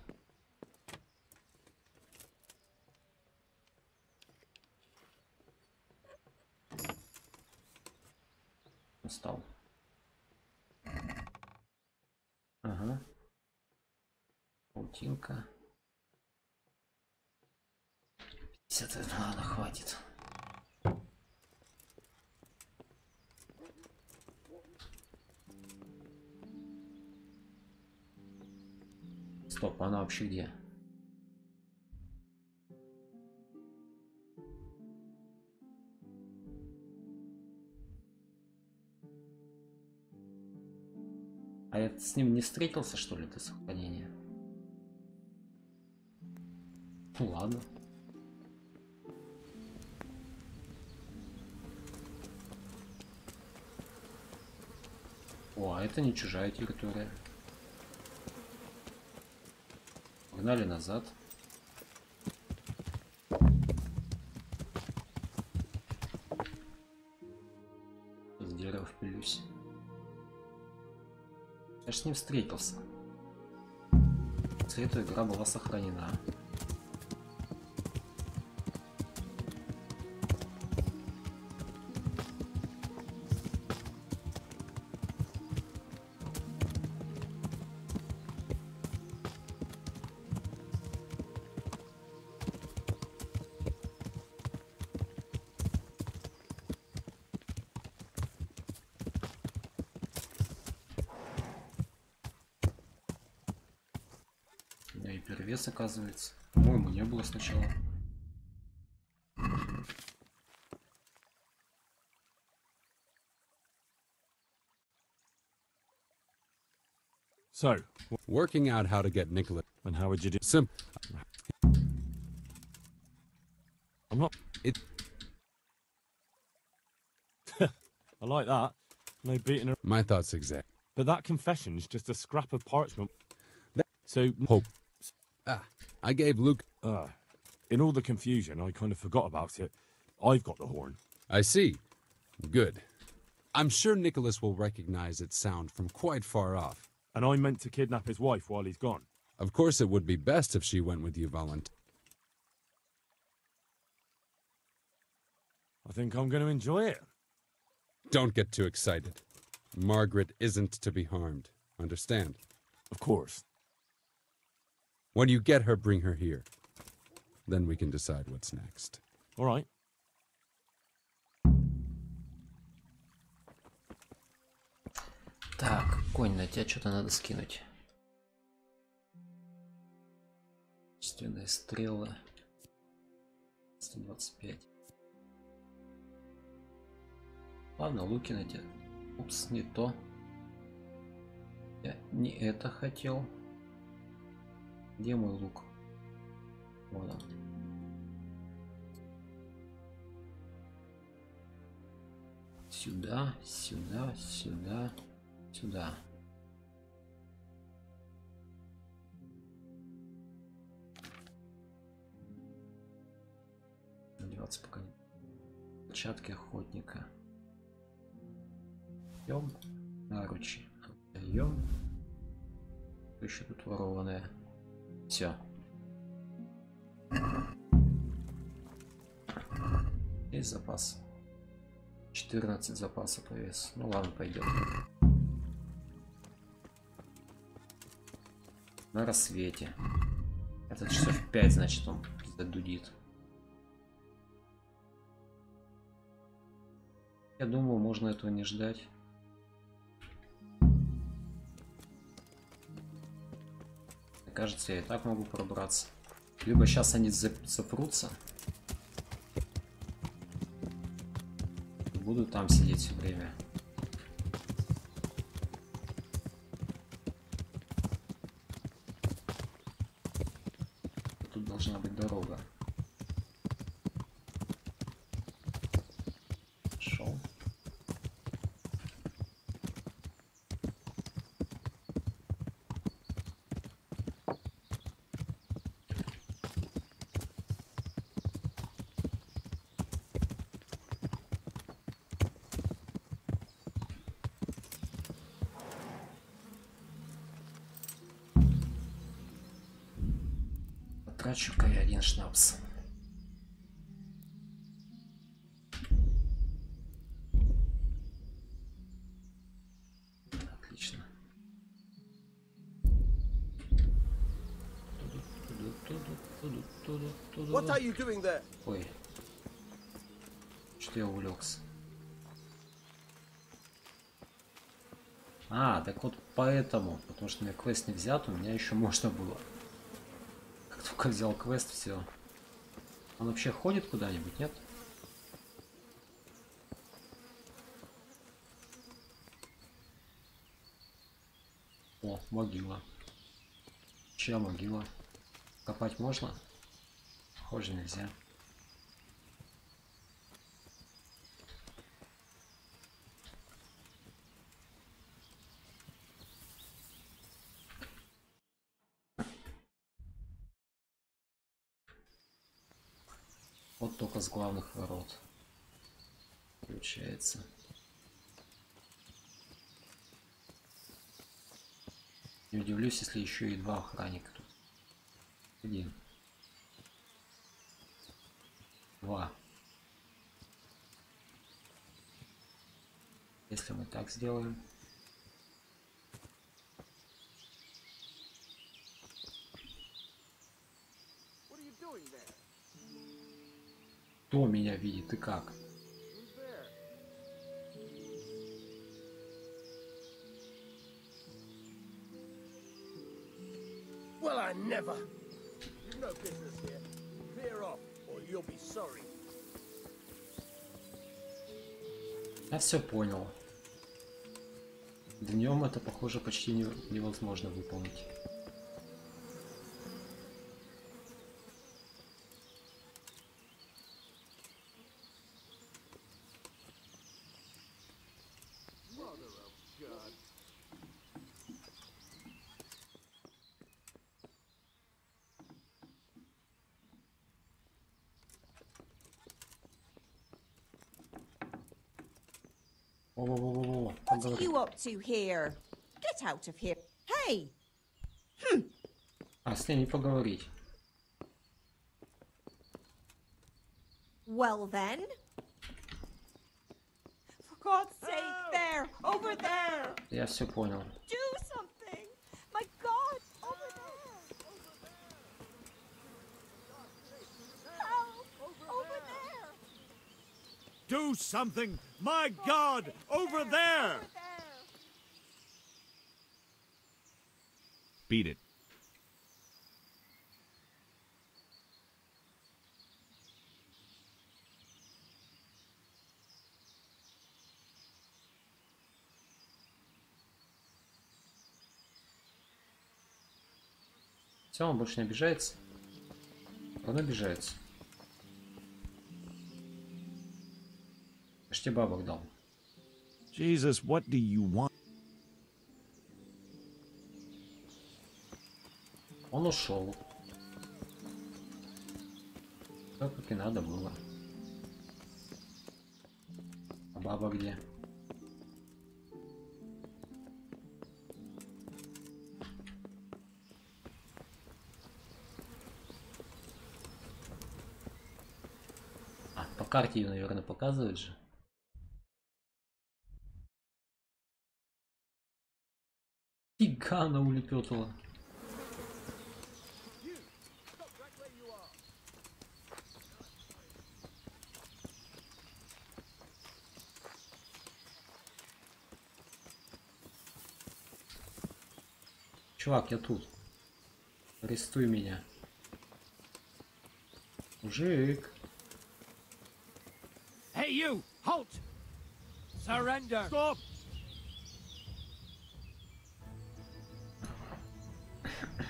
Стал. Ага. Паутинка. 50, ладно, хватит. Стоп, она вообще где? А я с ним не встретился, что ли, до сохранения? Ну ладно. О, а это не чужая территория. Погнали назад. С дерева впилюсь. Я ж с ним встретился. После этого игра была сохранена. И перевес, оказывается. По-моему, не было сначала. So, working out how to get Nicholas. And how would you do? Simple. not... I like that. No beating her. My thoughts exact. But that confession's just a scrap of parchment. So... Hope. I gave Luke... in all the confusion, I kind of forgot about it. I've got the horn. I see. Good. I'm sure Nicholas will recognize its sound from quite far off. And I meant to kidnap his wife while he's gone. Of course it would be best if she went with you, Valent. I think I'm going to enjoy it. Don't get too excited. Margaret isn't to be harmed. Understand? Of course. When you get her, bring her here. Then we can decide what's next. All right. Так, конь, на тебя что-то надо скинуть. Чувственные стрелы. 125. Ладно, луки на тебя. Упс, не то. Я не это хотел. Где мой лук? Вот он. Сюда, сюда, сюда, сюда. Надеваться пока не. Перчатки охотника. Отдаем. Наручи. Отдаем. Еще тут ворованное. Все. Есть запас. 14 запаса по весу. Ну ладно, пойдет. На рассвете. Это часов 5, значит, он задудит. Я думаю, можно этого не ждать. Мне кажется, я и так могу пробраться. Либо сейчас они запрутся. Буду там сидеть все время. Тут должна быть дорога. Шел. Трачу-ка я один шнапс. Отлично. What are you doing there? Ой. Что я увлекся? А, так вот поэтому, потому что у меня квест не взят, у меня еще можно было. Как только взял квест, все. Он вообще ходит куда-нибудь, нет? О, могила. Чья могила? Копать можно? Похоже, нельзя. Вот только с главных ворот. Получается. Не удивлюсь, если еще и два охранника тут. Один. Два. Если мы так сделаем. Кто меня видит и как? Well, I never. You've no business here. Clear off, or you'll be sorry. Я все понял. Днем это, похоже, почти невозможно выполнить. Во-во-во-во-во. What are you up to here? Get out of here. Hey! А, с ней не поговорить. Well then. For God's sake, there! Over there! Я все понял. Do something! My God! Over there! Help! Over there! Do something! My God! Over there! Beat it. Все, он больше не обижается. Он обижается. Я ж тебе бабок дал. Jesus, what do you want? Он ушел. Все как и надо было. А баба где? А, по карте ее, наверное, показывает же. Фига она улепетала. Чувак, я тут. Арестуй меня. Мужик. Hey, you! Halt! Surrender! Stop!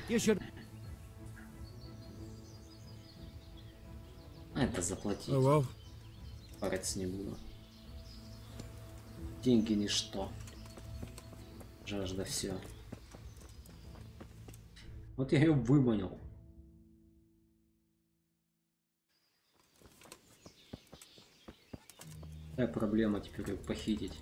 You should... Это заплатить. Oh well. Париться не буду. Деньги ничто. Жажда все. Вот я ее выманил. Какая проблема теперь ее похитить?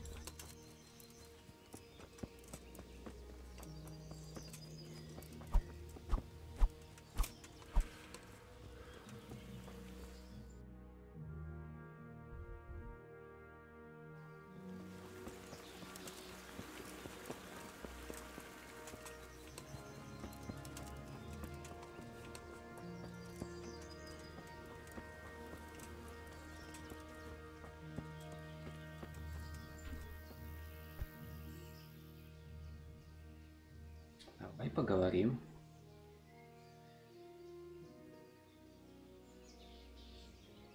Давай поговорим.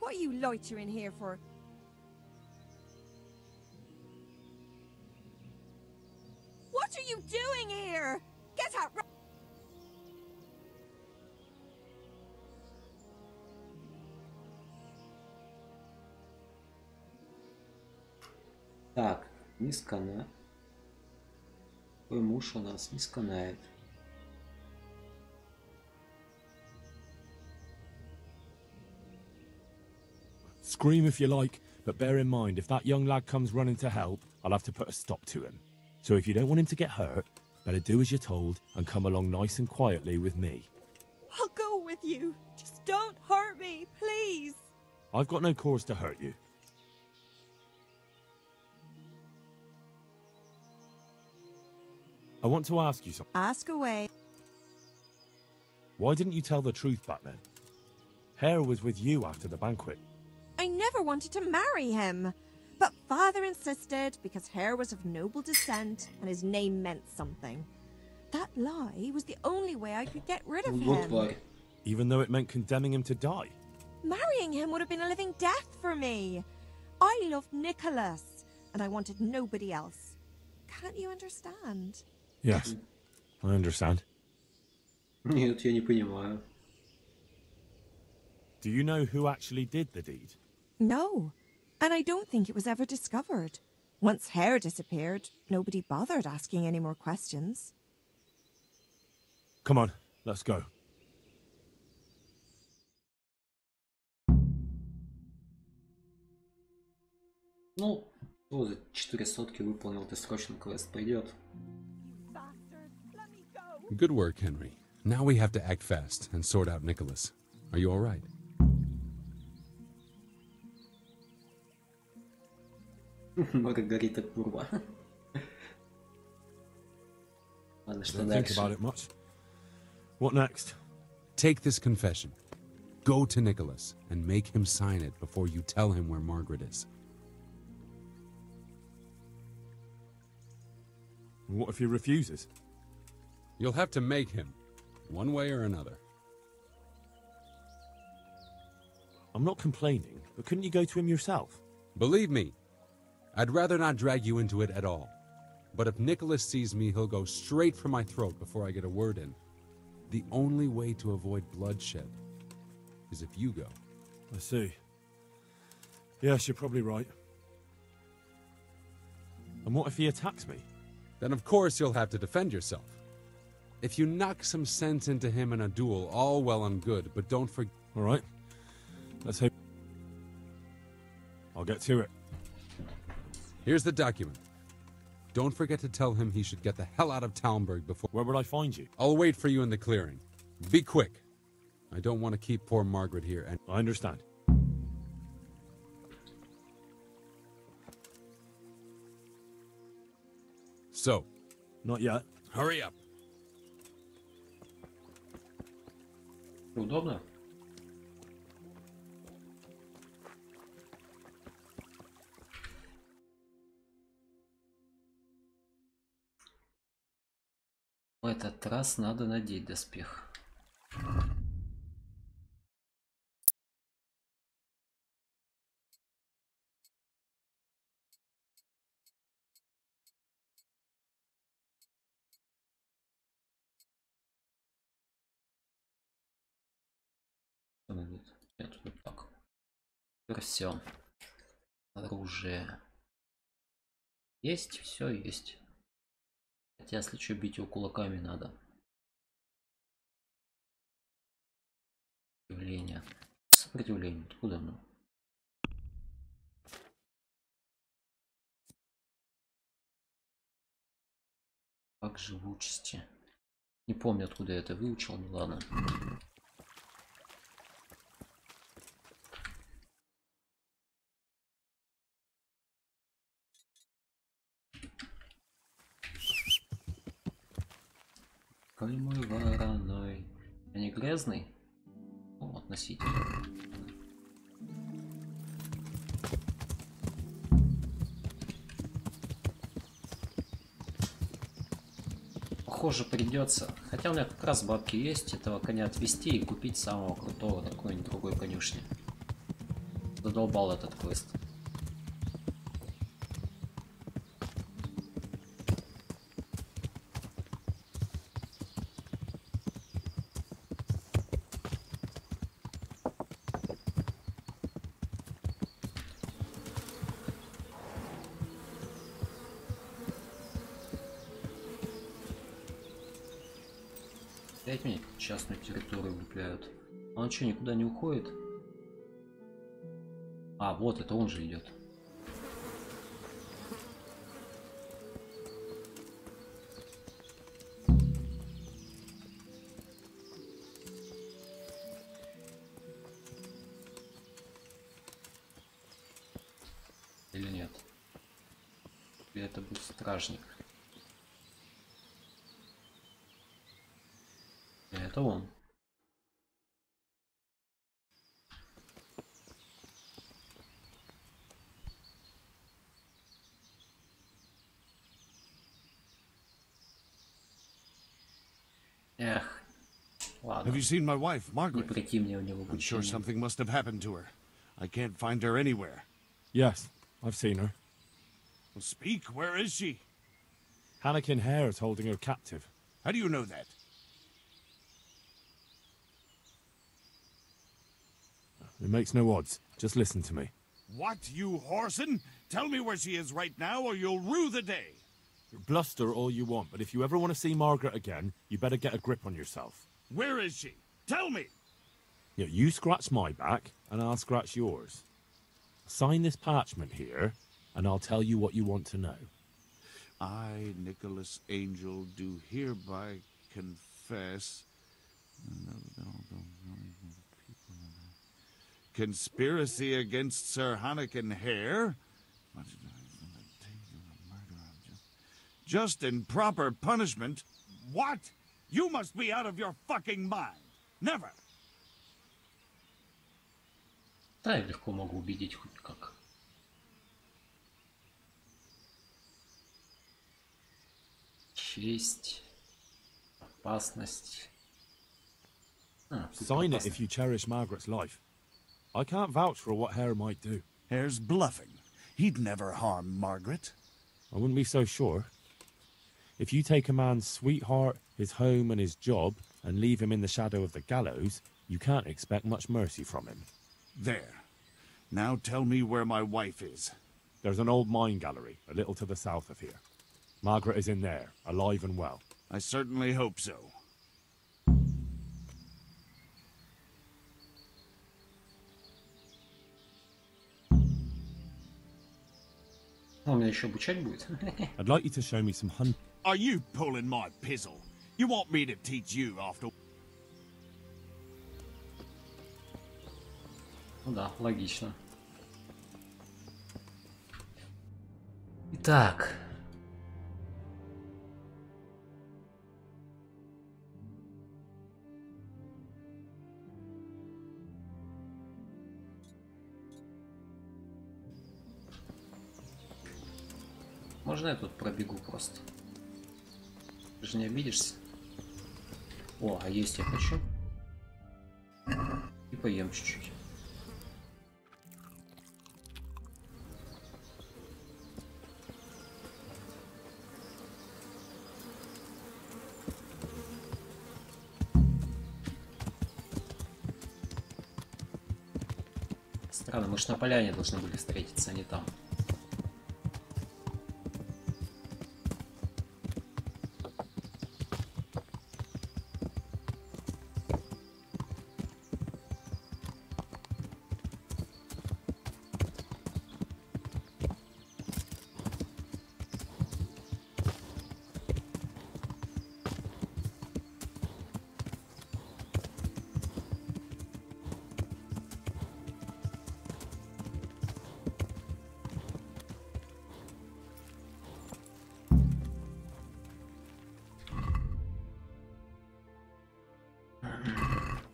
What are you loitering here for? What are you doing here? Get out! Так, не скана. Твой муж у нас не сканает. Scream if you like, but bear in mind, if that young lad comes running to help, I'll have to put a stop to him. So if you don't want him to get hurt, better do as you're told and come along nice and quietly with me. I'll go with you. Just don't hurt me, please. I've got no cause to hurt you. I want to ask you something. Ask away. Why didn't you tell the truth back then? Hare was with you after the banquet. I never wanted to marry him. But father insisted because Hare was of noble descent and his name meant something. That lie was the only way I could get rid of him. Even though it meant condemning him to die? Marrying him would have been a living death for me. I loved Nicholas, and I wanted nobody else. Can't you understand? Yes, I understand. Нет, я не понимаю. Do you know who actually did the deed? No, and I don't think it was ever discovered. Once Hare disappeared, nobody bothered asking any more questions. Come on, let's go. Ну, О, за 4 сотки выполнил ты срочный квест. Пойдет. Good work, Henry. Now we have to act fast and sort out Nicholas. Are you all right? Маргарита курва. Ладно, что Don't think дальше? about it much. What next? Take this confession. Go to Nicholas and make him sign it before you tell him where Margaret is. What if he refuses? You'll have to make him, one way or another. I'm not complaining, but couldn't you go to him yourself? Believe me, I'd rather not drag you into it at all. But if Nicholas sees me, he'll go straight for my throat before I get a word in. The only way to avoid bloodshed is if you go. I see. Yes, you're probably right. And what if he attacks me? Then of course you'll have to defend yourself. If you knock some sense into him in a duel, all well and good, but don't forget... All right. Let's hope... I'll get to it. Here's the document. Don't forget to tell him he should get the hell out of Talmberg before... Where would I find you? I'll wait for you in the clearing. Be quick. I don't want to keep poor Margaret here and... I understand. So? Not yet. Hurry up. Удобно? В этот раз надо надеть доспех. Нет, вот так. Теперь все. Оружие. Есть, все есть. Хотя, если что, бить его кулаками надо. Сопротивление. Сопротивление. Откуда оно? Как живучести. Не помню, откуда я это выучил, ну ладно. Какой мой вороной. Я не грязный? Ну, относительно. Похоже, придется. Хотя у меня как раз бабки есть, этого коня отвезти и купить самого крутого на какой-нибудь другой конюшне. Задолбал этот квест. Опять мне частную территорию влепляют. А он что, никуда не уходит? А, вот, это он же идет. Или нет? Или это будет стражник? Это он. Эх, ладно. Have you seen my wife, Не Margaret? прийти мне в него I'm sure обучение. something must have happened to her. I can't find her anywhere. Yes, I've seen her. Well, speak. Where is she? Hannikin Hare is holding her captive. How do you know that? It makes no odds. Just listen to me. What, you whoreson? Tell me where she is right now, or you'll rue the day. Bluster all you want, but if you ever want to see Margaret again, you better get a grip on yourself. Where is she? Tell me. Yeah, you scratch my back, and I'll scratch yours. Sign this parchment here, and I'll tell you what you want to know. I, Nicholas Angel, do hereby confess conspiracy against Sir Hannikin Hare, just and proper punishment. What? You must be out of your fucking mind. Never. Да, я легко могу убедить хоть как. Честь, опасность. Sign it if you cherish Margaret's life. I can't vouch for what Hare might do. Hare's bluffing. He'd never harm Margaret. I wouldn't be so sure. If you take a man's sweetheart, his home and his job, and leave him in the shadow of the gallows, you can't expect much mercy from him. There. Now tell me where my wife is. There's an old mine gallery, a little to the south of here. Margaret is in there, alive and well. I certainly hope so. Он меня еще обучать будет? I'd like you to show me some hunt. Are you pulling my pizzle? You want me to teach you after... Ну да, логично. Итак. Можно я тут пробегу просто? Ты же не обидишься? О, а есть я хочу. И поем чуть-чуть. Странно, мы ж на поляне должны были встретиться, а не там.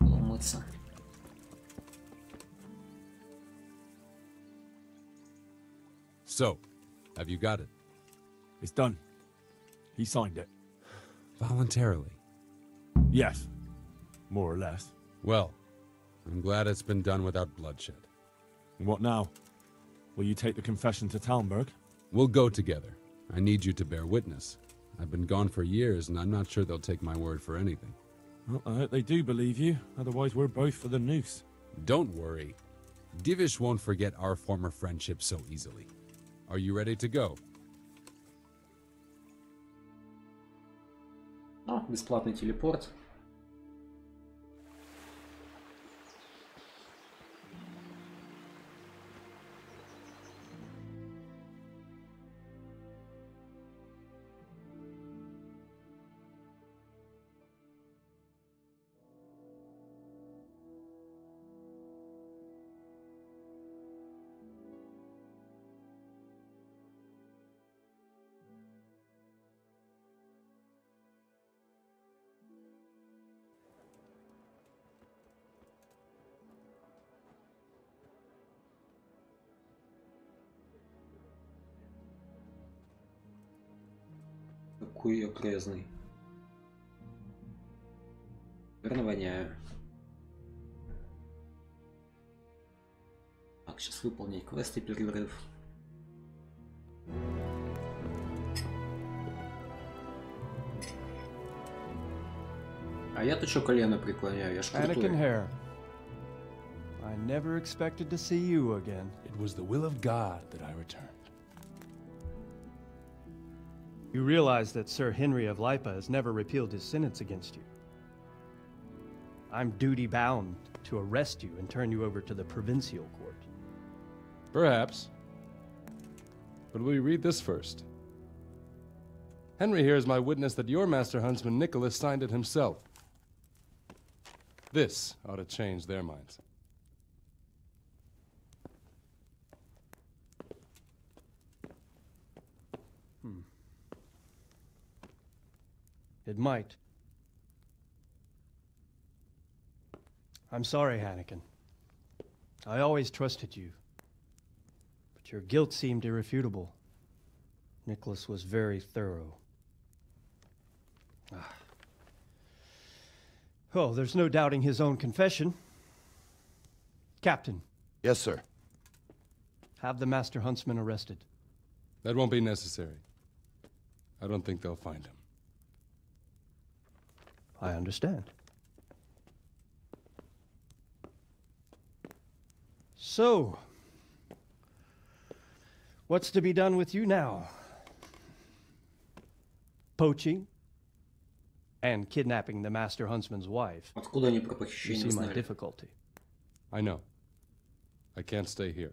Умыться. So, have you got it? It's done. He signed it. Voluntarily? Yes. More or less. Well, I'm glad it's been done without bloodshed. And what now? Will you take the confession to Talmberg? We'll go together. I need you to bear witness. I've been gone for years, and I'm not sure they'll take my word for anything. Well, I hope they do believe you. Otherwise, we're both for the noose. Don't worry. Divish won't forget our former friendship so easily. Are you ready to go? О, бесплатный телепорт. Какой я грязный. Верно воняю. Так, сейчас выполнить квест и перерыв. А я-то чё колено преклоняю? Я ж крутой. Anakin Hare, I never expected to see you again. It was the will of God that I returned. You realize that Sir Henry of Lipa has never repealed his sentence against you. I'm duty-bound to arrest you and turn you over to the provincial court. Perhaps. But will you read this first? Henry here is my witness that your master huntsman Nicholas signed it himself. This ought to change their minds. It might. I'm sorry, Hannigan. I always trusted you. But your guilt seemed irrefutable. Nicholas was very thorough. Oh, there's no doubting his own confession. Captain. Yes, sir. Have the Master Huntsman arrested. That won't be necessary. I don't think they'll find him. I understand. So, what's to be done with you now? Poaching and kidnapping the Master Huntsman's wife. Откуда они про похищение You see my знали? difficulty. I know. I can't stay here.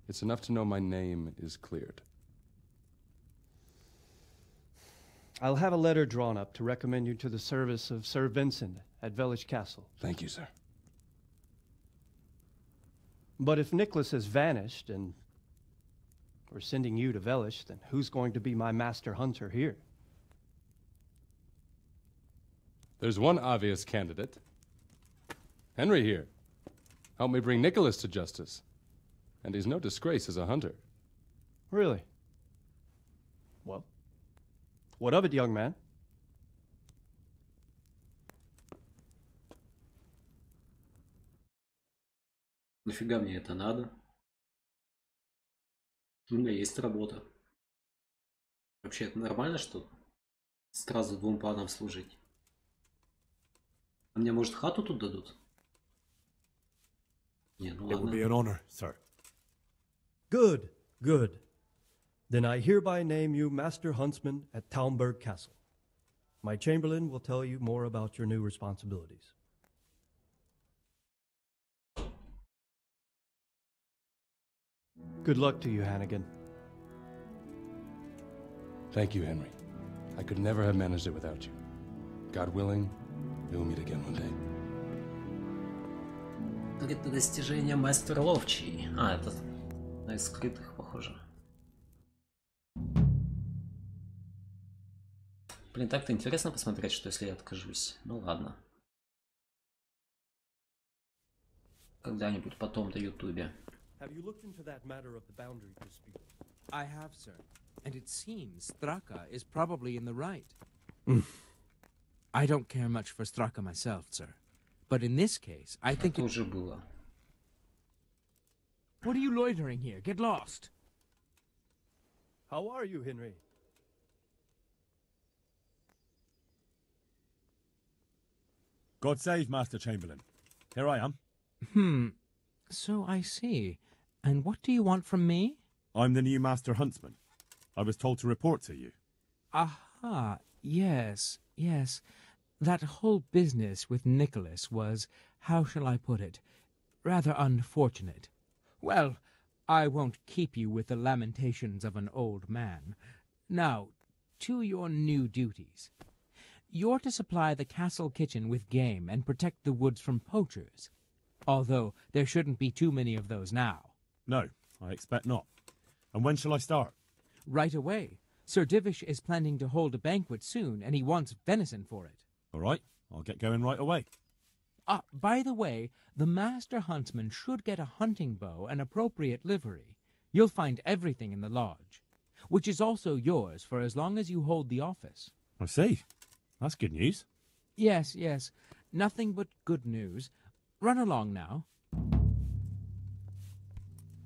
It's enough to know my name is cleared. I'll have a letter drawn up to recommend you to the service of Sir Vincent at Vellish Castle. Thank you, sir. But if Nicholas has vanished and we're sending you to Vellish, then who's going to be my master hunter here? There's one obvious candidate. Henry here. Help me bring Nicholas to justice. And he's no disgrace as a hunter. Really? Well, what of it, young man? Нафига мне это надо? У меня есть работа. Вообще, это нормально, что сразу двум панам служить? А мне, может, хату тут дадут? Не, ну It would ладно. be an honor, sir. Good, good. Then I hereby name you Master Huntsman at Talmberg Castle. My Chamberlain will tell you more about your new responsibilities. Good luck to you, Hannigan. Thank you, Henry. I could never have managed it without you. God willing, we will meet again one day. Это достижение мастер ловчий. А, это на из скрытых, похоже. Блин, так-то интересно посмотреть, что если я откажусь. Ну ладно. Когда-нибудь потом на Ютубе. Have you looked into that matter of the boundary dispute? I have, sir. And it seems Straka is probably in the right. I don't care much for Straka myself, sir. But in this case, I think это уже было. What are you loitering here? Get lost. How are you, Henry? God save Master Chamberlain. Here I am. So I see. And what do you want from me? I'm the new Master Huntsman. I was told to report to you. Aha, yes. That whole business with Nicholas was, how shall I put it, rather unfortunate. Well, I won't keep you with the lamentations of an old man. Now, to your new duties. You're to supply the castle kitchen with game and protect the woods from poachers. Although there shouldn't be too many of those now. No, I expect not. And when shall I start? Right away. Sir Divish is planning to hold a banquet soon, and he wants venison for it. All right, I'll get going right away. By the way, the Master Huntsman should get a hunting bow and appropriate livery. You'll find everything in the lodge, which is also yours for as long as you hold the office. I see. That's good news. Yes. Nothing but good news. Run along now.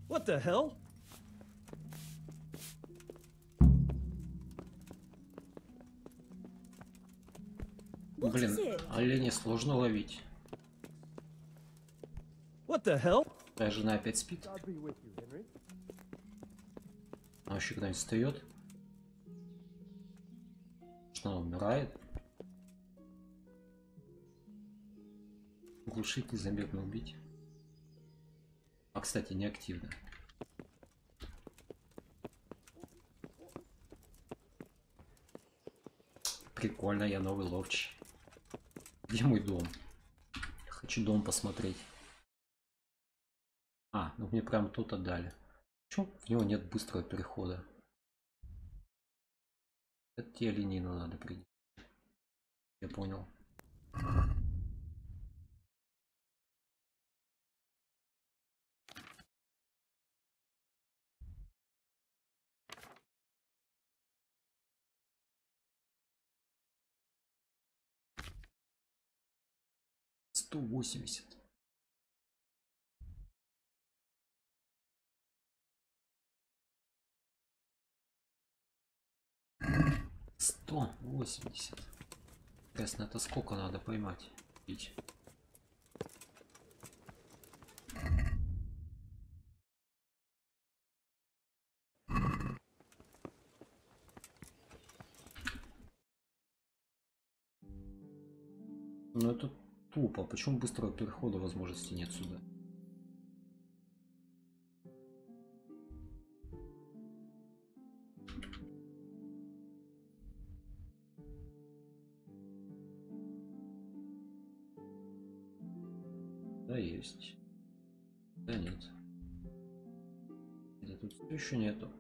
What the hell? Блин, оленя сложно ловить. What the hell? Твоя жена опять спит? Она вообще когда-нибудь встает? Что она умирает? Глушитель заметно убить. А, кстати, неактивно. Прикольно, я новый ловчий. Где мой дом? Хочу дом посмотреть. А, ну мне прям тут отдали. Почему в него нет быстрого перехода? Это те ленину надо принять. Я понял. $180. $180. Интересно, это сколько надо поймать? Пить. Ну это тупо. Почему быстрого перехода возможности нет сюда? Да, есть. Да нет. Да тут всё еще нету.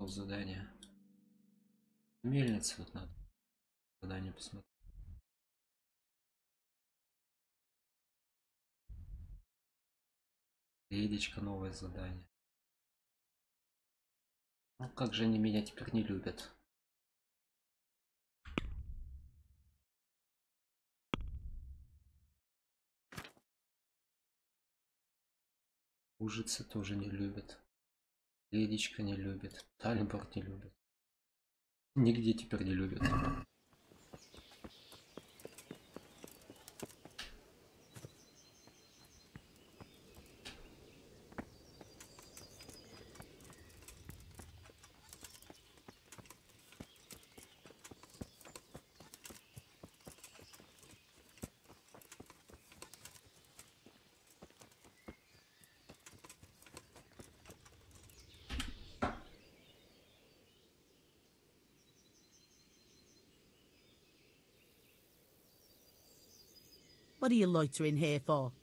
Задание. Мельница вот надо. Задание посмотреть. Ледечка, новое задание. Ну как же они меня теперь не любят? Ужицы тоже не любят. Ледечка не любит. Тальборд не любит. Нигде теперь не любят. What are you loitering here for?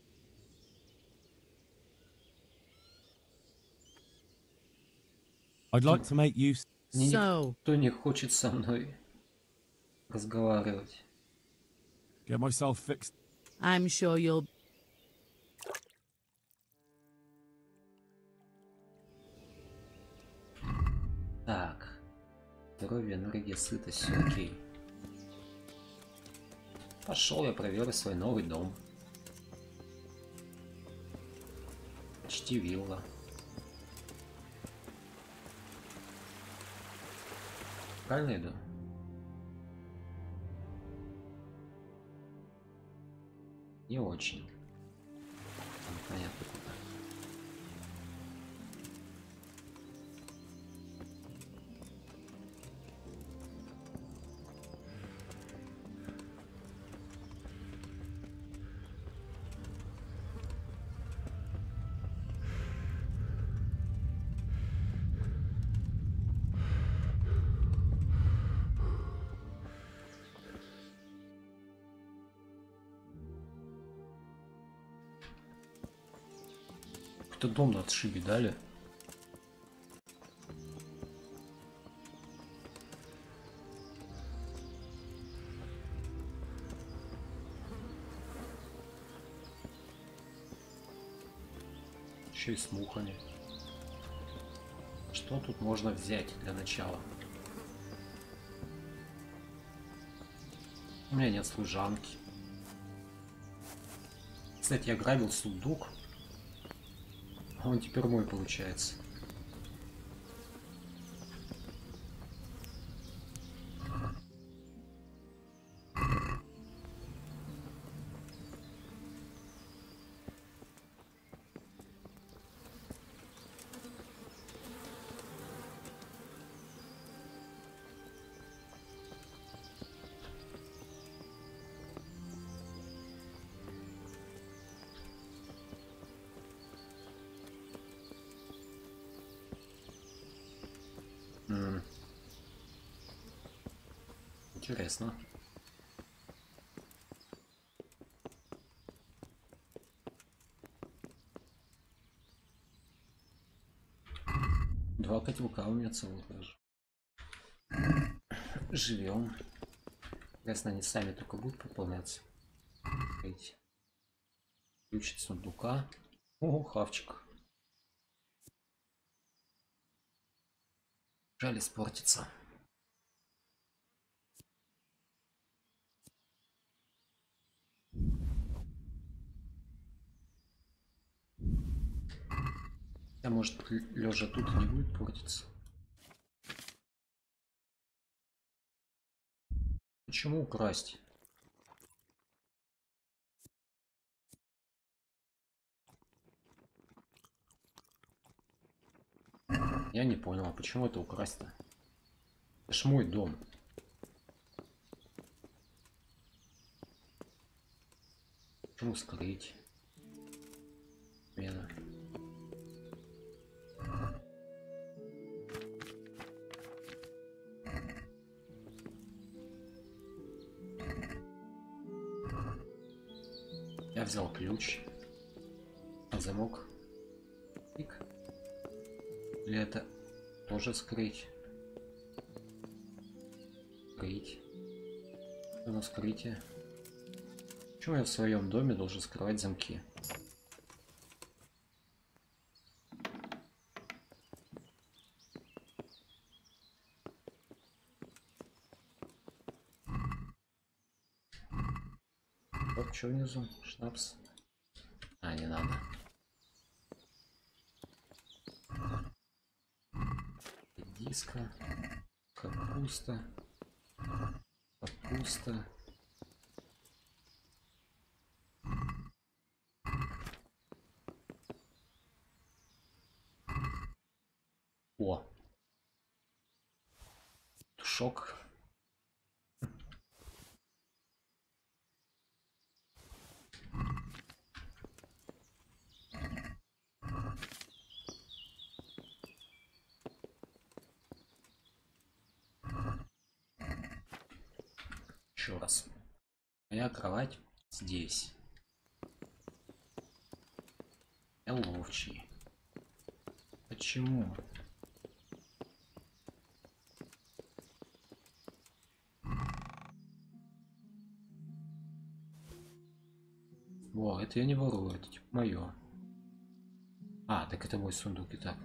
I'd like to make use... Никто не хочет со мной разговаривать. Get myself fixed. I'm sure you'll... Так. Здоровье, энергия, сытость, все окей. Пошел я проверю свой новый дом. Почти вилла. Правильно иду? Не очень. Понятно. Какой-то дом на отшибе дали. Еще и с мухами. Что тут можно взять для начала? У меня нет служанки. Кстати, я грабил сундук. Он теперь мой получается. Интересно. Два котелка у меня целых даже. Живем. Интересно, они сами только будут пополняться. Ключ от сундука. О, хавчик. Жаль, испортится. А может, лежа тут не будет портиться? Почему украсть? Я не понял, а почему это украсть-то? Это ж мой дом. Почему скрыть? Мена. Я взял ключ. А замок? Тик. Или это тоже скрыть? Скрыть. Что на скрытие? Почему я в своем доме должен скрывать замки? Вот что внизу? Шнапс? А, не надо. Диска. Капуста. Капуста. О. Тушок. Еще раз. Моя кровать здесь. Я ловчий. Почему? О, это я не ворую, это типа мое. А, так это мой сундук и так.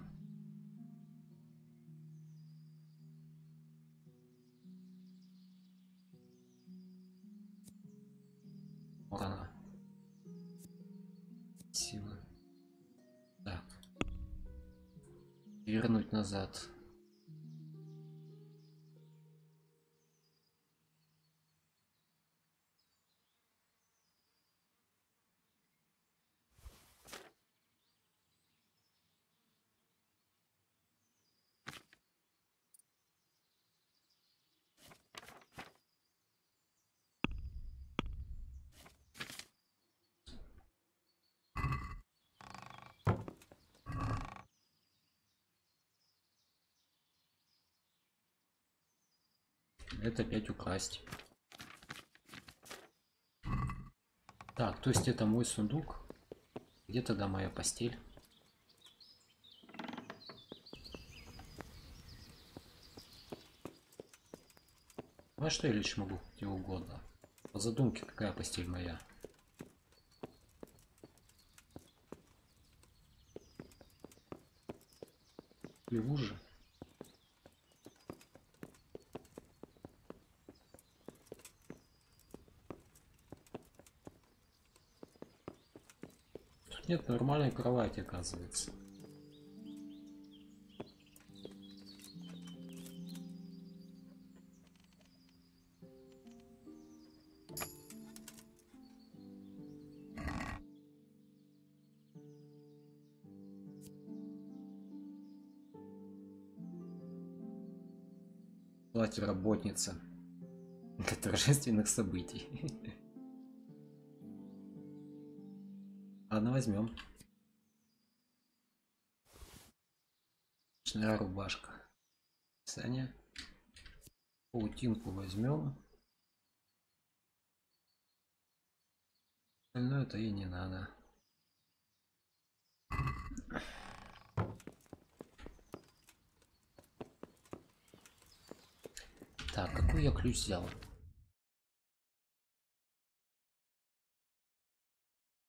Ладно. Сила. Так. Вернуть назад. Это опять украсть. Так, то есть это мой сундук. Где тогда моя постель? Ну а что я лишь могу где угодно? По задумке, какая постель моя? Плеву же. Тут нет нормальной кровати, оказывается. Платье работница для торжественных событий. Ладно, возьмем. Ночная рубашка. Саня. Паутинку возьмем. Остальное это и не надо. Так, какой я ключ взял?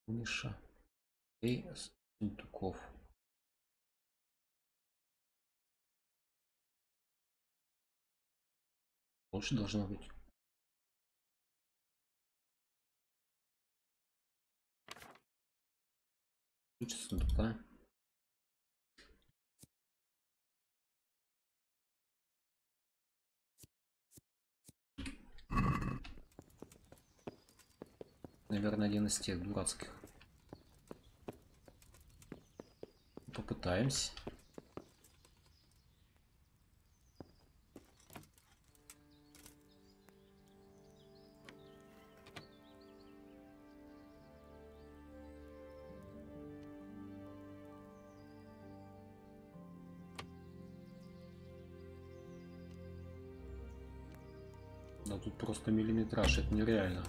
Миша и сундуков. Больше должно быть. Ключ сундука. Наверное, один из тех дурацких. Попытаемся. Да тут просто миллиметраж, это нереально.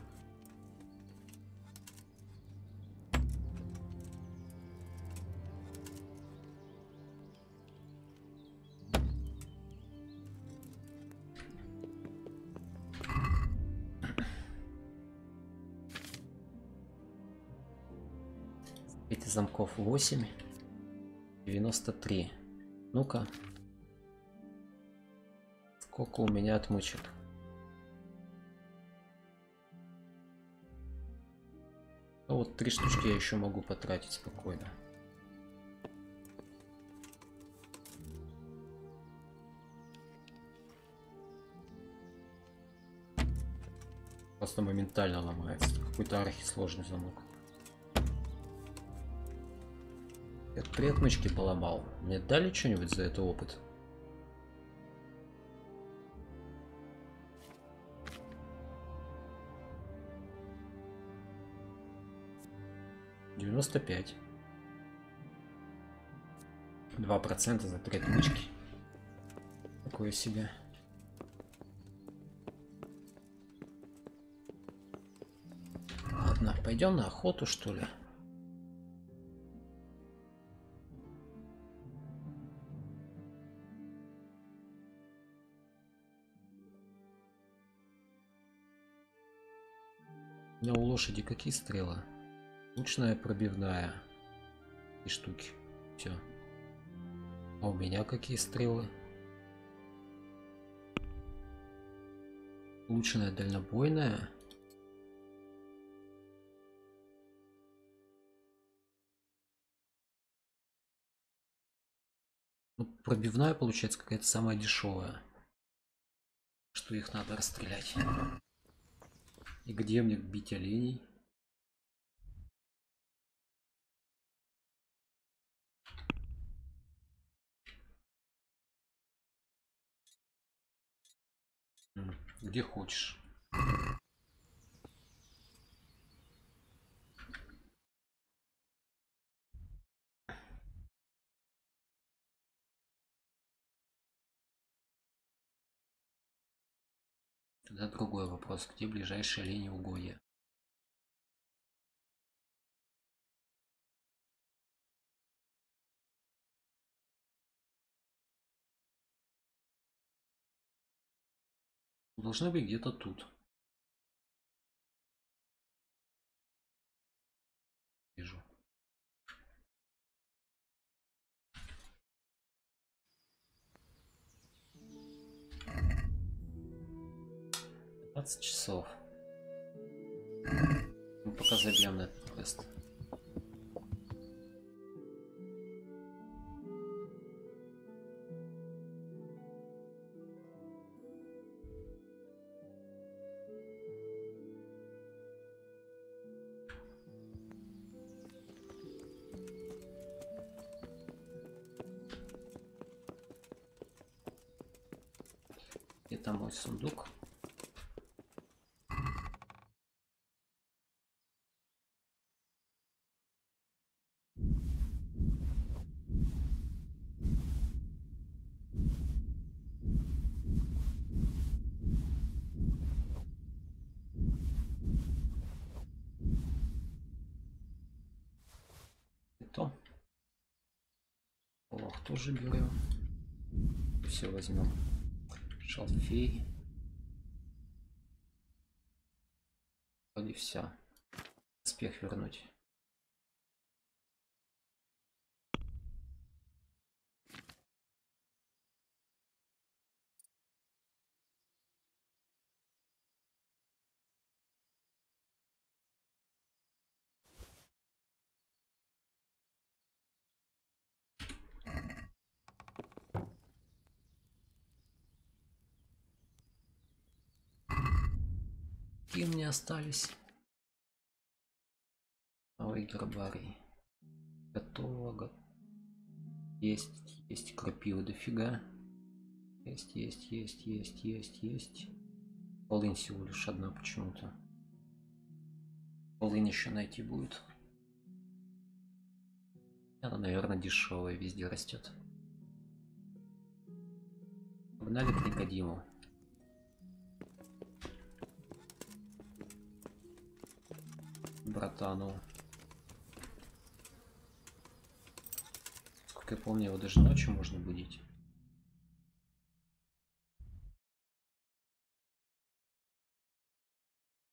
Эти замков 8, 93. Ну-ка, сколько у меня отмычек? Ну вот 3 штучки я еще могу потратить спокойно. Просто моментально ломается. Какой-то архисложный замок. Я 3 отмычки поломал. Мне дали что-нибудь за это опыт? $95. 2% за 3 отмычки. Такое себе. Ладно, пойдем на охоту, что ли? У меня у лошади какие стрелы? Лучная, пробивная. И штуки. Все. А у меня какие стрелы? Лучная, дальнобойная. Ну, пробивная получается какая-то самая дешевая. Что их надо расстрелять. И где мне бить оленей? Где хочешь. Тогда другой вопрос. Где ближайшее оленеугодье? Должны быть где-то тут. Вижу. $20. Мы пока забьем на этот квест. Это мой сундук. тоже берем. Все возьмем. Шалфей. Вроде все. Успех вернуть. Какие у меня остались? Новый гербарий. Готово. Есть крапивы дофига. Есть. Полынь всего лишь одна почему-то. Полынь еще найти будет. Она, наверное, дешевая, везде растет. Погнали к Никодиму. Братану. Сколько я помню, его даже ночью можно будить.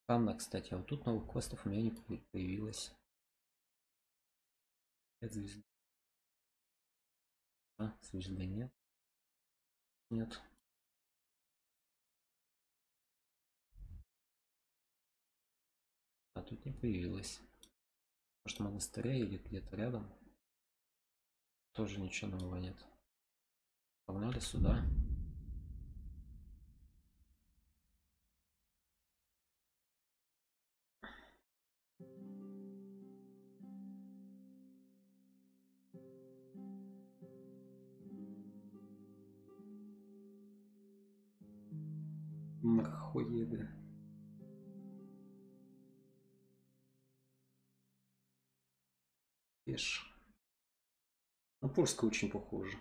Странно, кстати, а вот тут новых квестов у меня не появилось. 5 звезд. А, звезды нет. Нет. А тут не появилось. Может, в монастыре или где-то рядом. Тоже ничего нового нет. Погнали сюда. Мрахоеды. Пеш. На польскую очень похоже.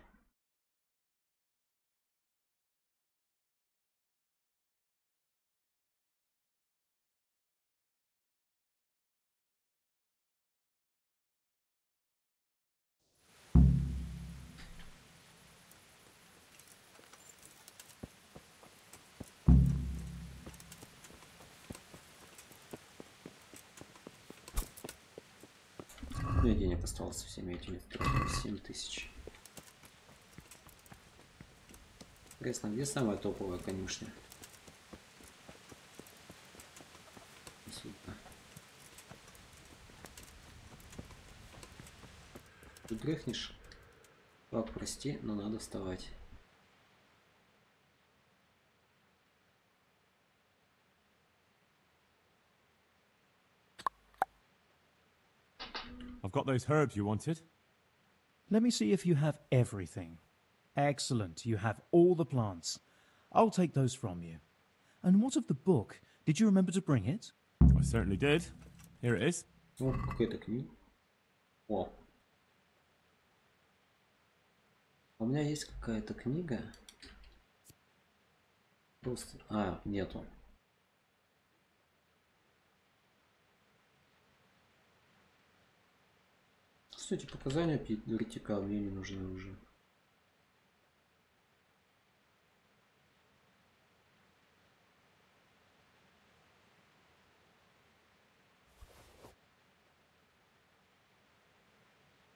У меня денег осталось со всеми этими 7000. Интересно, где самая топовая конюшня? Сюда. Ты дрыхнешь? Пап, прости, но надо вставать. I've got those herbs you wanted. Let me see if you have everything. Excellent, you have all the plants. I'll take those from you. And what of the book? Did you remember to bring it? I certainly did. Here it is. О, какая-то книга. О. У меня есть какая-то книга. Просто... А, нету. Кстати, показания вертикал мне не нужны уже.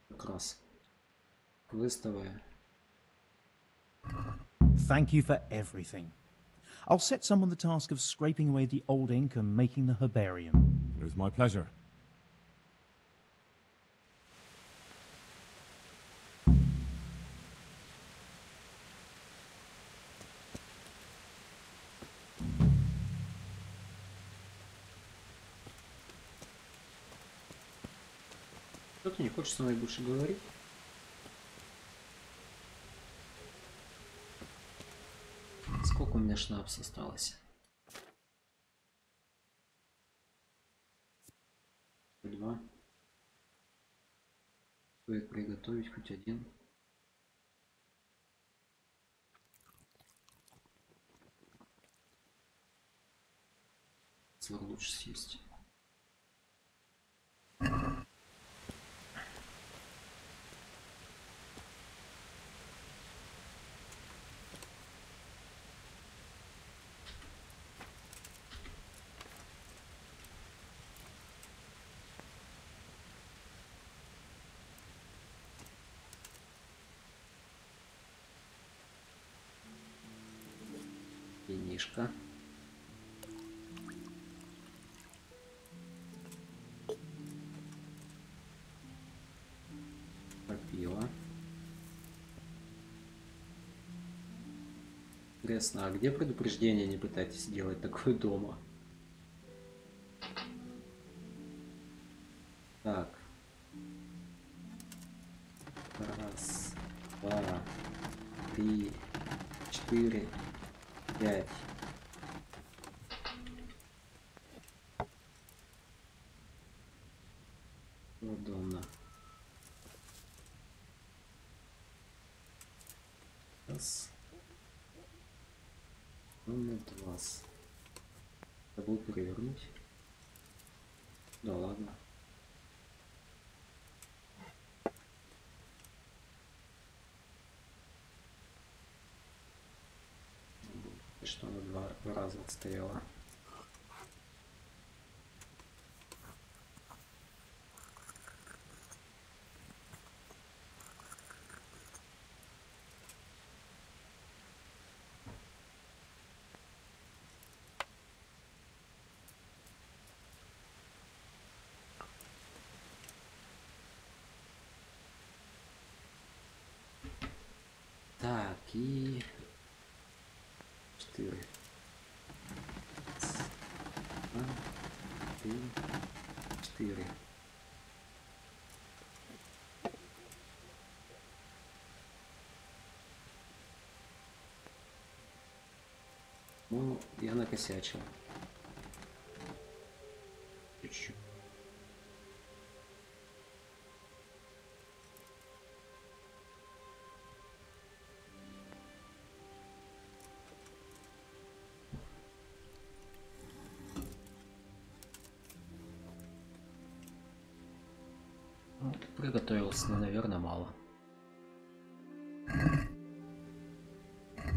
Как раз. Квестовая. Thank you for everything. I'll set someone the task of scraping away the old ink and making the herbarium. It was my pleasure. Кто-то не хочет со мной больше говорить. Сколько у меня шнапса осталось? 2. Стоит приготовить хоть один. Свар лучше съесть. Винишка. Попила. Интересно, а где предупреждение? Не пытайтесь делать такое дома. Так. Раз, два, 3, 4, 5. Удобно. Раз. Номер 2. Забыл перевернуть. Да ладно. Что она два раза отстояла. Так, и 4. 2, 3, 4. Ну, я накосячил. Чуть-чуть. Приготовился, но, наверное, мало.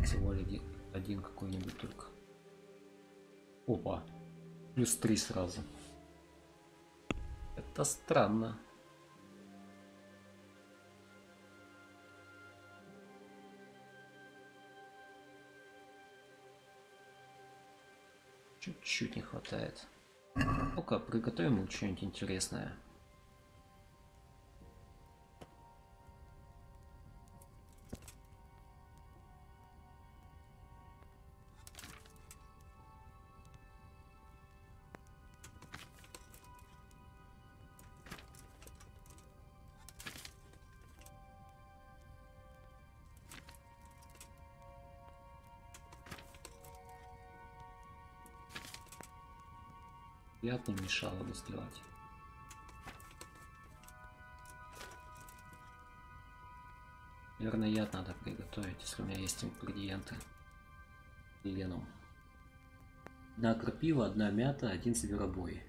Всего лишь один какой-нибудь только. Опа. +3 сразу. Это странно. Чуть-чуть не хватает. Ну-ка, приготовим ему что-нибудь интересное. Приятно мешало бы сделать. Наверное, яд надо приготовить, если у меня есть ингредиенты. Леном. 1 крапива, 1 мята, 1 зверобой.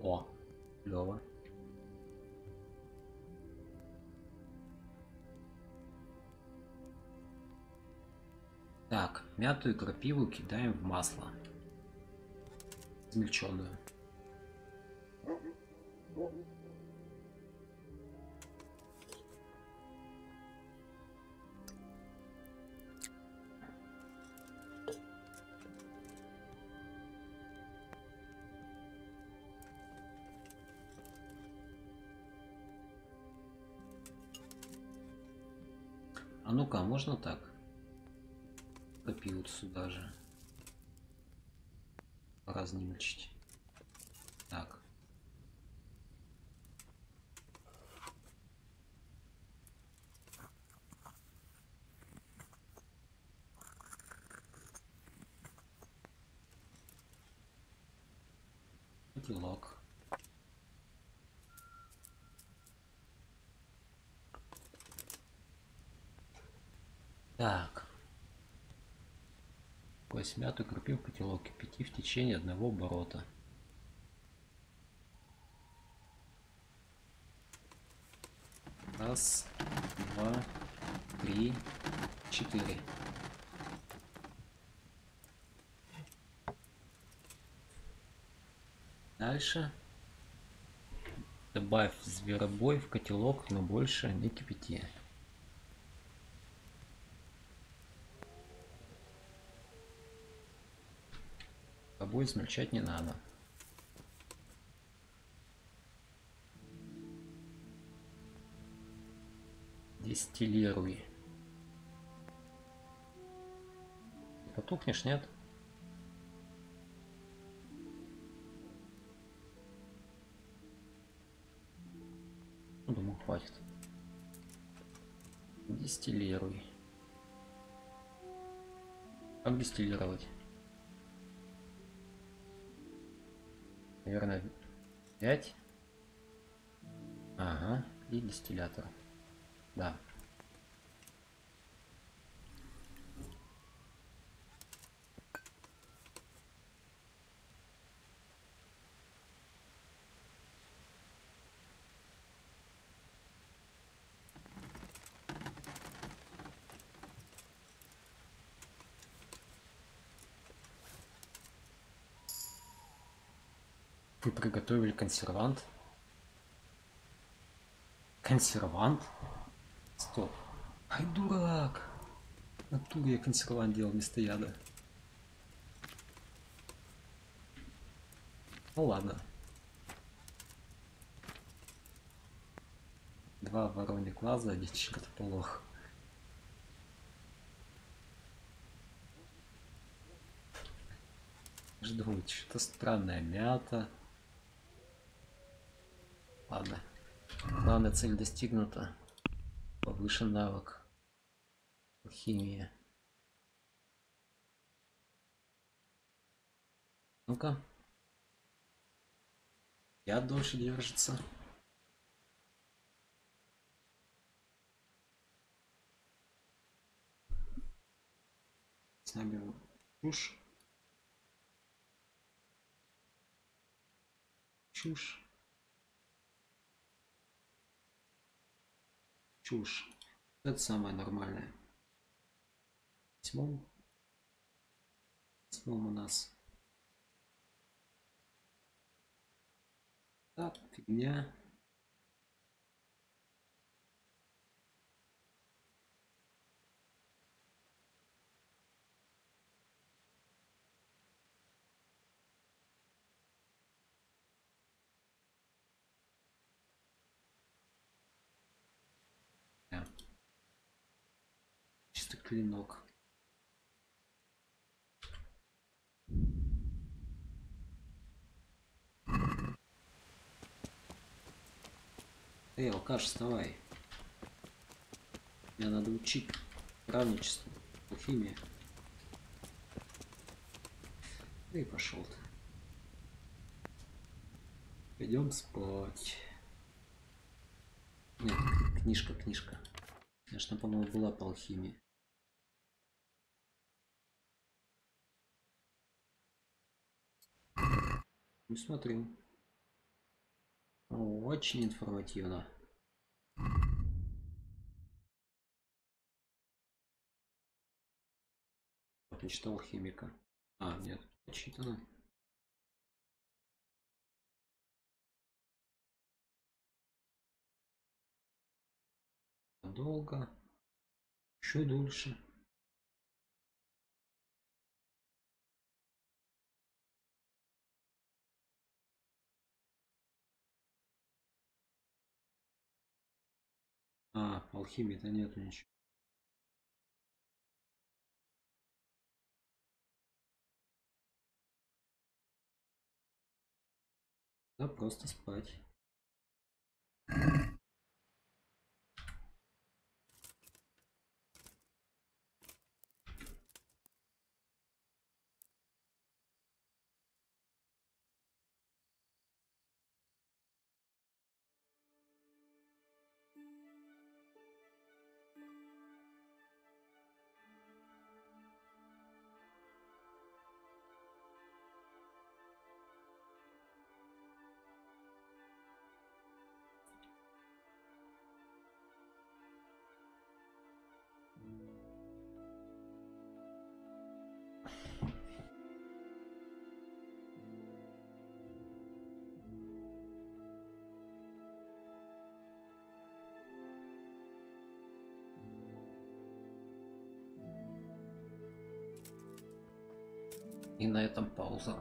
О, клево. Так, мяту и крапиву кидаем в масло. Измельченную. А ну-ка, можно так? Копиют сюда же. Разнимочить. Так. Котелок. Так. Мяту крупив котелок, кипяти в течение 1 оборота. Раз, 2, 3, 4. Дальше. Добавь зверобой в котелок, но больше не кипяти. Обой измельчать не надо. Дистиллируй. Потухнешь, нет? Думаю, хватит. Дистиллируй. Как дистиллировать? Наверное, 5. Ага, и дистиллятор. Да. Вы приготовили консервант? Консервант? Стоп. Ай, дурак. В натуре я консервант делал вместо яда. Ну ладно. 2 вороньих глаза, 1 чертополох. Жду, что-то странное. Мята. Ладно. Главная цель достигнута. Повышен навык. Химия. Ну-ка. Яд дольше держится. С нами чушь. Чушь. Чушь. Это самое нормальное. Восьмом у нас. Так, фигня. Чисто клинок. Эй, алкаш, вставай. Мне надо учить правничество, алхимия. И пошел ты. Пойдем спать. Нет, книжка. Конечно, по-моему, была по алхимии. Ну, смотрю. Очень информативно. Мечта алхимика. А, нет, прочитано. Долго. Еще дольше. А, по алхимии-то нету ничего. Да, просто спать. И на этом пауза.